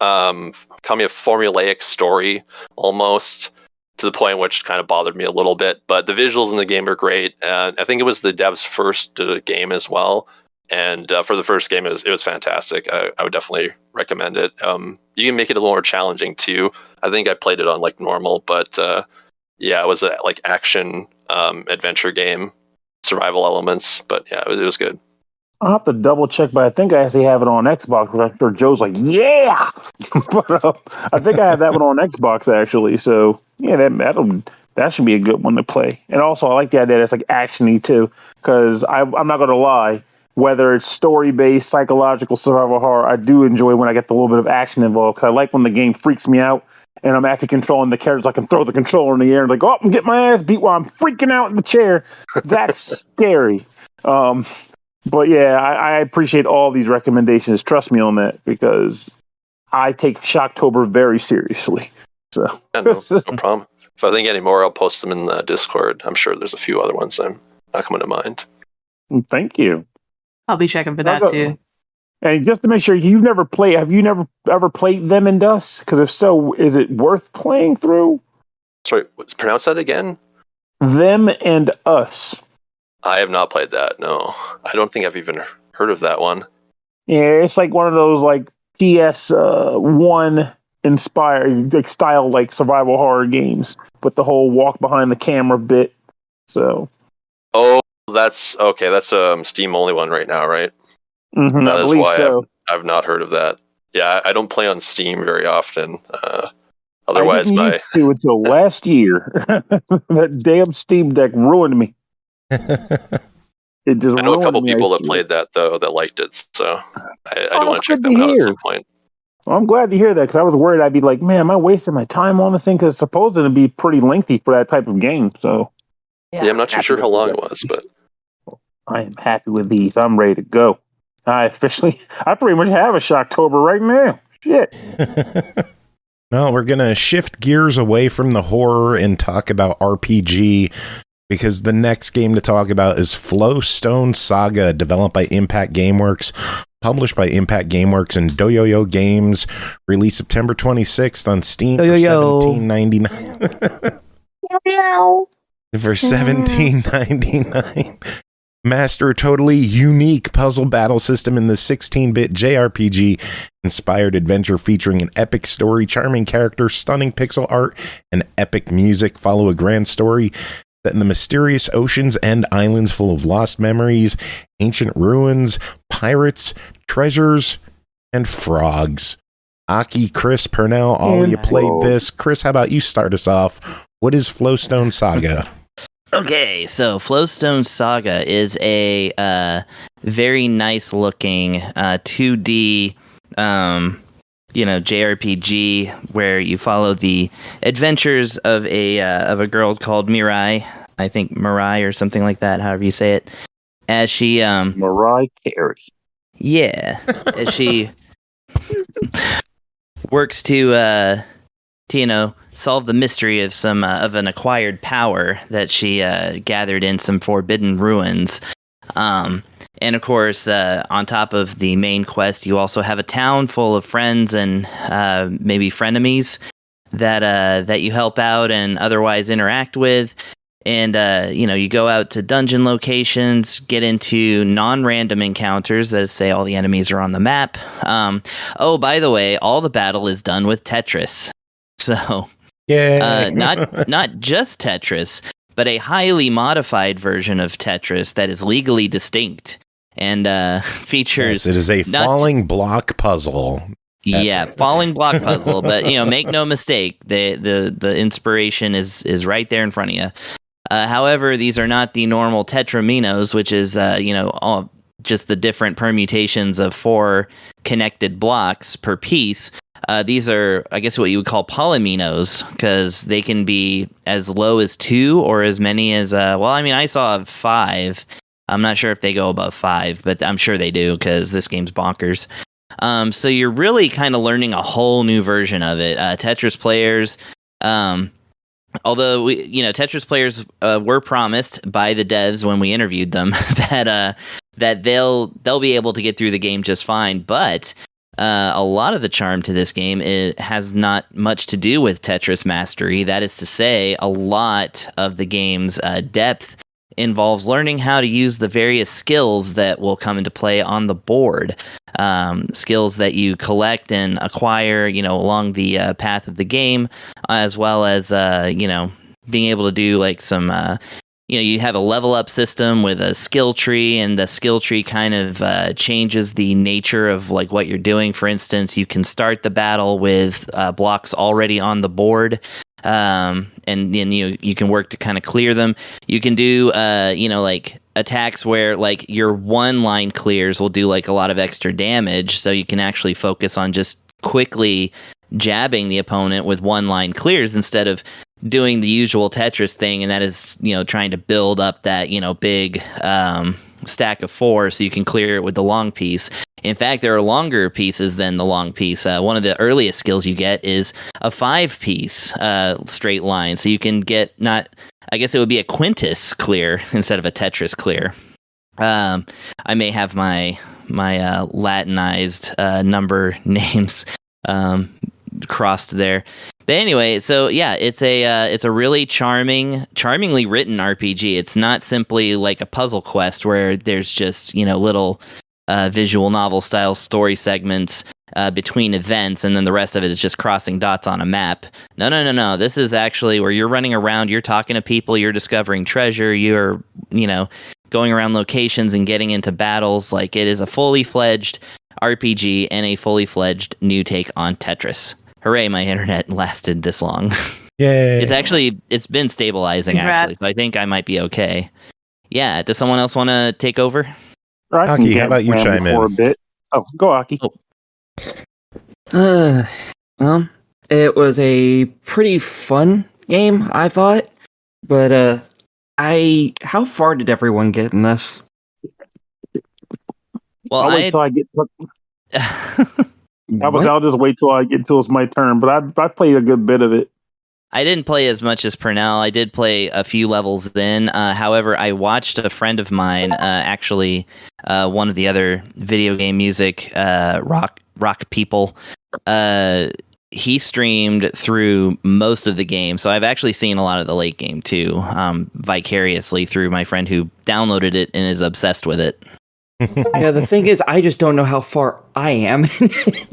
kind of a formulaic story almost, to the point which kind of bothered me a little bit. But the visuals in the game are great, and I think it was the dev's first game as well. And for the first game, it was fantastic. I would definitely recommend it. You can make it a little more challenging too. I think I played it on like normal, but yeah, it was a like action adventure game, survival elements. But yeah, it was good.
I'll have to double check, but I think I actually have it on Xbox. But I'm sure Joe's like, yeah! But I think I have that one on Xbox, actually. So, yeah, that should be a good one to play. And also, I like the idea that it's like action-y, too. Because I'm not going to lie, whether it's story-based, psychological, survival horror, I do enjoy when I get the little bit of action involved. Because I like when the game freaks me out and I'm actually controlling the characters. I can throw the controller in the air and like, oh, I'm getting my ass beat while I'm freaking out in the chair. That's scary. But yeah, I appreciate all these recommendations. Trust me on that, because I take Shocktober very seriously. So
Yeah, no problem. If I think any more, I'll post them in the Discord. I'm sure there's a few other ones I'm not coming to mind.
Thank you.
I'll be checking for that too.
And just to make sure, have you never ever played Them and Us? Because if so, is it worth playing through?
Sorry, pronounce that again?
Them and Us.
I have not played that, no. I don't think I've even heard of that one.
Yeah, it's like one of those like PS1 inspired like style like survival horror games with the whole walk behind the camera bit. So
Oh, that's okay. That's a Steam only one right now, right?
I
That is
believe
why
so.
I've not heard of that. Yeah, I don't play on Steam very often. Otherwise,
I didn't used to until last year. That damn Steam Deck ruined me. It just
I know a couple
ruined me,
people
I
that
swear.
played that though that liked it, so I do
Oh,
want
that's
to check
good
them
to
out at
hear.
some point.
Well, I'm glad to hear that, because I was worried I'd be like, man, am I wasting my time on this thing? Because it's supposed to be pretty lengthy for that type of game. So
Yeah, I'm not too sure how long it was, but
I am happy with these. I'm ready to go. I pretty much have a Shocktober right now. Shit.
Well, we're going to shift gears away from the horror and talk about RPG, because the next game to talk about is Flowstone Saga, developed by Impact Gameworks, published by Impact Gameworks and Doyoyo Games, released September 26th on Steam for $17.99. For $17.99. Master a totally unique puzzle battle system in the 16-bit JRPG inspired adventure featuring an epic story, charming characters, stunning pixel art, and epic music. Follow a grand story set in the mysterious oceans and islands full of lost memories, ancient ruins, pirates, treasures, and frogs. Aki, Chris, Pernell, all of you played this. Chris, how about you start us off? What is Flowstone Saga?
Okay, so Flowstone Saga is a very nice looking 2D JRPG where you follow the adventures of a girl called Mirai. I think Mirai or something like that, however you say it. As she
Mariah Carey.
Yeah, as she works to solve the mystery of some of an acquired power that she gathered in some forbidden ruins. And of course, on top of the main quest, you also have a town full of friends and maybe frenemies that you help out and otherwise interact with. And you go out to dungeon locations, get into non-random encounters that say all the enemies are on the map. By the way, all the battle is done with Tetris. So, not just Tetris, but a highly modified version of Tetris that is legally distinct and features.
Yes, it is a falling block puzzle.
Yeah, falling block puzzle. But make no mistake, the inspiration is right there in front of you. However, these are not the normal tetraminos, which is all just the different permutations of 4 connected blocks per piece. These are, I guess, what you would call polyminos, because they can be as low as 2 or as many as, I saw 5. I'm not sure if they go above 5, but I'm sure they do, because this game's bonkers. So you're really kind of learning a whole new version of it. Tetris players, although Tetris players were promised by the devs when we interviewed them that they'll be able to get through the game just fine, but a lot of the charm to this game has not much to do with Tetris mastery. That is to say, a lot of the game's depth involves learning how to use the various skills that will come into play on the board. Skills that you collect and acquire, along the path of the game, as well as, being able to do like some, you have a level up system with a skill tree, and the skill tree kind of changes the nature of like what you're doing. For instance, you can start the battle with blocks already on the board, and then you can work to kind of clear them. You can do like attacks where like your one line clears will do like a lot of extra damage, so you can actually focus on just quickly jabbing the opponent with one line clears instead of doing the usual Tetris thing, and that is trying to build up that big stack of 4 so you can clear it with the long piece. In fact, there are longer pieces than the long piece. One of the earliest skills you get is a 5-piece straight line, so you can get I guess it would be a quintus clear instead of a Tetris clear. I may have my Latinized number names crossed there. But anyway, so yeah, it's a really charmingly written RPG. It's not simply like a puzzle quest where there's just little visual novel style story segments between events, and then the rest of it is just crossing dots on a map. No. This is actually where you're running around, you're talking to people, you're discovering treasure, you're going around locations and getting into battles. Like, it is a fully fledged RPG and a fully fledged new take on Tetris. Hooray, my internet lasted this long.
Yay.
It's been stabilizing.
Congrats.
Actually, so I think I might be okay. Yeah, does someone else want to take over?
Aki, how about you chime in?
A bit. Oh, go Aki.
Well, it was a pretty fun game, I thought. But how far did everyone get in this?
Well,
I'll wait till I get to I'll just wait till I get till it's my turn, but I played a good bit of it.
I didn't play as much as Pernell. I did play a few levels then. However, I watched a friend of mine, actually one of the other video game music rock people. He streamed through most of the game, so I've actually seen a lot of the late game too, vicariously through my friend who downloaded it and is obsessed with it.
Yeah, the thing is, I just don't know how far I am in it.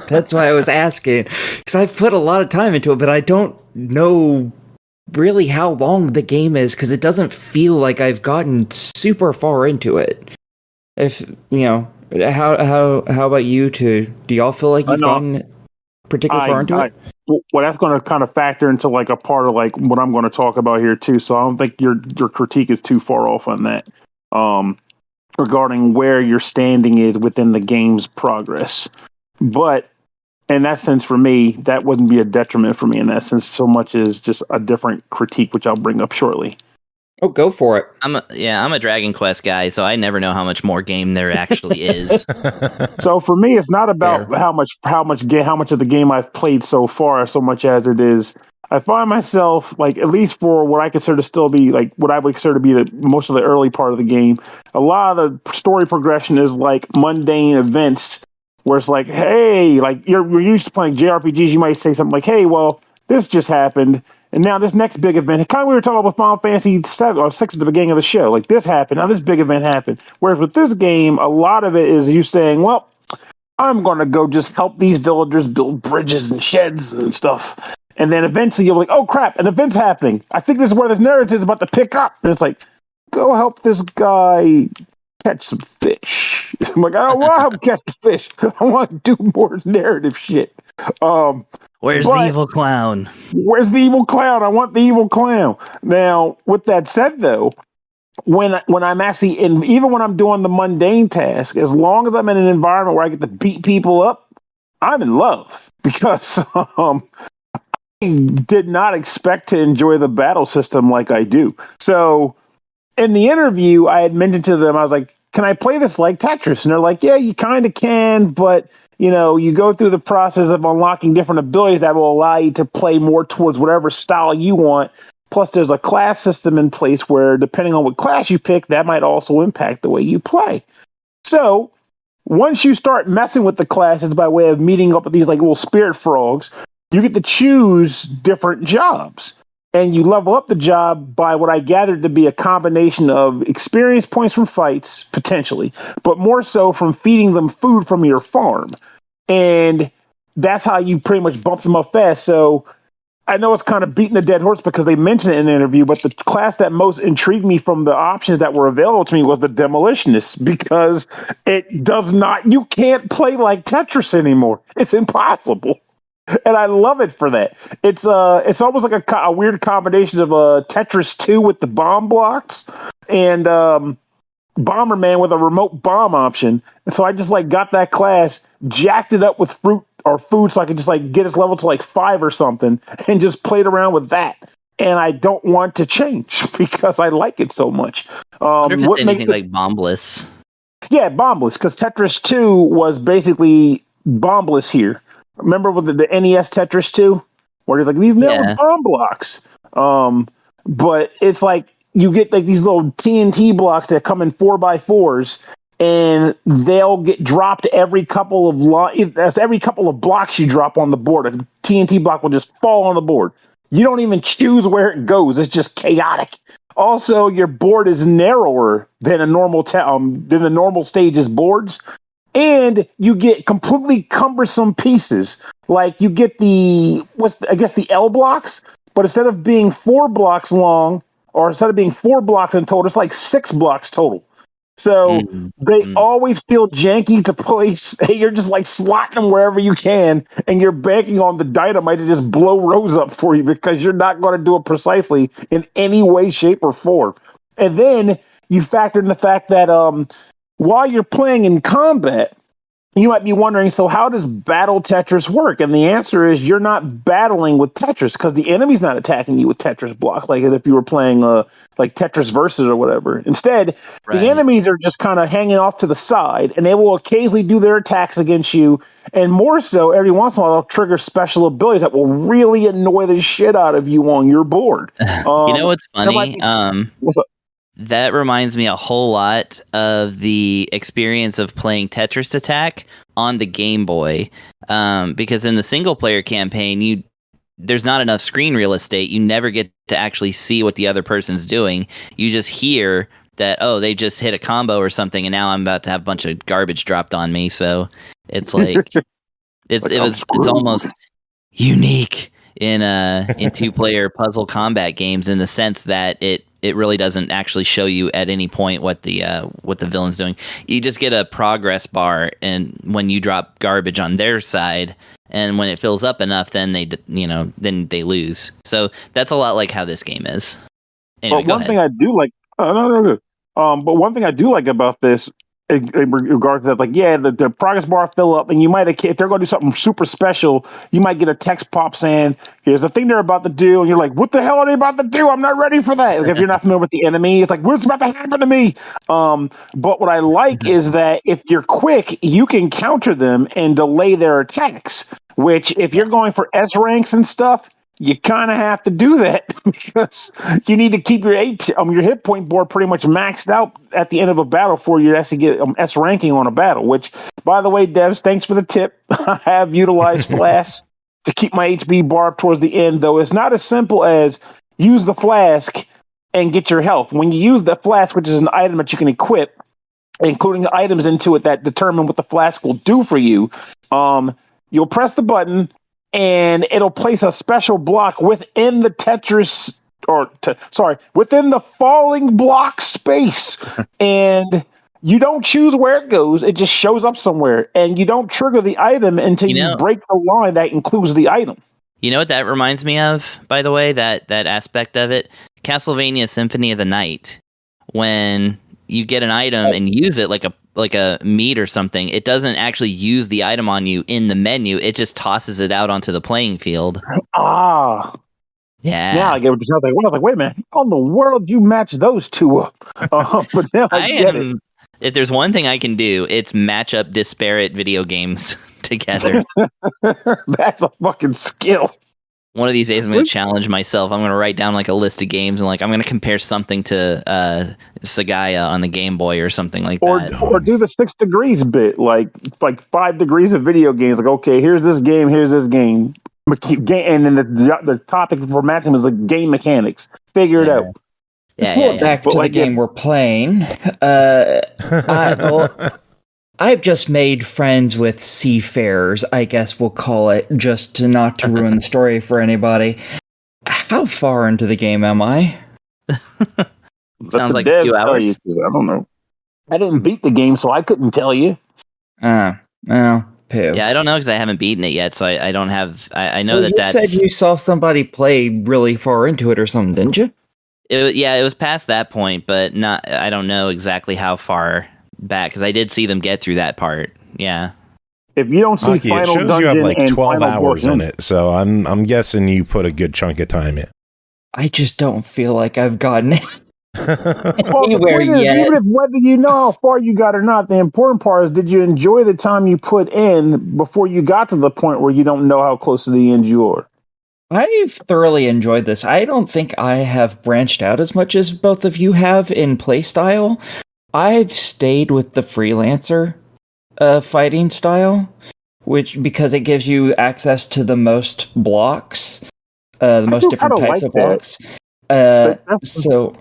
That's why I was asking. Because I've put a lot of time into it, but I don't know really how long the game is, because it doesn't feel like I've gotten super far into it. If, how about you two? Do y'all feel like you've gotten particularly far into it?
Well, that's going to kind of factor into like a part of like what I'm going to talk about here too. So I don't think your critique is too far off on that. Regarding where your standing is within the game's progress. But in that sense, for me, that wouldn't be a detriment for me in that sense, so much as just a different critique, which I'll bring up shortly.
Oh, go for it.
I'm a Dragon Quest guy, so I never know how much more game there actually is.
So for me, it's not about how much of the game I've played so far, so much as it is I find myself, like, at least for what I consider to still be, like, what I would consider to be the most of the early part of the game, a lot of the story progression is, like, mundane events where it's like, hey, like, you're used to playing JRPGs, you might say something like, hey, well, this just happened, and now this next big event, kind of we were talking about with Final Fantasy 7 or 6 at the beginning of the show, like, this happened, now this big event happened. Whereas with this game, a lot of it is you saying, well, I'm going to go just help these villagers build bridges and sheds and stuff. And then eventually you're like, oh crap, an event's happening. I think this is where this narrative is about to pick up. And it's like, go help this guy catch some fish. I'm like, I don't want to help catch the fish. I want to do more narrative shit.
Where's the evil clown?
Where's the evil clown? I want the evil clown. Now, with that said though, when I'm actually even when I'm doing the mundane task, as long as I'm in an environment where I get to beat people up, I'm in love. Because did not expect to enjoy the battle system like I do. So in the interview, I had mentioned to them, I was like, can I play this like Tetris? And they're like, yeah, you kind of can, but you go through the process of unlocking different abilities that will allow you to play more towards whatever style you want. Plus there's a class system in place where depending on what class you pick, that might also impact the way you play. So once you start messing with the classes by way of meeting up with these like little spirit frogs, you get to choose different jobs, and you level up the job by what I gathered to be a combination of experience points from fights, potentially, but more so from feeding them food from your farm. And that's how you pretty much bump them up fast. So I know it's kind of beating the dead horse because they mentioned it in the interview, but the class that most intrigued me from the options that were available to me was the Demolitionist, because you can't play like Tetris anymore. It's impossible. and I love it for that. It's almost like a weird combination of Tetris 2 with the bomb blocks and Bomberman with a remote bomb option. And so I just like got that class, jacked it up with fruit or food so I could just like get its level to like 5 or something and just played around with that. And I don't want to change because I like it so much.
What
makes
anything like bombless?
Yeah, bombless, because Tetris 2 was basically bombless here. Remember with the NES Tetris 2? Where it's like, these never bomb blocks. But it's like, you get like these little TNT blocks that come in 4x4s, and they'll get dropped every couple of blocks you drop on the board. A TNT block will just fall on the board. You don't even choose where it goes. It's just chaotic. Also, your board is narrower than a normal than the normal stage's boards, and you get completely cumbersome pieces. Like you get the L blocks, but instead of being 4 blocks long, or instead of being 4 blocks in total, it's like 6 blocks total. So they always feel janky to place. You're just like slotting them wherever you can, and you're banking on the dynamite to just blow rows up for you because you're not going to do it precisely in any way, shape, or form. And then you factor in the fact that while you're playing in combat, you might be wondering, so how does battle Tetris work? And the answer is you're not battling with Tetris because the enemy's not attacking you with Tetris blocks like if you were playing like Tetris Versus or whatever. Instead, the enemies are just kind of hanging off to the side, and they will occasionally do their attacks against you. And more so, every once in a while, they'll trigger special abilities that will really annoy the shit out of you on your board.
You know what's funny?
What's up?
That reminds me a whole lot of the experience of playing Tetris Attack on the Game Boy, because in the single player campaign, there's not enough screen real estate. You never get to actually see what the other person's doing. You just hear that, oh, they just hit a combo or something, and now I'm about to have a bunch of garbage dropped on me. So it's like it's almost unique in 2-player puzzle combat games in the sense that it really doesn't actually show you at any point what the villain's doing. You just get a progress bar, and when you drop garbage on their side, and when it fills up enough, then they lose. So that's a lot like how this game is. Anyway,
but one thing I do like, but one thing I do like about this, in regards to that, like, the progress bar fill up, and you might, if they're going to do something super special, you might get a text pop saying, here's the thing they're about to do, and you're like, what the hell are they about to do? I'm not ready for that. Like, if you're not familiar with the enemy, it's like, what's about to happen to me? But what I like is that if you're quick, you can counter them and delay their attacks, which if you're going for S ranks and stuff, you kind of have to do that because you need to keep your hit point board pretty much maxed out at the end of a battle for you to actually get S ranking on a battle, which, by the way, devs, thanks for the tip. I have utilized Flask to keep my HP bar up towards the end, though. It's not as simple as use the Flask and get your health. When you use the Flask, which is an item that you can equip, including the items into it that determine what the Flask will do for you, you'll press the button, and it'll place a special block within the Tetris, within the falling block space. And you don't choose where it goes. It just shows up somewhere. And you don't trigger the item until you break the line that includes the item.
You know what that reminds me of, by the way, that aspect of it? Castlevania Symphony of the Night. When you get an item and use it like a meat or something, it doesn't actually use the item on you in the menu. It just tosses it out onto the playing field.
Yeah. I get what you're saying. I was like, wait a minute, how in the world you match those two up? But now I get it.
If there's one thing I can do, it's match up disparate video games together.
That's a fucking skill.
One of these days, I'm going to challenge myself. I'm going to write down like a list of games, and like I'm going to compare something to Saga on the Game Boy or something like that.
Or do the 6 degrees bit, like 5 degrees of video games. Like, okay, here's this game, and then the topic for matching is like game mechanics. Figure it out.
Back to the game we're playing. I've just made friends with seafarers, I guess we'll call it, just to not to ruin the story for anybody. How far into the game am I?
Sounds like a few hours.
I don't know. I didn't beat the game, so I couldn't tell you.
Well, Pooh?
Yeah, I don't know because I haven't beaten it yet, so I don't have. I know
Well,
that's.
You said you saw somebody play really far into it or something, didn't you?
It was past that point, but not. I don't know exactly how far back because I did see them get through that part. Yeah.
If you don't see
Hockey, it
final
shows
dungeon
you have like
and
12
final
hours
boss
in it, so I'm guessing you put a good chunk of time in.
I just don't feel like I've gotten
Well, the
anywhere
point is,
yet.
even if whether you know how far you got or not, the important part is, did you enjoy the time you put in before you got to the point where you don't know how close to the end you are?
I've thoroughly enjoyed this. I don't think I have branched out as much as both of you have in playstyle. I've stayed with the freelancer fighting style, because it gives you access to the most blocks, the most different types of blocks. So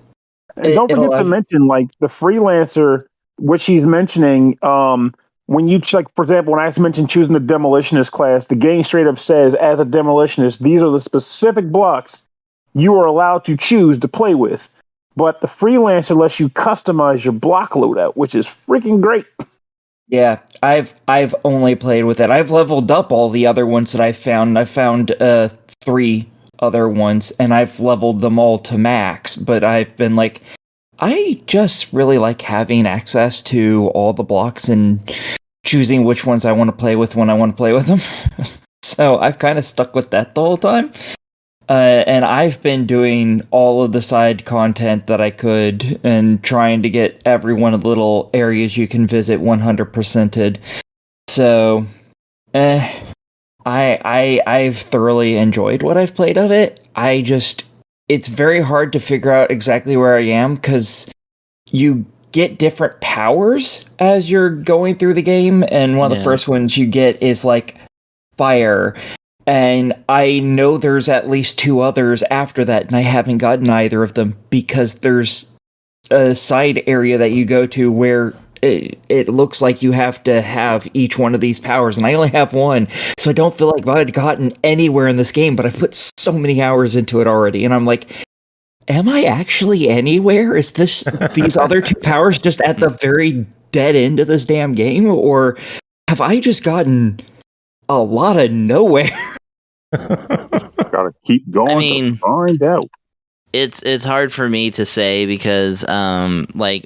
and don't forget to mention, like, the freelancer, which he's mentioning. When you check, for example, when I mentioned choosing the demolitionist class, the game straight up says, as a demolitionist, these are the specific blocks you are allowed to choose to play with. But the freelancer lets you customize your block loadout, which is freaking great.
Yeah, I've only played with it. I've leveled up all the other ones that I found. I found 3 other ones, and I've leveled them all to max. But I've been like, I just really like having access to all the blocks and choosing which ones I want to play with when I want to play with them. So I've kind of stuck with that the whole time. And I've been doing all of the side content that I could and trying to get every one of the little areas you can visit 100%ed. So, I've thoroughly enjoyed what I've played of it. It's very hard to figure out exactly where I am because you get different powers as you're going through the game, and one of the first ones you get is like fire. And I know there's at least 2 others after that, and I haven't gotten either of them because there's a side area that you go to where it looks like you have to have each one of these powers, and I only have one, so I don't feel like I've gotten anywhere in this game, but I've put so many hours into it already, and I'm like, am I actually anywhere? Is these other 2 powers just at the very dead end of this damn game, or have I just gotten a lot of nowhere?
Gotta keep going to find out.
It's hard for me to say because like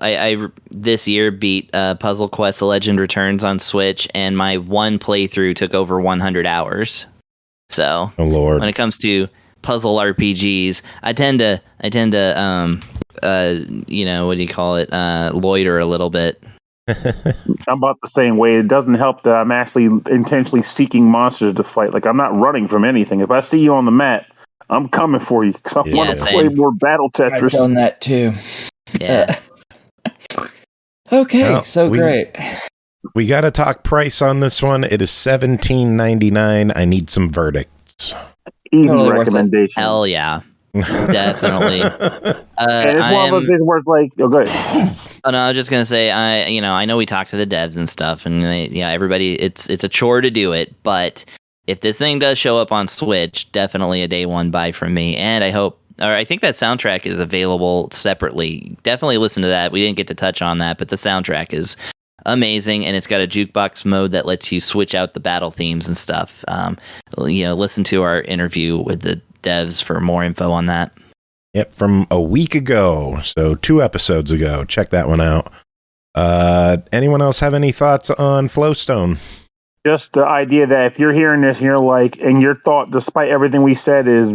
I this year beat Puzzle Quest: The Legend Returns on Switch, and my one playthrough took over 100 hours. So,
oh Lord,
when it comes to puzzle RPGs, I tend to you know, what do you call it, loiter a little bit.
I'm about the same way. It doesn't help that I'm actually intentionally seeking monsters to fight. Like, I'm not running from anything. If I see you on the mat, I'm coming for you because I want to play more Battle Tetris.
I've done that too.
Yeah.
Okay,
well,
so great.
We got to talk price on this one. It is $17.99. I need some verdicts.
Easy recommendation.
Hell yeah. Definitely.
And it's one of those things where it's like, oh, go ahead.
Oh, no, I was just gonna say, I know we talked to the devs and stuff, and everybody, it's a chore to do it, but if this thing does show up on Switch, definitely a day one buy from me, and I think that soundtrack is available separately. Definitely listen to that. We didn't get to touch on that, but the soundtrack is amazing, and it's got a jukebox mode that lets you switch out the battle themes and stuff. Listen to our interview with the devs for more info on that.
Yep, from a week ago, so 2 episodes ago. Check that one out. Anyone else have any thoughts on Flowstone?
Just the idea that if you're hearing this and you're like, and your thought, despite everything we said, is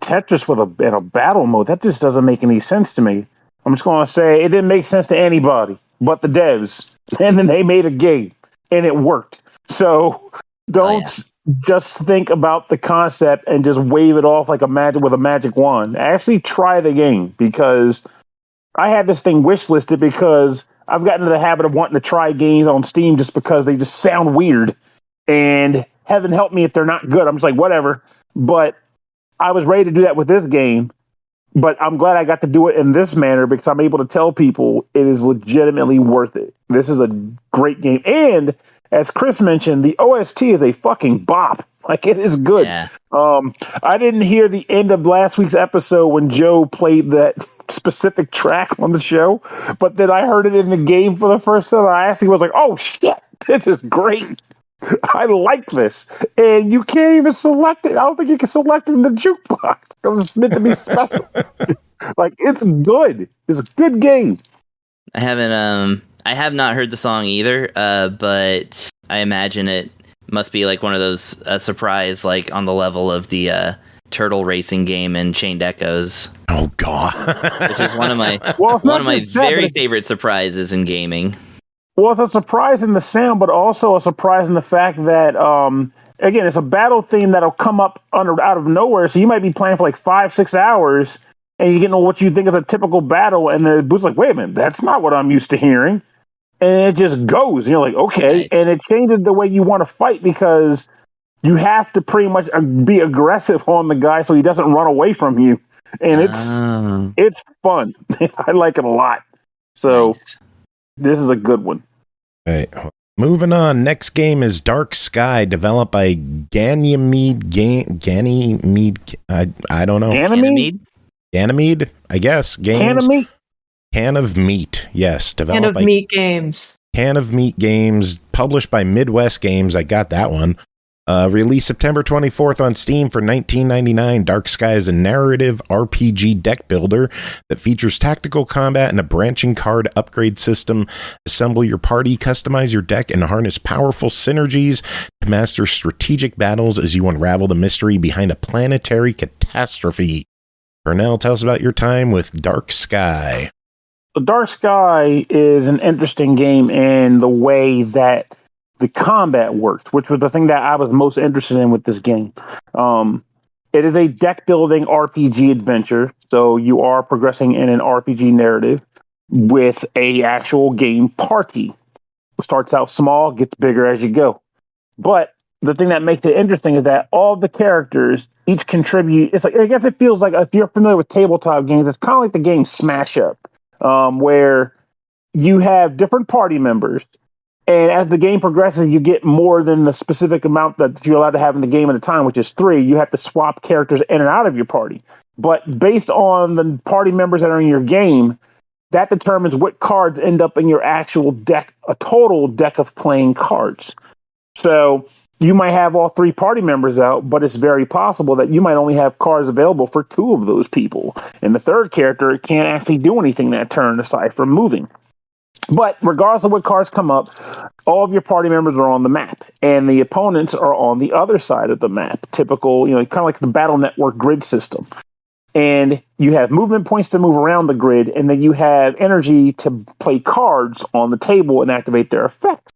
Tetris in a battle mode, that just doesn't make any sense to me. I'm just going to say it didn't make sense to anybody but the devs. And then they made a game, and it worked. So don't just think about the concept and just wave it off like with a magic wand. Actually try the game, because I had this thing wishlisted because I've gotten into the habit of wanting to try games on Steam just because they just sound weird. And heaven help me if they're not good. I'm just like, whatever. But I was ready to do that with this game. But I'm glad I got to do it in this manner because I'm able to tell people it is legitimately worth it. This is a great game. And as Chris mentioned, the OST is a fucking bop. Like, it is good.
Yeah.
I didn't hear the end of last week's episode when Joe played that specific track on the show, but then I heard it in the game for the first time. I actually was like, oh shit, this is great. I like this. And you can't even select it. I don't think you can select it in the jukebox because it's meant to be special. Like, it's good. It's a good game.
I have not heard the song either, but I imagine it must be like one of those surprise, like on the level of the turtle racing game in Chained Echoes.
Oh God!
Which is one of my very favorite surprises in gaming.
Well, it's a surprise in the sound, but also a surprise in the fact that again, it's a battle theme that'll come up out of nowhere. So you might be playing for like 5-6 hours, and you get into what you think is a typical battle, and the boot's like, wait a minute, that's not what I'm used to hearing. And it just goes. And you're like, okay. Nice. And it changes the way you want to fight because you have to pretty much be aggressive on the guy so he doesn't run away from you. And it's fun. I like it a lot. So nice. This is a good one.
All right. Moving on. Next game is Dark Sky, developed by Ganymede. Ganymede. I don't know. Ganymede, I guess. Games. Can of Meat. Yes. Developed
Can of Meat Games.
Can of Meat Games, published by Midwest Games. I got that one. Released September 24th on Steam for $19.99. Dark Sky is a narrative RPG deck builder that features tactical combat and a branching card upgrade system. Assemble your party, customize your deck, and harness powerful synergies to master strategic battles as you unravel the mystery behind a planetary catastrophe. Pernell, tell us about your time with Dark Sky.
The Dark Sky is an interesting game in the way that the combat works, which was the thing that I was most interested in with this game. It is a deck building RPG adventure, so you are progressing in an RPG narrative with a actual game party. It starts out small, gets bigger as you go. But the thing that makes it interesting is that all the characters each contribute. It's like, I guess it feels like, if you're familiar with tabletop games, it's kind of like the game Smash Up, where you have different party members. And as the game progresses, you get more than the specific amount that you're allowed to have in the game at a time, which is 3. You have to swap characters in and out of your party. But based on the party members that are in your game, that determines what cards end up in your actual deck, a total deck of playing cards. So you might have all 3 party members out, but it's very possible that you might only have cards available for 2 of those people. And the third character can't actually do anything that turn aside from moving. But regardless of what cards come up, all of your party members are on the map, and the opponents are on the other side of the map. Typical, kind of like the Battle Network grid system. And you have movement points to move around the grid, and then you have energy to play cards on the table and activate their effects.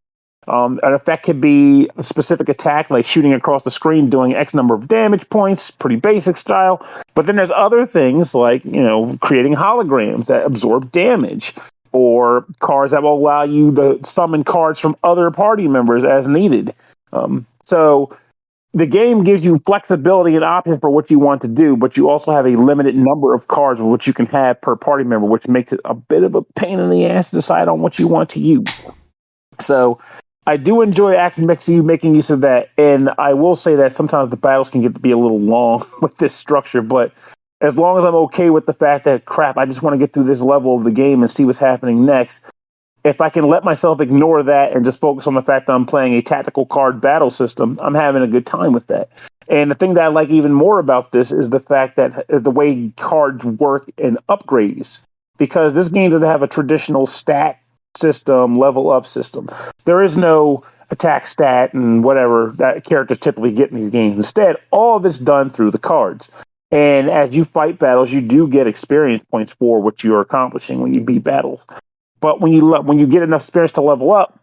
An effect could be a specific attack, like shooting across the screen, doing X number of damage points, pretty basic style. But then there's other things like, creating holograms that absorb damage, or cards that will allow you to summon cards from other party members as needed. So the game gives you flexibility and options for what you want to do, but you also have a limited number of cards which you can have per party member, which makes it a bit of a pain in the ass to decide on what you want to use. So I do enjoy making use of that, and I will say that sometimes the battles can get to be a little long with this structure, but as long as I'm okay with the fact that, I just want to get through this level of the game and see what's happening next, if I can let myself ignore that and just focus on the fact that I'm playing a tactical card battle system, I'm having a good time with that. And the thing that I like even more about this is the fact that the way cards work in upgrades, because this game doesn't have a traditional stat system, level up system. There is no attack stat and whatever that characters typically get in these games. Instead, all of it's done through the cards. And as you fight battles, you do get experience points for what you're accomplishing when you beat battles. But when you get enough experience to level up,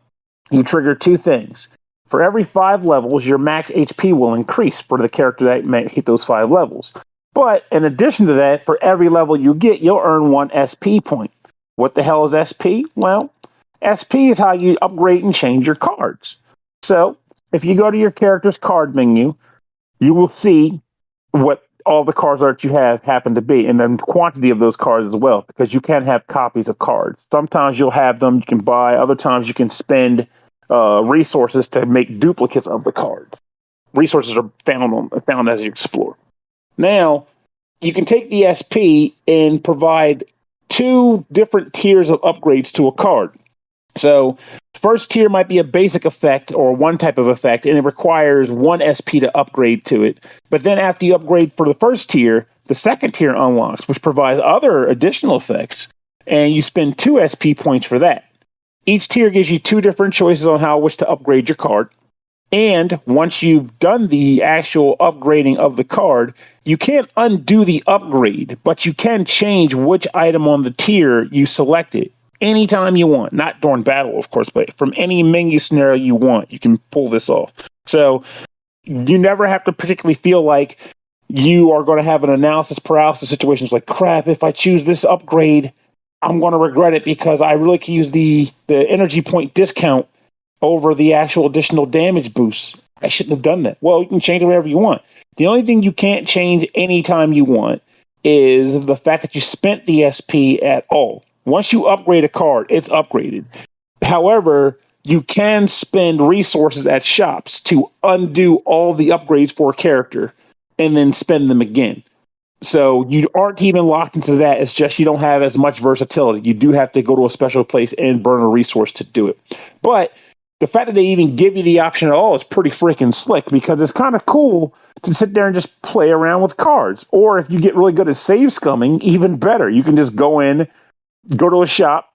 you trigger 2 things. For every 5 levels, your max HP will increase for the character that may hit those 5 levels. But in addition to that, for every level you get, you'll earn 1 SP point. What the hell is SP? Well, SP is how you upgrade and change your cards. So if you go to your character's card menu, you will see what all the cards that you have happen to be, and then the quantity of those cards as well, because you can't have copies of cards. Sometimes you'll have them, you can buy, other times you can spend resources to make duplicates of the card. Resources are found as you explore. Now, you can take the SP and provide 2 different tiers of upgrades to a card. So, first tier might be a basic effect or one type of effect, and it requires 1 SP to upgrade to it. But then after you upgrade for the first tier, the second tier unlocks, which provides other additional effects, and you spend 2 SP points for that. Each tier gives you 2 different choices on how which to upgrade your card. And once you've done the actual upgrading of the card, you can't undo the upgrade, but you can change which item on the tier you selected anytime you want. Not during battle, of course, but from any menu scenario you want, you can pull this off. So you never have to particularly feel like you are going to have an analysis paralysis situations like, crap, if I choose this upgrade, I'm going to regret it because I really can use the energy point discount over the actual additional damage boost. I shouldn't have done that. Well, you can change it wherever you want. The only thing you can't change anytime you want is the fact that you spent the SP at all. Once you upgrade a card, it's upgraded. However, you can spend resources at shops to undo all the upgrades for a character and then spend them again. So you aren't even locked into that. It's just you don't have as much versatility. You do have to go to a special place and burn a resource to do it. But the fact that they even give you the option at all is pretty freaking slick because it's kind of cool to sit there and just play around with cards. Or if you get really good at save scumming, even better. You can just go in, go to a shop,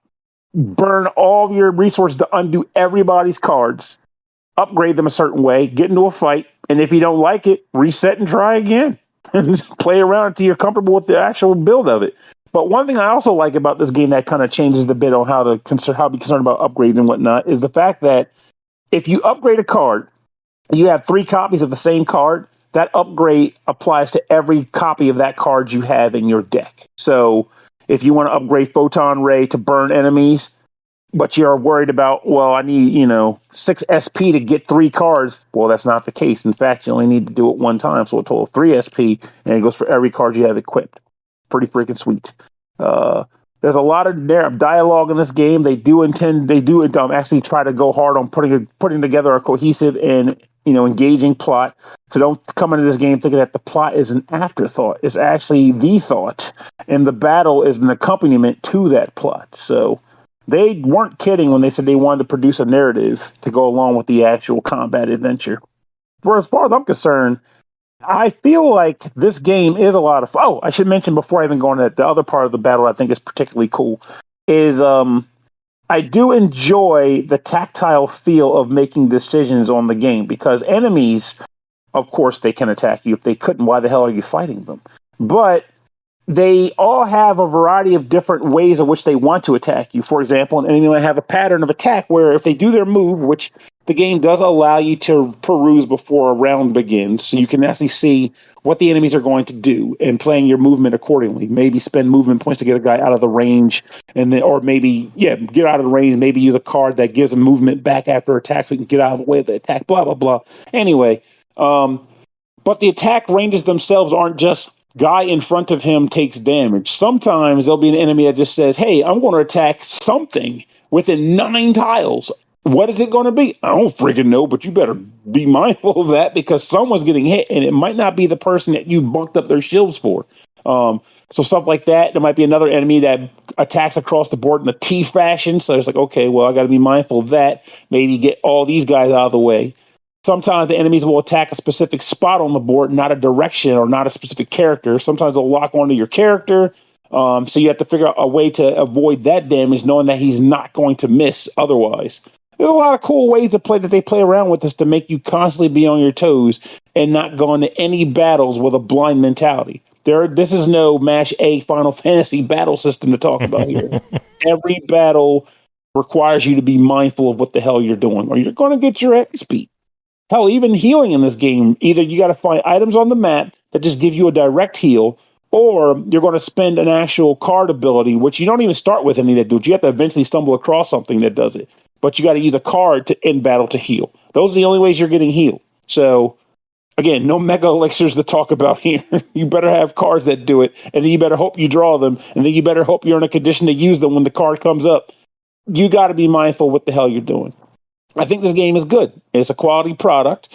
burn all of your resources to undo everybody's cards, upgrade them a certain way, get into a fight, and if you don't like it, reset and try again. And just play around until you're comfortable with the actual build of it. But one thing I also like about this game that kind of changes the bit on how to be concerned about upgrades and whatnot is the fact that if you upgrade a card, you have 3 copies of the same card, that upgrade applies to every copy of that card you have in your deck. So if you want to upgrade Photon Ray to burn enemies, but you're worried about, well, I need, 6 SP to get 3 cards. Well, that's not the case. In fact, you only need to do it 1 time. So a total of 3 SP, and it goes for every card you have equipped. Pretty freaking sweet. There's a lot of dialogue in this game. They do actually try to go hard on putting together a cohesive and engaging plot. So don't come into this game thinking that the plot is an afterthought. It's actually the thought, and the battle is an accompaniment to that plot. So they weren't kidding when they said they wanted to produce a narrative to go along with the actual combat adventure. For as far as I'm concerned, I feel like this game is a lot of fun. Oh, I should mention before I even go into the other part of the battle I think is particularly cool is I do enjoy the tactile feel of making decisions on the game because enemies, of course, they can attack you. If they couldn't, why the hell are you fighting them? But they all have a variety of different ways in which they want to attack you. For example, an enemy might have a pattern of attack where if they do their move, which the game does allow you to peruse before a round begins, so you can actually see what the enemies are going to do and playing your movement accordingly. Maybe spend movement points to get a guy out of the range, and then, or maybe, get out of the range and maybe use a card that gives him movement back after attack so you can get out of the way of the attack, blah, blah, blah. Anyway, but the attack ranges themselves aren't just guy in front of him takes damage. Sometimes there'll be an enemy that just says, hey, I'm going to attack something within 9 tiles. What is it going to be? I don't freaking know, but you better be mindful of that because someone's getting hit, and it might not be the person that you bunked up their shields for. So stuff like that. There might be another enemy that attacks across the board in a T fashion. So it's like, okay, well, I got to be mindful of that. Maybe get all these guys out of the way. Sometimes the enemies will attack a specific spot on the board, not a direction or not a specific character. Sometimes they'll lock onto your character. So you have to figure out a way to avoid that damage, knowing that he's not going to miss otherwise. There's a lot of cool ways to play that they play around with this to make you constantly be on your toes and not go into any battles with a blind mentality. This is no MASH A Final Fantasy battle system to talk about here. Every battle requires you to be mindful of what the hell you're doing, or you're going to get your ass beat. Hell, even healing in this game, either you got to find items on the map that just give you a direct heal, or you're going to spend an actual card ability, which you don't even start with any that do it. You have to eventually stumble across something that does it. But you got to use a card to end battle to heal. Those are the only ways you're getting healed. So, again, no mega elixirs to talk about here. You better have cards that do it, and then you better hope you draw them, and then you better hope you're in a condition to use them when the card comes up. You got to be mindful what the hell you're doing. I think this game is good. It's a quality product.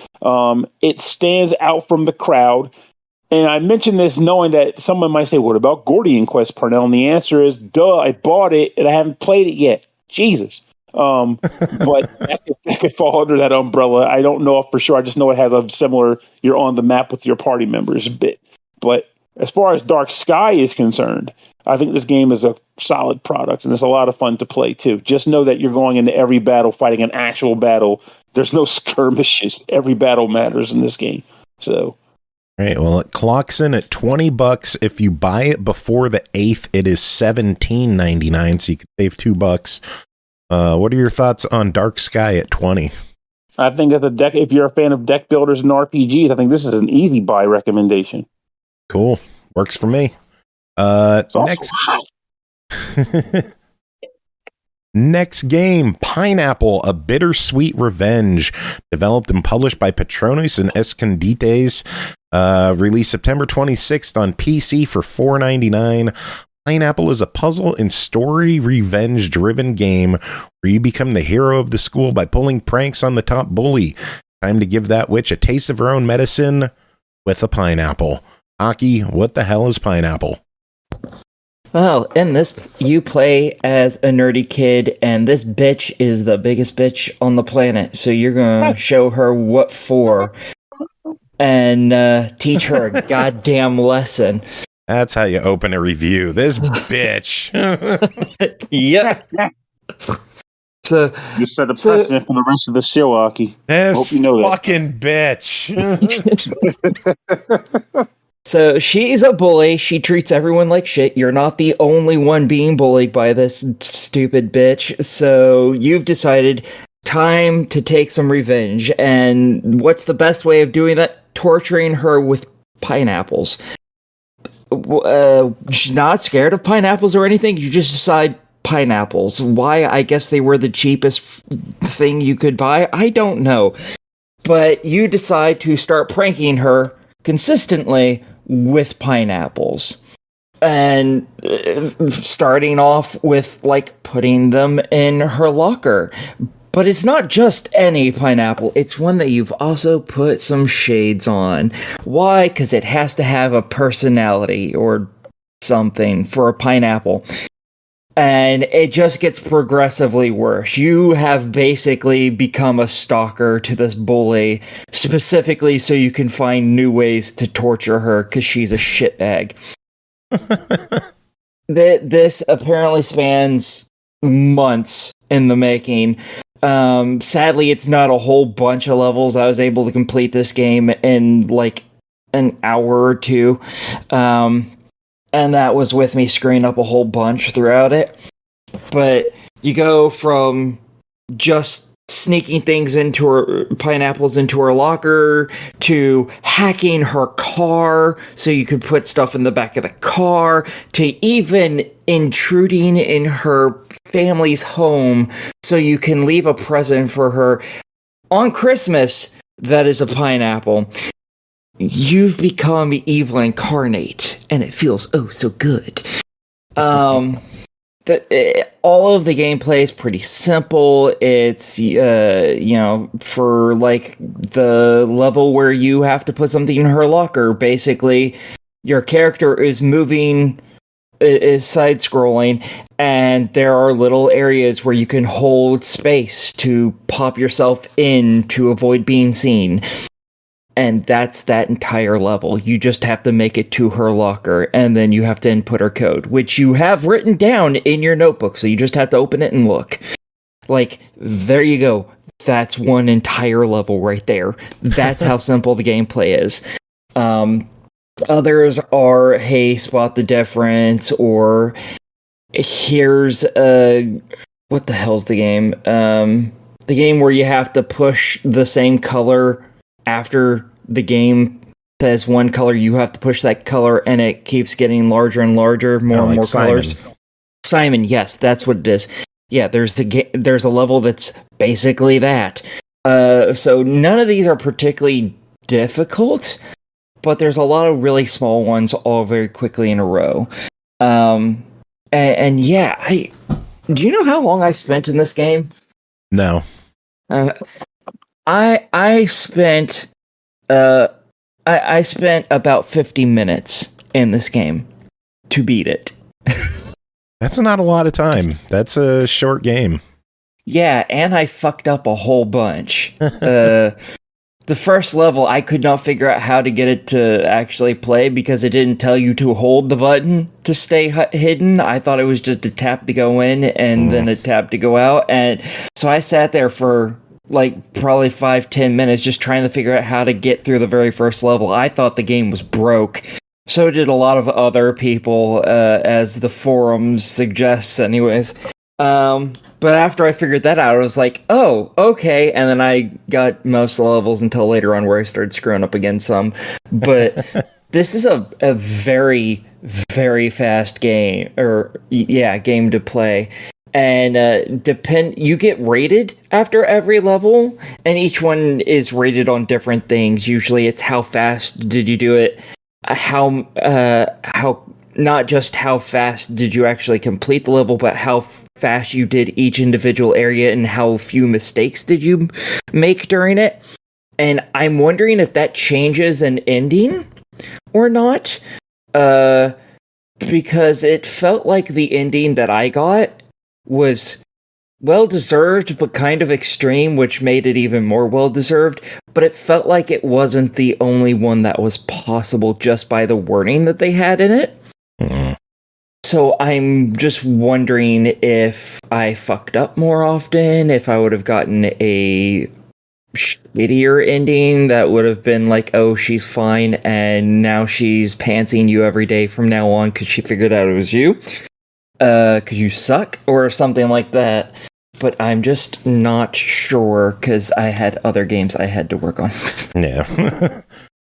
It stands out from the crowd. And I mention this knowing that someone might say, what about Gordian Quest, Pernell? And the answer is, duh, I bought it and I haven't played it yet. Jesus. But that could fall under that umbrella. I don't know for sure. I just know it has a similar, you're on the map with your party members bit. But as far as Dark Sky is concerned, I think this game is a solid product and it's a lot of fun to play too. Just know that you're going into every battle fighting an actual battle. There's no skirmishes. Every battle matters in this game. So...
Right. Well, it clocks in at $20. If you buy it before the 8th, it is $17.99. So you can save $2. What are your thoughts on Dark Sky at 20?
I think as a deck, if you're a fan of deck builders and RPGs, I think this is an easy buy recommendation.
Cool. Works for me. Next. Next game, Pineapple, A Bittersweet Revenge, developed and published by PATRONES and ESCONDITES, released September 26th on PC for $4.99. Pineapple is a puzzle and story revenge-driven game where you become the hero of the school by pulling pranks on the top bully. Time to give that witch a taste of her own medicine with a pineapple. Aki, what the hell is Pineapple?
Well, in this, you play as a nerdy kid, and this bitch is the biggest bitch on the planet. So you're going to show her what for and teach her a goddamn lesson.
That's how you open a review. This bitch.
Yep. So
just set a precedent for the rest of the show, Aki.
This
Hope you know
fucking bitch.
So she's a bully. She treats everyone like shit. You're not the only one being bullied by this stupid bitch. So you've decided time to take some revenge. And what's the best way of doing that? Torturing her with pineapples. She's not scared of pineapples or anything. You just decide pineapples. Why? I guess they were the cheapest thing you could buy. I don't know. But you decide to start pranking her consistently with pineapples. And starting off with, like, putting them in her locker. But it's not just any pineapple. It's one that you've also put some shades on. Why? Because it has to have a personality or something for a pineapple. And it just gets progressively worse. You have basically become a stalker to this bully, specifically so you can find new ways to torture her because she's a shitbag. This apparently spans months in the making. Sadly, it's not a whole bunch of levels. I was able to complete this game in like an hour or two. And that was with me screwing up a whole bunch throughout it. But you go from just sneaking things into her, pineapples into her locker, to hacking her car so you could put stuff in the back of the car, to even intruding in her family's home so you can leave a present for her on Christmas that is a pineapple. You've become evil incarnate, and it feels oh so good. All of the gameplay is pretty simple. It's for like the level where you have to put something in her locker. Basically, your character is moving, is side scrolling, and there are little areas where you can hold space to pop yourself in to avoid being seen. And that's that entire level. You just have to make it to her locker, and then you have to input her code, which you have written down in your notebook, so you just have to open it and look. Like, there you go. That's one entire level right there. That's how simple the gameplay is. Others are, hey, spot the difference, or here's what the hell's the game? The game where you have to push the same color after the game says one color, you have to push that color, and it keeps getting larger and larger, more and more
Simon.
colors. Simon, yes, that's what it is. Yeah, there's a level that's basically that. So none of these are particularly difficult, but there's a lot of really small ones all very quickly in a row. And yeah, do you know how long I spent in this game?
No.
I spent I spent about 50 minutes in this game to beat it.
That's not a lot of time. That's a short game.
Yeah, and I fucked up a whole bunch. The first level, I could not figure out how to get it to actually play because it didn't tell you to hold the button to stay hidden. I thought it was just a tap to go in and then a tap to go out. And so I sat there for like probably 5-10 minutes just trying to figure out how to get through the very first level. I thought the game was broke. So did a lot of other people, as the forums suggests anyways. But after I figured that out, I was like, oh, okay. And then I got most of the levels until later on where I started screwing up again some. But this is a very, very fast game, game to play. And you get rated after every level, and each one is rated on different things. Usually it's how fast did you do it, how not just how fast did you actually complete the level, but how fast you did each individual area and how few mistakes did you make during it. And I'm wondering if that changes an ending or not, because it felt like the ending that I got was well-deserved, but kind of extreme, which made it even more well-deserved. But it felt like it wasn't the only one that was possible just by the wording that they had in it. So I'm just wondering if I fucked up more often, if I would have gotten a shittier ending that would have been like, oh, she's fine, and now she's pantsing you every day from now on because she figured out it was you, because you suck, or something like that. But I'm just not sure because I had other games I had to work on.
Yeah.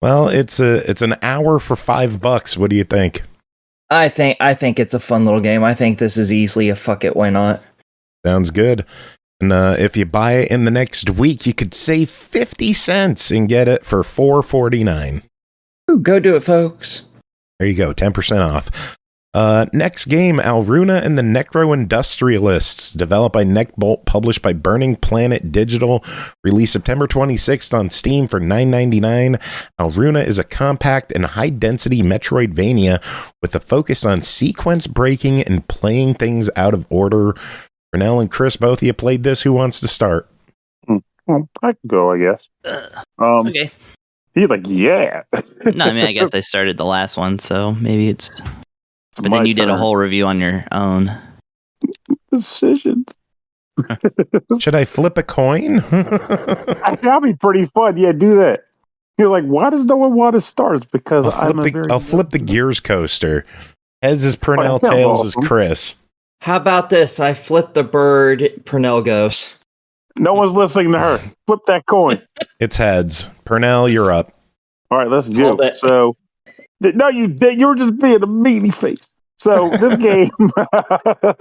Well, it's an hour for $5. What do you think?
I think it's a fun little game. I think this is easily a fuck it, why not?
Sounds good. And if you buy it in the next week, you could save 50 cents and get it for $4.49.
Ooh, go do it, folks.
There you go, 10% off. Next game, Alruna and the Necro-Industrialists, developed by Neckbolt, published by Burning Planet Digital, released September 26th on Steam for $9.99. Alruna is a compact and high-density Metroidvania with a focus on sequence breaking and playing things out of order. Pernell and Chris, both of you played this. Who wants to start?
Well, I can go, I guess.
Okay.
He's like, yeah.
No, I mean, I guess I started the last one, so maybe it's... But then you did a whole review on your own.
Decisions.
Should I flip a coin?
That'll be pretty fun. Yeah, do that. You're like, why does no one want to start? Because
I'll flip the gears coaster. Heads is Pernell, tails is Chris.
How about this? I flip the bird, Pernell goes.
No one's listening to her. Flip that coin.
It's heads. Pernell, you're up.
All right, let's do it. So... No, you did. You were just being a meaty face. So this game,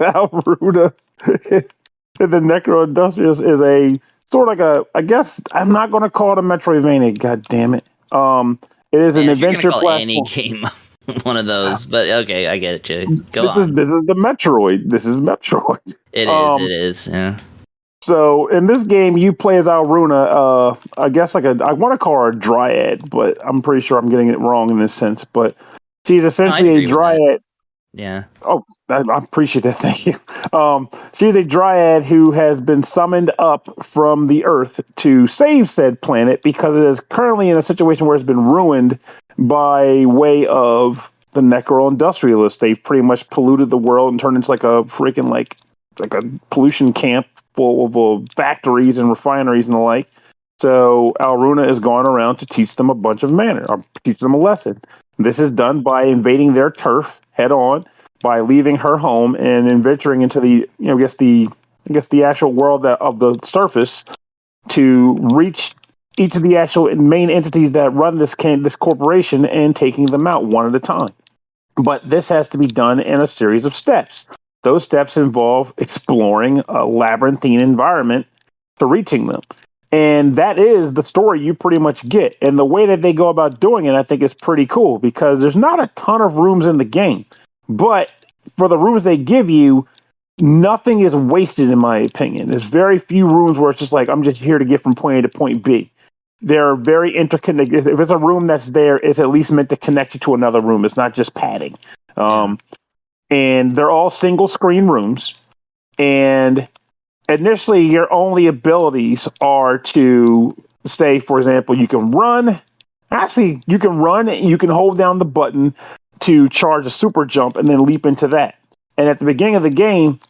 Alruna, the Necro-Industrialists, is a sort of like I guess I'm not going to call it a Metroidvania. God damn it! It is an adventure platform.
Any game, one of those. But okay, I get it, Jay. This
is the Metroid. This is Metroid.
It is. It is. Yeah.
So in this game, you play as Alruna. I guess I want to call her a dryad, but I'm pretty sure I'm getting it wrong in this sense. But she's essentially a dryad.
Yeah.
Oh, I appreciate that. Thank you. She's a dryad who has been summoned up from the Earth to save said planet because it is currently in a situation where it's been ruined by way of the Necro-Industrialists. They've pretty much polluted the world and turned into like a freaking like a pollution camp full of factories and refineries and the like. So Alruna is going around to teach them a bunch of manner, or teach them a lesson. This is done by invading their turf head on, by leaving her home and venturing into the, I guess the actual world of the surface to reach each of the actual main entities that run this corporation and taking them out one at a time. But this has to be done in a series of steps. Those steps involve exploring a labyrinthine environment to reaching them. And that is the story you pretty much get. And the way that they go about doing it, I think, is pretty cool because there's not a ton of rooms in the game. But for the rooms they give you, nothing is wasted, in my opinion. There's very few rooms where it's just like, I'm just here to get from point A to point B. They're very interconnected. If it's a room that's there, it's at least meant to connect you to another room. It's not just padding. And they're all single screen rooms. And initially, your only abilities are to say, for example, you can run. Actually, you can run and you can hold down the button to charge a super jump and then leap into that. And at the beginning of the game,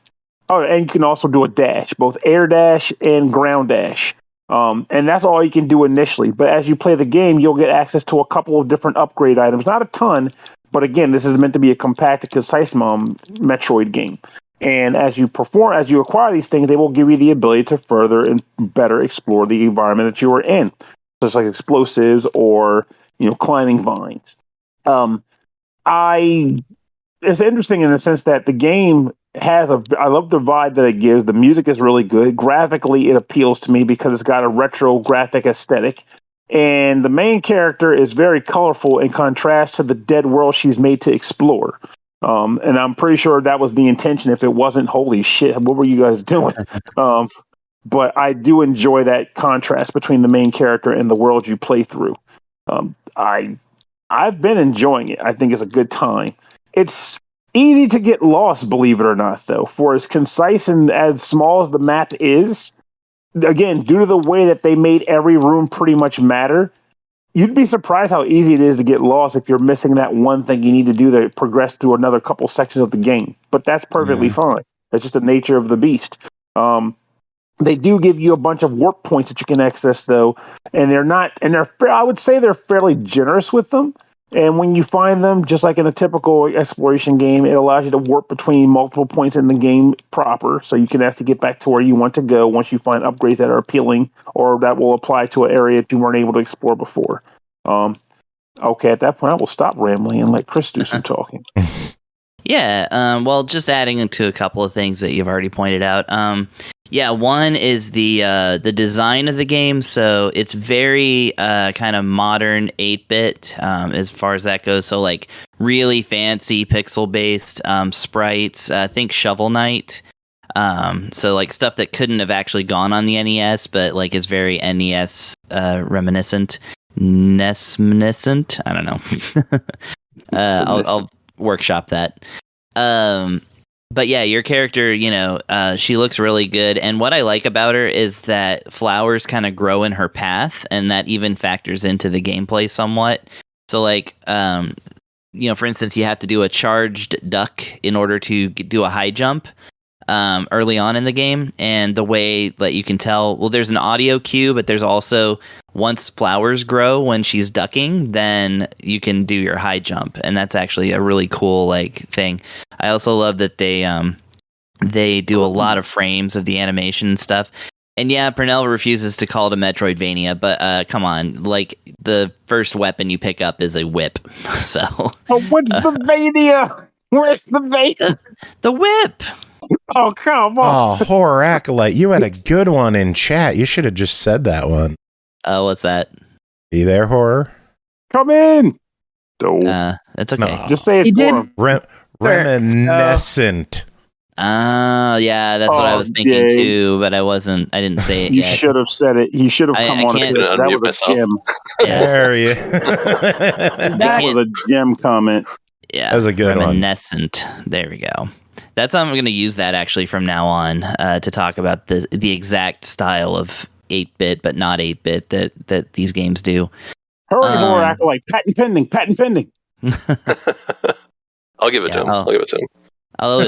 and you can also do a dash, both air dash and ground dash. And that's all you can do initially. But as you play the game, you'll get access to a couple of different upgrade items. Not a ton, but again, this is meant to be a compact and concise Metroid game. And as you acquire these things, they will give you the ability to further and better explore the environment that you are in, such like explosives or climbing vines. It's interesting in the sense that the game has I love the vibe that it gives. The music is really good. Graphically, it appeals to me because it's got a retro graphic aesthetic. And the main character is very colorful in contrast to the dead world she's made to explore. And I'm pretty sure that was the intention. If it wasn't, holy shit, what were you guys doing? But I do enjoy that contrast between the main character and the world you play through. I've been enjoying it. I think it's a good time. It's easy to get lost, believe it or not, though. For as concise and as small as the map is, again, due to the way that they made every room pretty much matter, you'd be surprised how easy it is to get lost if you're missing that one thing you need to do to progress through another couple sections of the game. But that's perfectly fine. That's just the nature of the beast. They do give you a bunch of warp points that you can access, though, and I would say they're fairly generous with them. And when you find them, just like in a typical exploration game, it allows you to warp between multiple points in the game proper, so you can actually get back to where you want to go once you find upgrades that are appealing or that will apply to an area that you weren't able to explore before. Okay, at that point, I will stop rambling and let Chris do some talking.
Yeah, well, just adding into a couple of things that you've already pointed out. One is the design of the game. So it's very kind of modern 8-bit as far as that goes. So like really fancy pixel-based sprites. Think Shovel Knight. So like stuff that couldn't have actually gone on the NES, but like is very NES reminiscent. NES-miniscent? I don't know. I'll workshop that. But yeah, your character, she looks really good. And what I like about her is that flowers kind of grow in her path, and that even factors into the gameplay somewhat. So like, for instance, you have to do a charged duck in order to do a high jump early on in the game. And the way that you can tell, well, there's an audio cue, but there's also, once flowers grow when she's ducking, then you can do your high jump. And that's actually a really cool thing. I also love that they do a lot of frames of the animation and stuff. And yeah, Pernell refuses to call it a Metroidvania, but come on, like the first weapon you pick up is a whip. So
what's the Vania? Where's the Vania?
The whip.
Oh, come on.
Oh, Horror Acolyte, you had a good one in chat. You should have just said that one.
What's that?
Are you there, Horror?
Come in.
It's okay.
No.
Just say it for him.
Reminiscent.
Yeah, that's what I was thinking too, but I didn't say it yet.
You should have said it. You should have come on. That was a gem.
There you
That was a gem comment.
Yeah,
that was a good
reminiscent. There we go. That's how I'm going to use that actually from now on to talk about the exact style of 8-bit, but not 8-bit that these games do.
Hurry, Horror Acolyte. Patent pending.
I'll give it to him. I'll give it to him.
I'll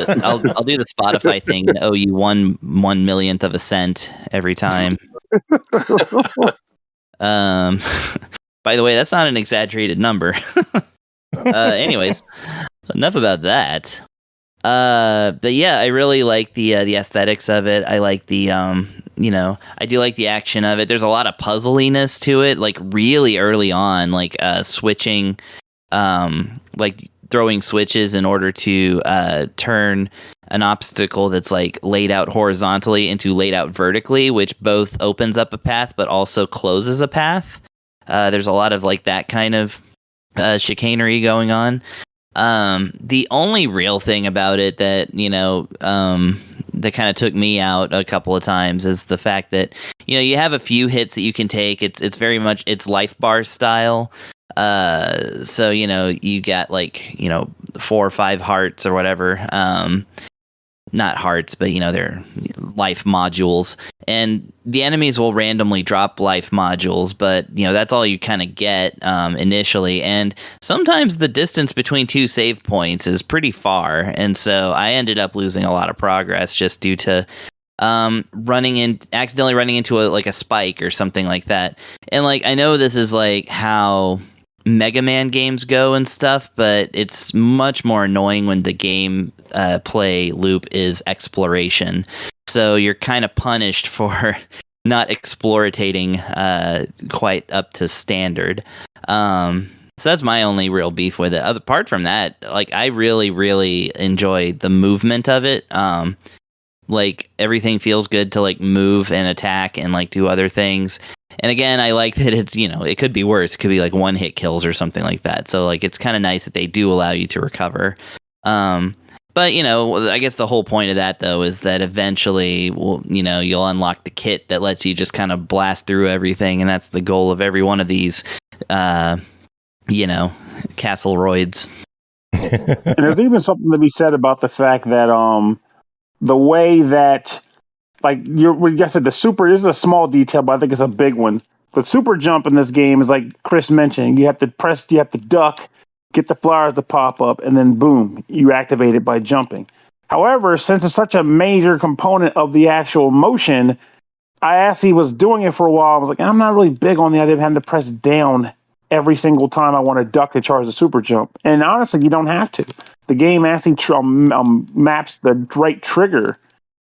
do the Spotify thing and owe you 1/1,000,000th of a cent every time. By the way, that's not an exaggerated number. Anyways, enough about that. But yeah, I really like the aesthetics of it. I like the I do like the action of it. There's a lot of puzzliness to it, like really early on, like switching, like throwing switches in order to turn an obstacle that's like laid out horizontally into laid out vertically, which both opens up a path but also closes a path. There's a lot of like that kind of chicanery going on. The only real thing about it that, that kind of took me out a couple of times is the fact that, you have a few hits that you can take. It's very much, it's life bar style. So, you got 4 or 5 hearts or whatever. Not hearts, but they're life modules, and the enemies will randomly drop life modules, but that's all you kind of get initially, and sometimes the distance between 2 save points is pretty far, and so I ended up losing a lot of progress just due to accidentally running into a spike or something like that. And I know this is how Mega Man games go and stuff, but it's much more annoying when the game play loop is exploration. So you're kind of punished for not explorating quite up to standard. So that's my only real beef with it. Apart from that, I really, really enjoy the movement of it. Everything feels good to move and attack and do other things. And again, I like that it's, it could be worse. It could be 1-hit kills or something like that. So it's kind of nice that they do allow you to recover. But, I guess the whole point of that, though, is that eventually, you'll unlock the kit that lets you just kind of blast through everything. And that's the goal of every one of these, Castleroids.
And there's even something to be said about the fact that the way that, I said, the super is a small detail, but I think it's a big one. The super jump in this game is like Chris mentioned. You have to duck, get the flowers to pop up, and then boom, you activate it by jumping. However, since it's such a major component of the actual motion, I actually was doing it for a while. I was like, I'm not really big on the idea of having to press down every single time I want to duck to charge the super jump. And honestly, you don't have to. The game actually maps the right trigger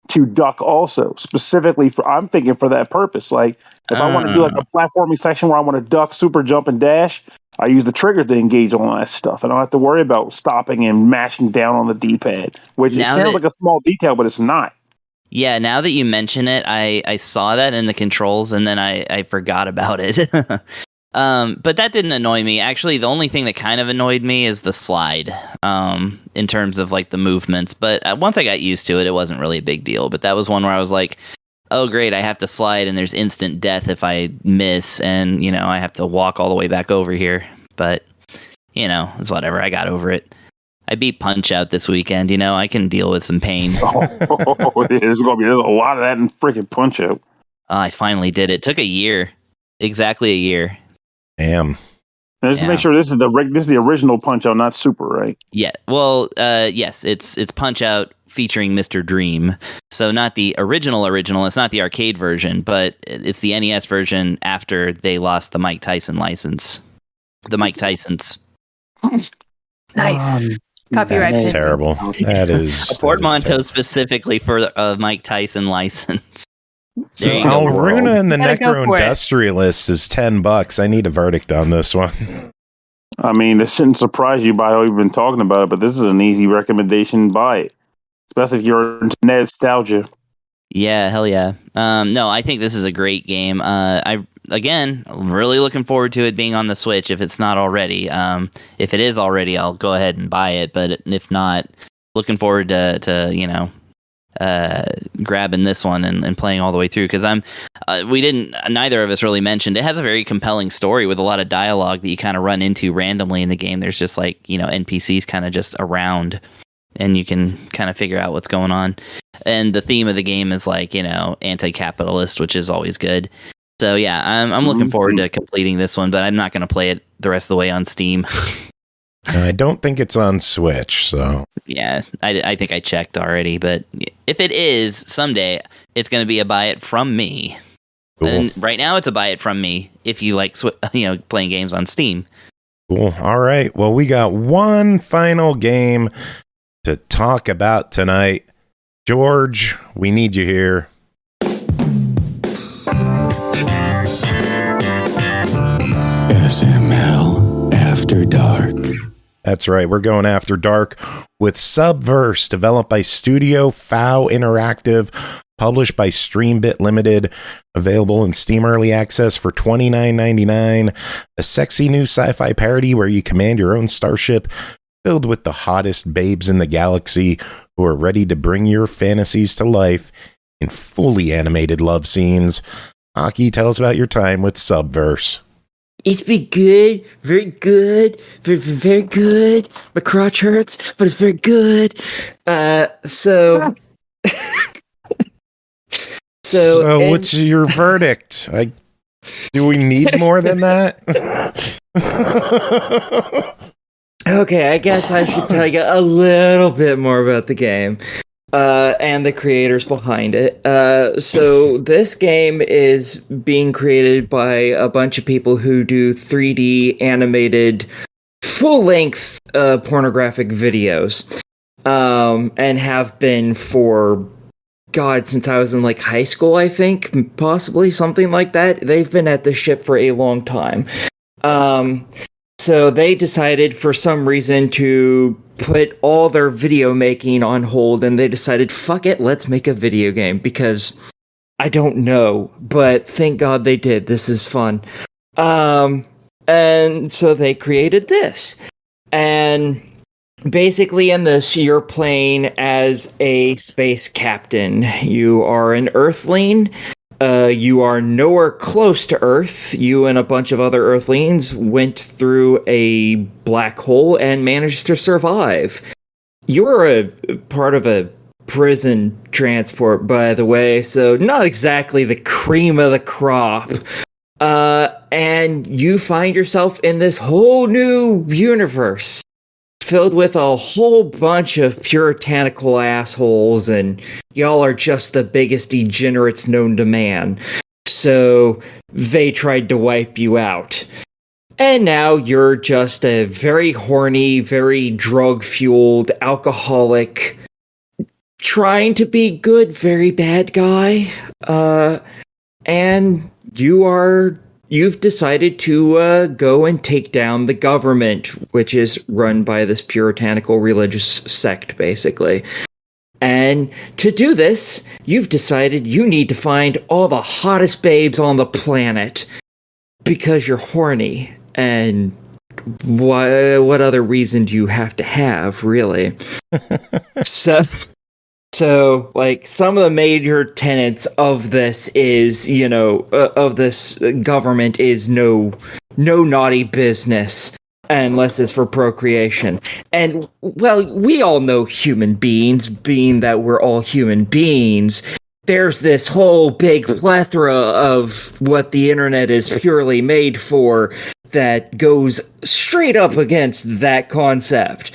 to duck also, specifically I'm thinking for that purpose. If I want to do a platforming section where I want to duck, super jump, and dash, I use the trigger to engage on all that stuff. I don't have to worry about stopping and mashing down on the D-pad, which sounds like a small detail, but it's not.
Yeah, now that you mention it, I saw that in the controls, and then I forgot about it. But that didn't annoy me. Actually, the only thing that kind of annoyed me is the slide, in terms of the movements. But once I got used to it, it wasn't really a big deal. But that was one where I was like, oh, great, I have to slide and there's instant death if I miss. And, I have to walk all the way back over here. But, it's whatever. I got over it. I beat Punch-Out this weekend. I can deal with some pain.
There's a lot of that in freaking Punch-Out.
I finally did it. Took a year. Exactly a year.
Damn.
Now, just to make sure this is the original Punch-Out, not Super, right?
Yeah. Well, yes, it's Punch-Out featuring Mr. Dream. So not the original. It's not the arcade version, but it's the NES version after they lost the Mike Tyson license. The Mike Tysons.
Nice. Copyright.
That's terrible. That is
a portmanteau specifically for the Mike Tyson license.
So Alruna and the Necro-Industrialists is $10. I need a verdict on this one.
I mean, this shouldn't surprise you by how we've been talking about it, but this is an easy recommendation. Buy it, especially if you're into nostalgia.
Yeah, hell yeah. No, I think this is a great game. I'm really looking forward to it being on the Switch if it's not already. If it is already, I'll go ahead and buy it. But if not, looking forward to grabbing this one and playing all the way through, because neither of us really mentioned it has a very compelling story with a lot of dialogue that you kind of run into randomly in the game. There's just NPCs kind of just around, and you can kind of figure out what's going on. And the theme of the game is anti-capitalist, which is always good. So yeah, I'm looking forward to completing this one, but I'm not going to play it the rest of the way on Steam.
I don't think it's on Switch, so...
Yeah, I think I checked already, but if it is, someday, it's going to be a buy it from me. Cool. And right now, it's a buy it from me if you like playing games on Steam.
Cool. All right. Well, we got one final game to talk about tonight. George, we need you here.
SML After Dark.
That's right. We're going after dark with Subverse, developed by Studio FOW Interactive, published by Streembit Limited, available in Steam Early Access for $29.99. A sexy new sci-fi parody where you command your own starship filled with the hottest babes in the galaxy who are ready to bring your fantasies to life in fully animated love scenes. Aki, tell us about your time with Subverse.
It's been good, very good, very, very good. My crotch hurts, but it's very good. So
What's your verdict? Do we need more than that?
Okay, I guess I should tell you a little bit more about the game. And the creators behind it. So this game is being created by a bunch of people who do 3D animated full-length pornographic videos. And have been for, God, since I was in like high school, I think, possibly something like that. They've been at the ship for a long time. So they decided for some reason to put all their video making on hold, and they decided, fuck it, let's make a video game, because I don't know, but thank God they did. This is fun. And so they created this. And basically in this, you're playing as a space captain. You are an Earthling. You are nowhere close to Earth. You and a bunch of other Earthlings went through a black hole and managed to survive. You're a part of a prison transport, by the way, so not exactly the cream of the crop. And you find yourself in this whole new universe filled with a whole bunch of puritanical assholes, and y'all are just the biggest degenerates known to man. So they tried to wipe you out. And now you're just a very horny, very drug-fueled, alcoholic, trying to be good, very bad guy. And you've decided to go and take down the government, which is run by this puritanical religious sect, basically. And to do this, you've decided you need to find all the hottest babes on the planet because you're horny. And what other reason do you have to have, really? So, like, some of the major tenets of this is, of this government is no naughty business unless it's for procreation. And, well, we all know human beings, being that we're all human beings. There's this whole big plethora of what the internet is purely made for that goes straight up against that concept.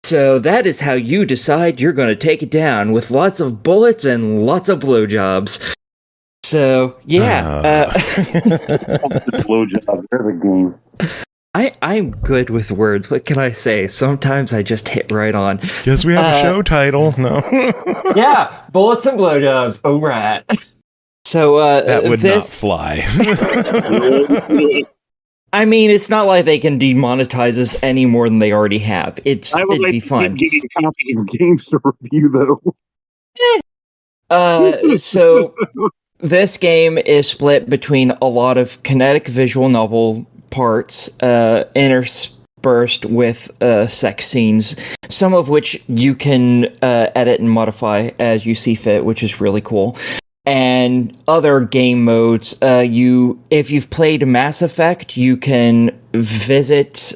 So that is how you decide you're going to take it down, with lots of bullets and lots of blowjobs. So, yeah.
Blowjob, they're the game.
I'm good with words. What can I say? Sometimes I just hit right on.
Guess we have a show title. No.
Yeah, bullets and blowjobs. Oh, right. So,
that would not fly.
I mean, it's not like they can demonetize us any more than they already have. It'd be fun.
Getting copies of games to review,
though. So this game is split between a lot of kinetic visual novel parts, interspersed with sex scenes, some of which you can edit and modify as you see fit, which is really cool. And other game modes, if you've played Mass Effect, you can visit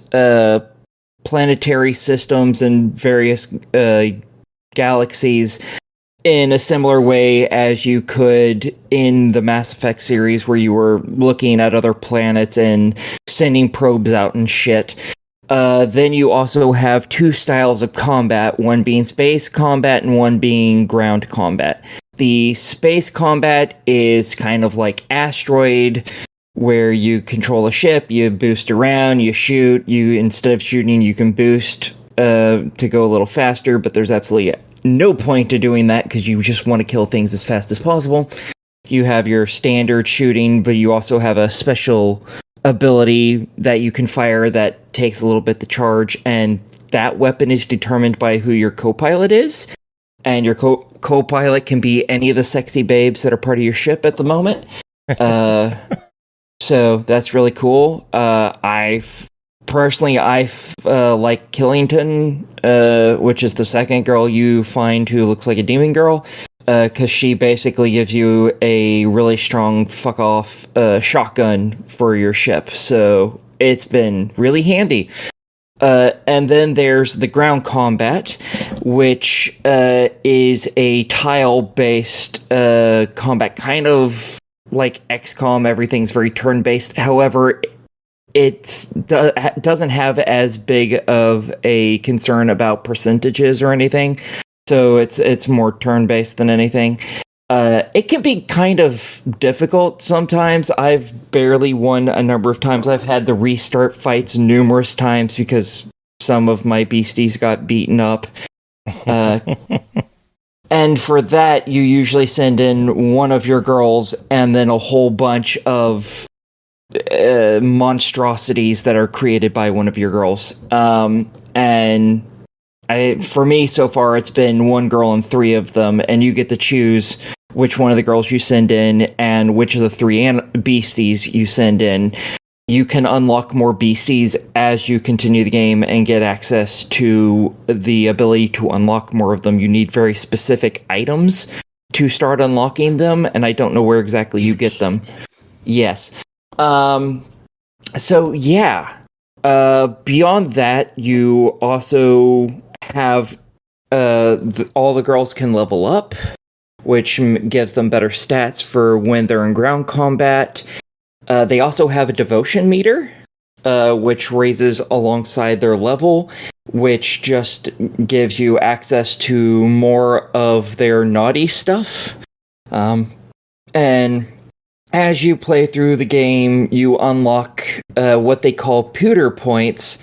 planetary systems and various galaxies in a similar way as you could in the Mass Effect series, where you were looking at other planets and sending probes out and shit. Then you also have two styles of combat, one being space combat and one being ground combat. The space combat is kind of like Asteroid, where you control a ship, you boost around, you shoot, instead of shooting, you can boost to go a little faster, but there's absolutely no point to doing that because you just want to kill things as fast as possible. You have your standard shooting, but you also have a special ability that you can fire that takes a little bit to charge, and that weapon is determined by who your co-pilot is. And your co-pilot can be any of the sexy babes that are part of your ship at the moment. So that's really cool. I've personally, I like Killington, which is the second girl you find who looks like a demon girl, because she basically gives you a really strong fuck off shotgun for your ship. So it's been really handy. And then there's the ground combat, which is a tile-based combat, kind of like XCOM. Everything's very turn-based. However, it doesn't have as big of a concern about percentages or anything. So it's more turn-based than anything. It can be kind of difficult sometimes. I've barely won a number of times. I've had to restart fights numerous times because some of my beasties got beaten up. And for that, you usually send in one of your girls and then a whole bunch of monstrosities that are created by one of your girls. And for me, so far, it's been one girl and 3 of them, and you get to choose which one of the girls you send in and which of the 3 beasties you send in. You can unlock more beasties as you continue the game and get access to the ability to unlock more of them. You need very specific items to start unlocking them, and I don't know where exactly you get them. Yes. So, yeah. Beyond that, you also have all the girls can level up, which gives them better stats for when they're in ground combat. They also have a devotion meter, which raises alongside their level, which just gives you access to more of their naughty stuff. And as you play through the game, you unlock what they call Pooter points.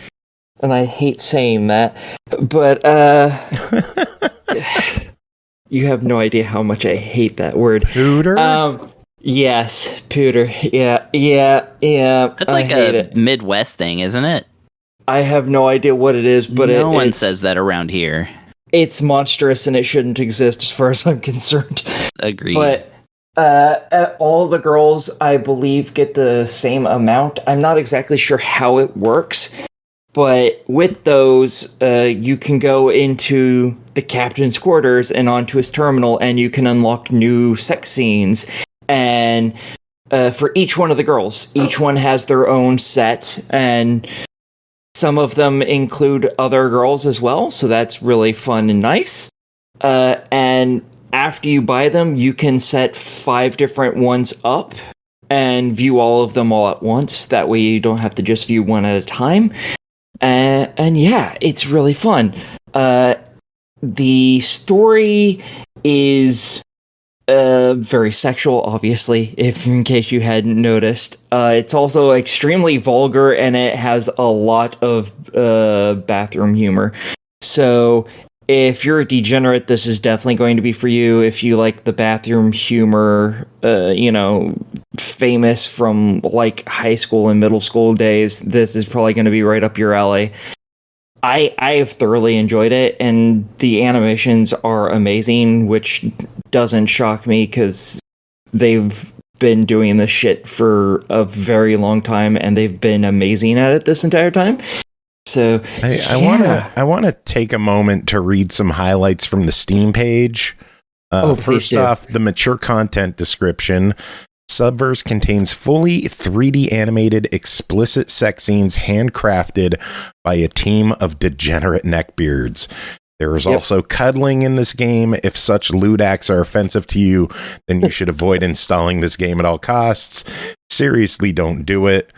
And I hate saying that, but you have no idea how much I hate that word.
Pooter?
Yes, Pooter. Yeah.
That's like a Midwest thing, isn't it?
I have no idea what it is, but
no one says that around here.
It's monstrous and it shouldn't exist as far as I'm concerned.
Agreed.
But all the girls, I believe, get the same amount. I'm not exactly sure how it works. But with those, you can go into the captain's quarters and onto his terminal, and you can unlock new sex scenes. And for each one of the girls, each one has their own set, and some of them include other girls as well, so that's really fun and nice. And after you buy them, you can set 5 different ones up and view all of them all at once. That way you don't have to just view one at a time. And yeah, it's really fun. The story is very sexual, obviously, if in case you hadn't noticed. It's also extremely vulgar, and it has a lot of bathroom humor. So if you're a degenerate, this is definitely going to be for you. If you like the bathroom humor, famous from like high school and middle school days, this is probably going to be right up your alley. I have thoroughly enjoyed it, and the animations are amazing, which doesn't shock me because they've been doing this shit for a very long time, and they've been amazing at it this entire time. So
I want to take a moment to read some highlights from the Steam page. First off, the mature content description. Subverse contains fully 3D animated explicit sex scenes handcrafted by a team of degenerate neckbeards. There is also cuddling in this game. If such lewd acts are offensive to you, then you should avoid installing this game at all costs. Seriously, don't do it.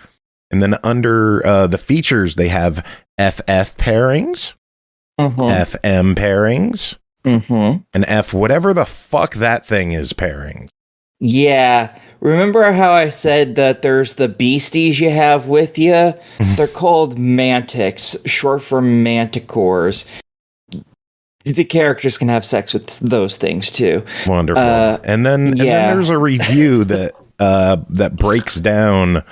And then under the features, they have FF pairings, FM pairings, and F whatever the fuck that thing is pairings.
Yeah. Remember how I said that there's the beasties you have with you? They're called mantics, short for manticores. The characters can have sex with those things too.
Wonderful. And then there's a review that that breaks down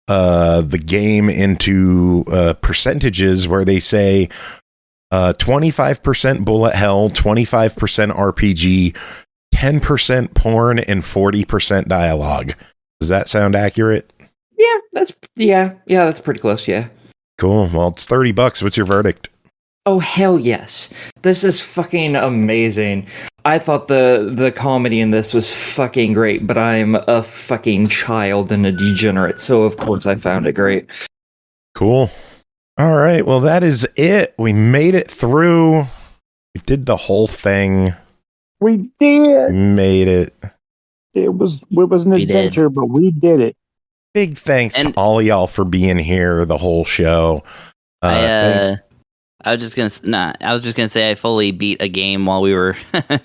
the game into percentages, where they say 25% bullet hell, 25% RPG, 10% porn, and 40% dialogue. Does that sound accurate?
Yeah, that's pretty close. Yeah.
Cool. Well, it's $30. What's your verdict?
Oh, hell yes. This is fucking amazing. I thought the comedy in this was fucking great, but I'm a fucking child and a degenerate, so of course I found it great.
Cool. All right. Well, that is it. We made it through. We did the whole thing.
We did.
We made it.
It was an adventure, but we did it.
Big thanks to all of y'all for being here the whole show.
I was just gonna say I fully beat a game while we were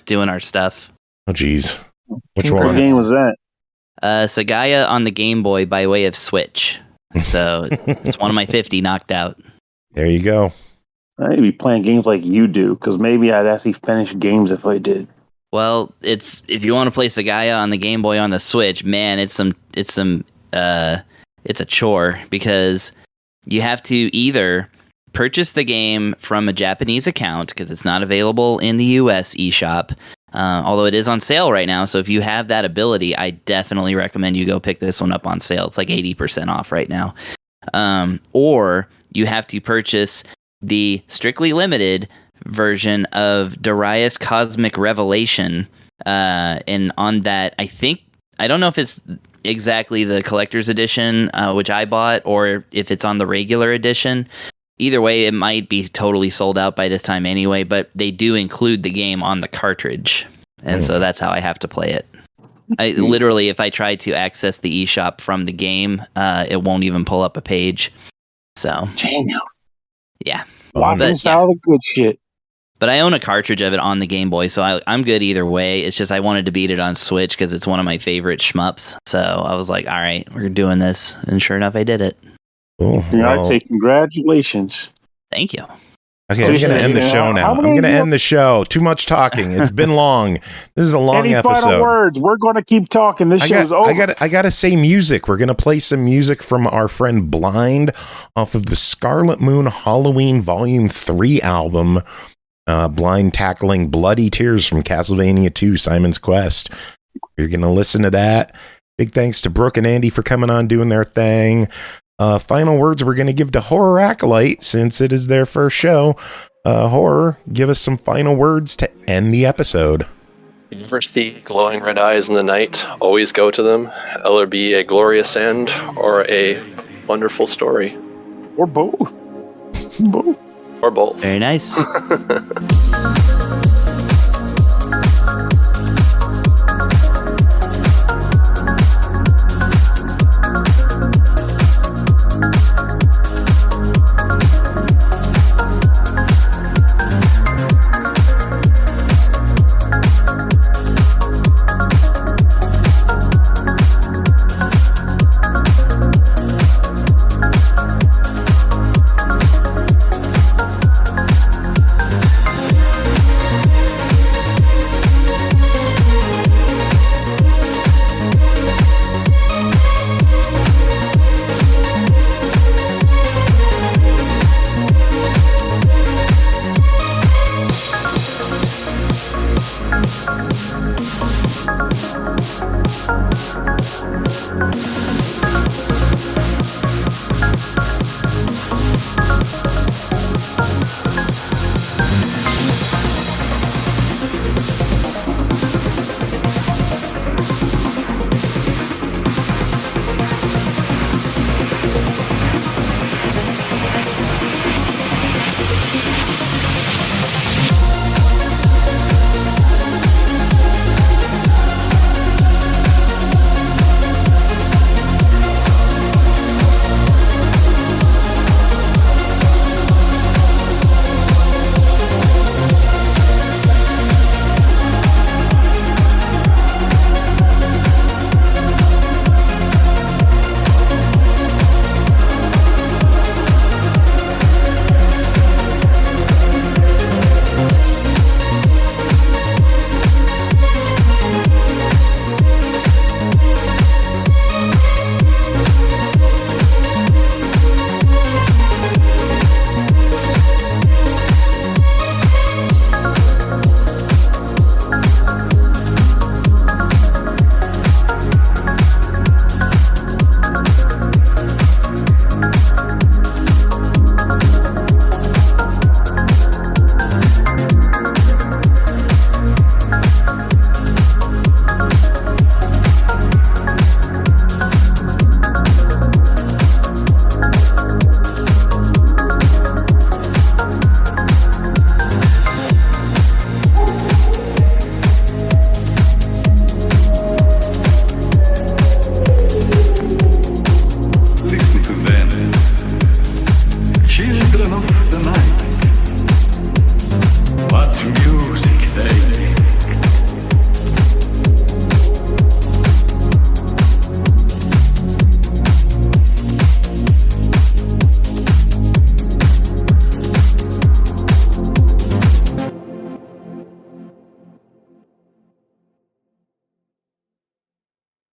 doing our stuff.
Oh, geez. Which
What
one?
game was that?
Saga on the Game Boy by way of Switch. So it's one of my 50 knocked out.
There you go.
I'd be playing games like you do, because maybe I'd actually finish games if I did.
Well, if you want to play Saga on the Game Boy on the Switch, man, it's a chore, because you have to either purchase the game from a Japanese account, because it's not available in the US eShop, although it is on sale right now. So if you have that ability, I definitely recommend you go pick this one up on sale. It's like 80% off right now. Or you have to purchase the strictly limited version of Darius Cosmic Revelation, and on that, I don't know if it's exactly the collector's edition, which I bought, or if it's on the regular edition. Either way, it might be totally sold out by this time anyway, but they do include the game on the cartridge, and so that's how I have to play it. I literally, if I try to access the eShop from the game, it won't even pull up a page. So, yeah.
That's all the good shit.
But I own a cartridge of it on the Game Boy, so I'm good either way. It's just I wanted to beat it on Switch because it's one of my favorite shmups. So I was like, all right, we're doing this. And sure enough, I did it.
Cool.
I'd say congratulations.
Thank you.
Okay, I'm going to end the show now. I'm going to end the show. Too much talking. It's been long. This is a long episode.
Final words. We're going to keep talking. This show's over.
I got to say music. We're going to play some music from our friend Blind off of the Scarlet Moon Halloween Volume 3 album. Blind tackling Bloody Tears from Castlevania II, Simon's Quest. You're going to listen to that. Big thanks to Brooke and Andy for coming on, doing their thing. Final words we're going to give to Horror Acolyte, since it is their first show. Horror, give us some final words to end the episode.
If you ever see glowing red eyes in the night, always go to them. It'll be a glorious end or a wonderful story.
Or both.
Or both.
Very nice.